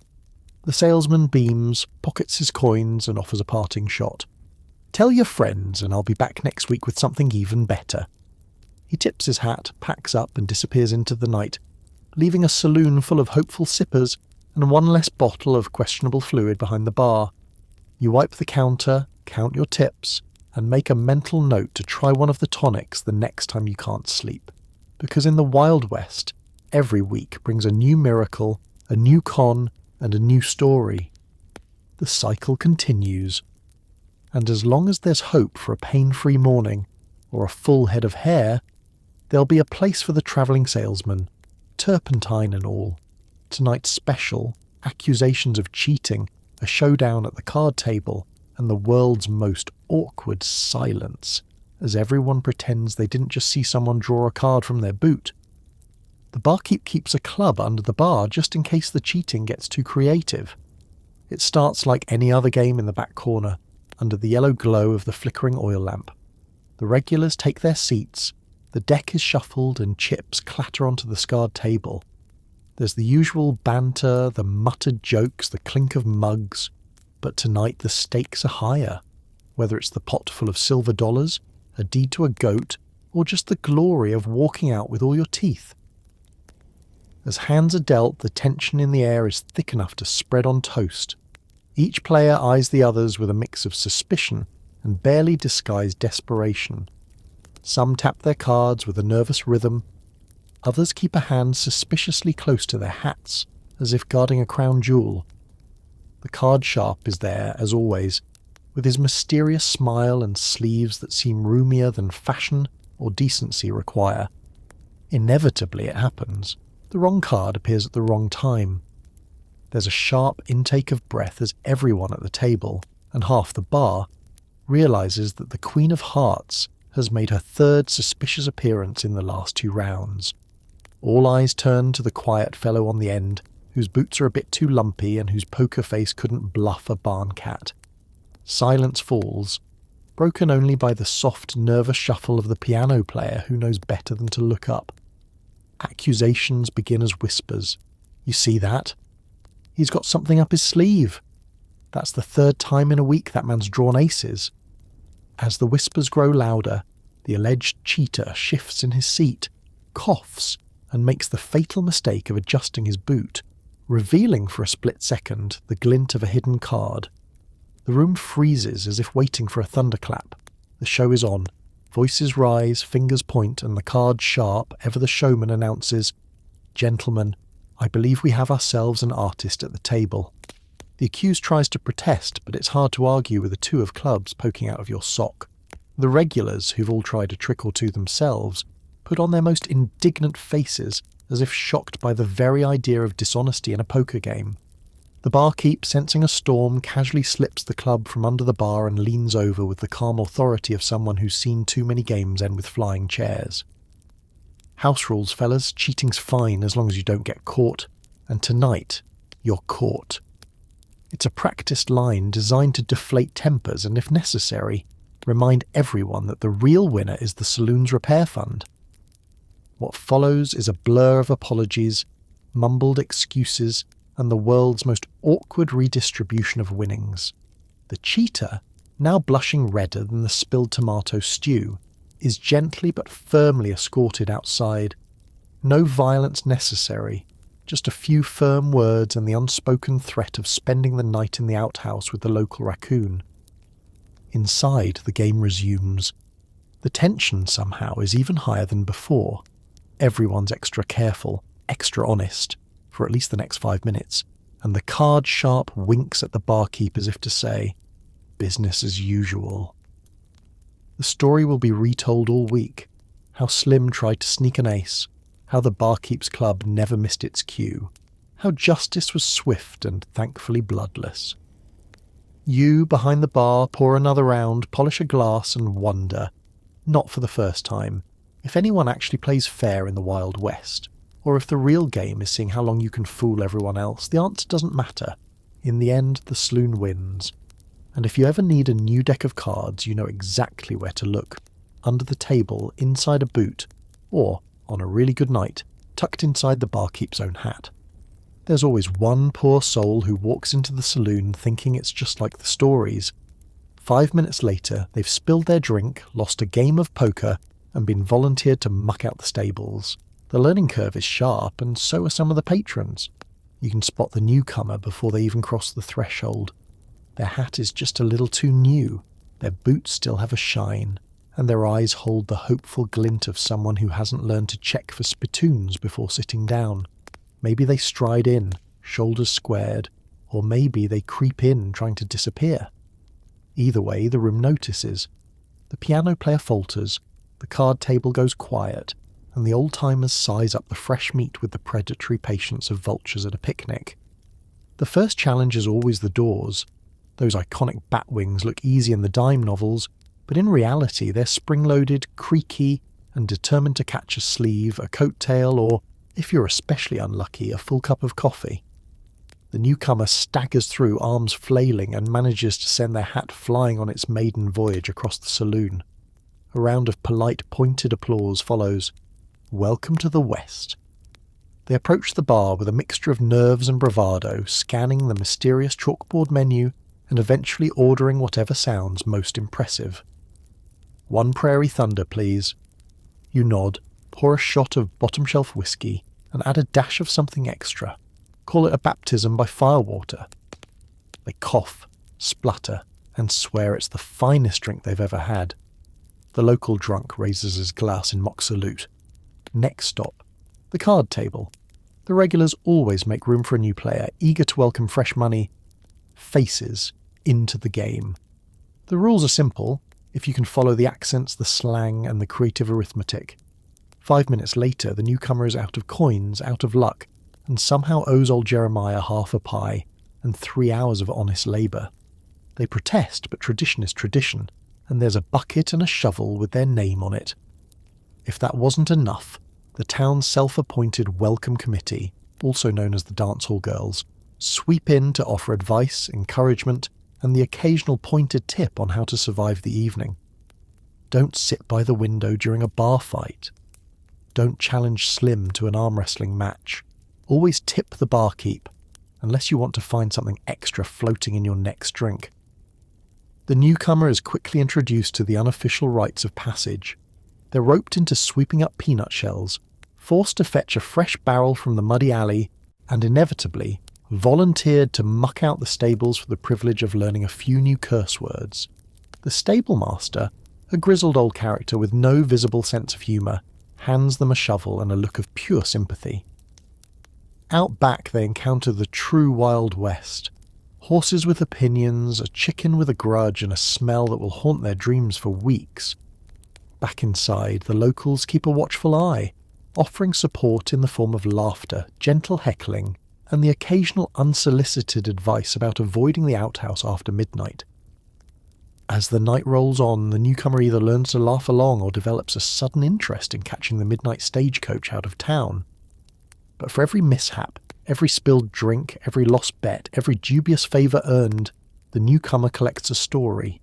The salesman beams, pockets his coins, and offers a parting shot. Tell your friends, and I'll be back next week with something even better. He tips his hat, packs up, and disappears into the night, leaving a saloon full of hopeful sippers and one less bottle of questionable fluid behind the bar. You wipe the counter, count your tips, and make a mental note to try one of the tonics the next time you can't sleep. Because in the Wild West, every week brings a new miracle, a new con, and a new story. The cycle continues. And as long as there's hope for a pain-free morning, or a full head of hair, there'll be a place for the travelling salesman, turpentine and all. Tonight's special, accusations of cheating, a showdown at the card table, and the world's most awkward silence, as everyone pretends they didn't just see someone draw a card from their boot. The barkeep keeps a club under the bar just in case the cheating gets too creative. It starts like any other game in the back corner, under the yellow glow of the flickering oil lamp. The regulars take their seats, the deck is shuffled and chips clatter onto the scarred table. There's the usual banter, the muttered jokes, the clink of mugs, but tonight the stakes are higher, whether it's the pot full of silver dollars, a deed to a goat, or just the glory of walking out with all your teeth. As hands are dealt, the tension in the air is thick enough to spread on toast. Each player eyes the others with a mix of suspicion and barely disguised desperation. Some tap their cards with a nervous rhythm. Others keep a hand suspiciously close to their hats, as if guarding a crown jewel. The card sharp is there, as always, with his mysterious smile and sleeves that seem roomier than fashion or decency require. Inevitably it happens. The wrong card appears at the wrong time. There's a sharp intake of breath as everyone at the table, and half the bar, realises that the Queen of Hearts has made her third suspicious appearance in the last 2 rounds. All eyes turn to the quiet fellow on the end, whose boots are a bit too lumpy and whose poker face couldn't bluff a barn cat. Silence falls, broken only by the soft, nervous shuffle of the piano player who knows better than to look up. Accusations begin as whispers. You see that? He's got something up his sleeve. That's the 3rd time in a week that man's drawn aces. As the whispers grow louder, the alleged cheater shifts in his seat, coughs, and makes the fatal mistake of adjusting his boot, revealing for a split second the glint of a hidden card. The room freezes as if waiting for a thunderclap. The show is on. Voices rise, fingers point, and the card sharp, ever the showman announces, "Gentlemen, I believe we have ourselves an artist at the table." The accused tries to protest, but it's hard to argue with a 2 of clubs poking out of your sock. The regulars, who've all tried a trick or two themselves, put on their most indignant faces, as if shocked by the very idea of dishonesty in a poker game. The barkeep, sensing a storm, casually slips the club from under the bar and leans over with the calm authority of someone who's seen too many games end with flying chairs. House rules, fellas. Cheating's fine as long as you don't get caught. And tonight, you're caught. It's a practiced line designed to deflate tempers and, if necessary, remind everyone that the real winner is the saloon's repair fund. What follows is a blur of apologies, mumbled excuses, and the world's most awkward redistribution of winnings. The cheater, now blushing redder than the spilled tomato stew, is gently but firmly escorted outside. No violence necessary, just a few firm words and the unspoken threat of spending the night in the outhouse with the local raccoon. Inside, the game resumes. The tension somehow is even higher than before. Everyone's extra careful, extra honest, for at least the next 5 minutes, and the card sharp winks at the barkeep as if to say, business as usual. The story will be retold all week, how Slim tried to sneak an ace, how the barkeep's club never missed its cue, how justice was swift and thankfully bloodless. You, behind the bar, pour another round, polish a glass and wonder, not for the first time, if anyone actually plays fair in the Wild West, or if the real game is seeing how long you can fool everyone else. The answer doesn't matter. In the end, the Saloon wins. And if you ever need a new deck of cards, you know exactly where to look. Under the table, inside a boot, or, on a really good night, tucked inside the barkeep's own hat. There's always one poor soul who walks into the saloon thinking it's just like the stories. 5 minutes later, they've spilled their drink, lost a game of poker, and been volunteered to muck out the stables. The learning curve is sharp, and so are some of the patrons. You can spot the newcomer before they even cross the threshold. Their hat is just a little too new, their boots still have a shine, and their eyes hold the hopeful glint of someone who hasn't learned to check for spittoons before sitting down. Maybe they stride in, shoulders squared, or maybe they creep in trying to disappear. Either way, the room notices. The piano player falters, the card table goes quiet, and the old-timers size up the fresh meat with the predatory patience of vultures at a picnic. The first challenge is always the doors. Those iconic bat wings look easy in the dime novels, but in reality they're spring-loaded, creaky, and determined to catch a sleeve, a coattail, or, if you're especially unlucky, a full cup of coffee. The newcomer staggers through, arms flailing, and manages to send their hat flying on its maiden voyage across the saloon. A round of polite, pointed applause follows. Welcome to the West. They approach the bar with a mixture of nerves and bravado, scanning the mysterious chalkboard menu and eventually ordering whatever sounds most impressive. "One Prairie Thunder, please." You nod, pour a shot of bottom-shelf whiskey, and add a dash of something extra. Call it a baptism by firewater. They cough, splutter, and swear it's the finest drink they've ever had. The local drunk raises his glass in mock salute. Next stop, the card table. The regulars always make room for a new player, eager to welcome fresh money, faces, into the game. The rules are simple, if you can follow the accents, the slang, and the creative arithmetic. 5 minutes later, the newcomer is out of coins, out of luck, and somehow owes old Jeremiah half a pie and 3 hours of honest labour. They protest, but tradition is tradition, and there's a bucket and a shovel with their name on it. If that wasn't enough, the town's self-appointed welcome committee, also known as the dance hall girls, sweep in to offer advice, encouragement, and the occasional pointed tip on how to survive the evening. Don't sit by the window during a bar fight. Don't challenge Slim to an arm wrestling match. Always tip the barkeep, unless you want to find something extra floating in your next drink. The newcomer is quickly introduced to the unofficial rites of passage. They're roped into sweeping up peanut shells, forced to fetch a fresh barrel from the muddy alley, and inevitably volunteered to muck out the stables for the privilege of learning a few new curse words. The stable master, a grizzled old character with no visible sense of humour, hands them a shovel and a look of pure sympathy. Out back they encounter the true Wild West. Horses with opinions, a chicken with a grudge, and a smell that will haunt their dreams for weeks. Back inside, the locals keep a watchful eye, offering support in the form of laughter, gentle heckling, and the occasional unsolicited advice about avoiding the outhouse after midnight. As the night rolls on, the newcomer either learns to laugh along or develops a sudden interest in catching the midnight stagecoach out of town. But for every mishap, every spilled drink, every lost bet, every dubious favour earned, the newcomer collects a story.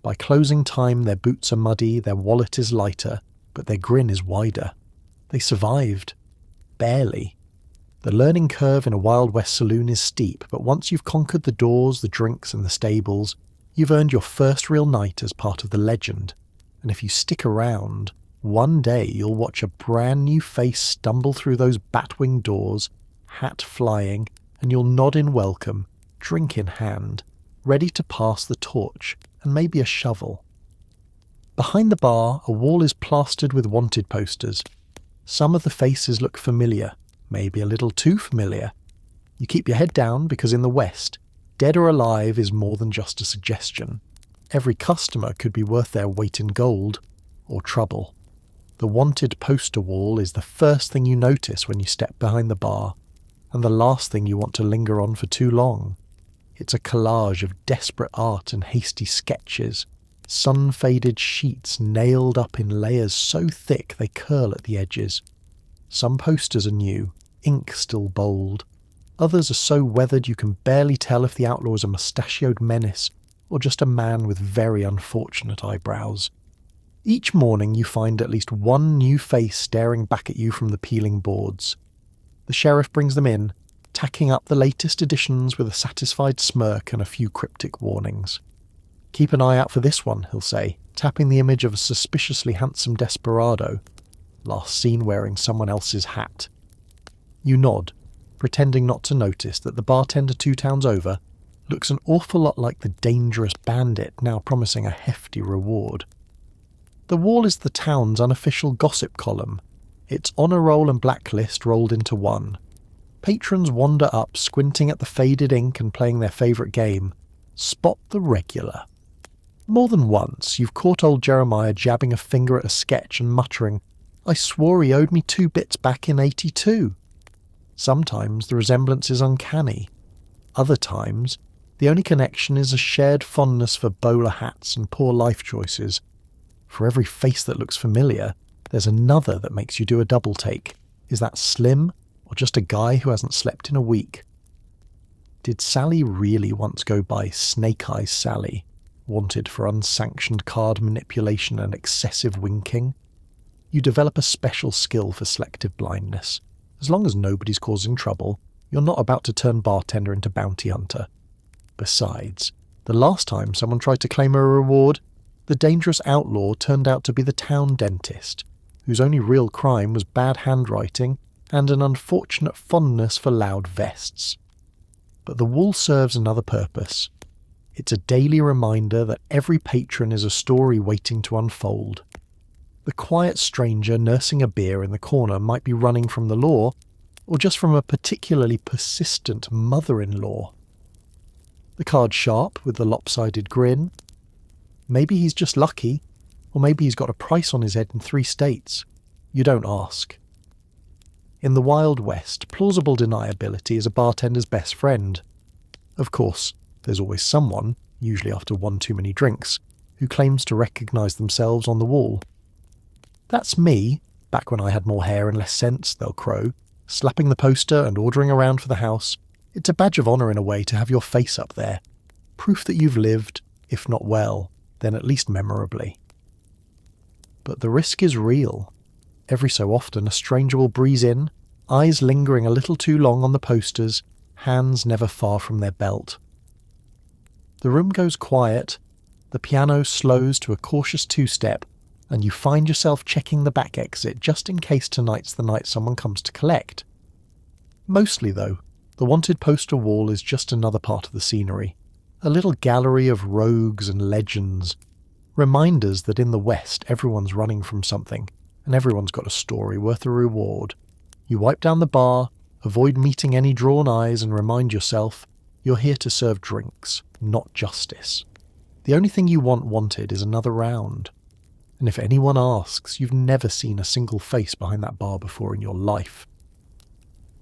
By closing time, their boots are muddy, their wallet is lighter, but their grin is wider. They survived. Barely. The learning curve in a Wild West saloon is steep, but once you've conquered the doors, the drinks, and the stables, you've earned your first real night as part of the legend. And if you stick around, one day you'll watch a brand new face stumble through those bat-winged doors, hat flying, and you'll nod in welcome, drink in hand, ready to pass the torch, and maybe a shovel. Behind the bar, a wall is plastered with wanted posters. Some of the faces look familiar, maybe a little too familiar. You keep your head down because in the West, dead or alive is more than just a suggestion. Every customer could be worth their weight in gold, or trouble. The wanted poster wall is the first thing you notice when you step behind the bar, and the last thing you want to linger on for too long. It's a collage of desperate art and hasty sketches, sun-faded sheets nailed up in layers so thick they curl at the edges. Some posters are new, ink still bold. Others are so weathered you can barely tell if the outlaw is a mustachioed menace or just a man with very unfortunate eyebrows. Each morning you find at least one new face staring back at you from the peeling boards. The sheriff brings them in, tacking up the latest editions with a satisfied smirk and a few cryptic warnings. "Keep an eye out for this one," he'll say, tapping the image of a suspiciously handsome desperado, last seen wearing someone else's hat. You nod, pretending not to notice that the bartender 2 towns over looks an awful lot like the dangerous bandit now promising a hefty reward. The wall is the town's unofficial gossip column, its honour roll and blacklist rolled into one. Patrons wander up, squinting at the faded ink and playing their favourite game, Spot the Regular. More than once you've caught old Jeremiah jabbing a finger at a sketch and muttering, "I swore he owed me 2 bits back in '82. Sometimes the resemblance is uncanny. Other times, the only connection is a shared fondness for bowler hats and poor life choices. For every face that looks familiar, there's another that makes you do a double take. Is that Slim, or just a guy who hasn't slept in a week? Did Sally really once go by Snake Eyes Sally, wanted for unsanctioned card manipulation and excessive winking? You develop a special skill for selective blindness. As long as nobody's causing trouble, you're not about to turn bartender into bounty hunter. Besides, the last time someone tried to claim a reward, the dangerous outlaw turned out to be the town dentist, whose only real crime was bad handwriting and an unfortunate fondness for loud vests. But the wall serves another purpose. It's a daily reminder that every patron is a story waiting to unfold. The quiet stranger nursing a beer in the corner might be running from the law, or just from a particularly persistent mother-in-law. The card sharp with the lopsided grin. Maybe he's just lucky, or maybe he's got a price on his head in 3 states. You don't ask. In the Wild West, plausible deniability is a bartender's best friend. Of course, there's always someone, usually after 1 too many drinks, who claims to recognise themselves on the wall. "That's me, back when I had more hair and less sense," they'll crow, slapping the poster and ordering around for the house. It's a badge of honour in a way to have your face up there. Proof that you've lived, if not well, then at least memorably. But the risk is real. Every so often a stranger will breeze in, eyes lingering a little too long on the posters, hands never far from their belt. The room goes quiet, the piano slows to a cautious 2-step, and you find yourself checking the back exit just in case tonight's the night someone comes to collect. Mostly, though, the wanted poster wall is just another part of the scenery, a little gallery of rogues and legends, reminders that in the West everyone's running from something, and everyone's got a story worth a reward. You wipe down the bar, avoid meeting any drawn eyes, and remind yourself you're here to serve drinks, not justice. The only thing you wanted is another round. And if anyone asks, you've never seen a single face behind that bar before in your life.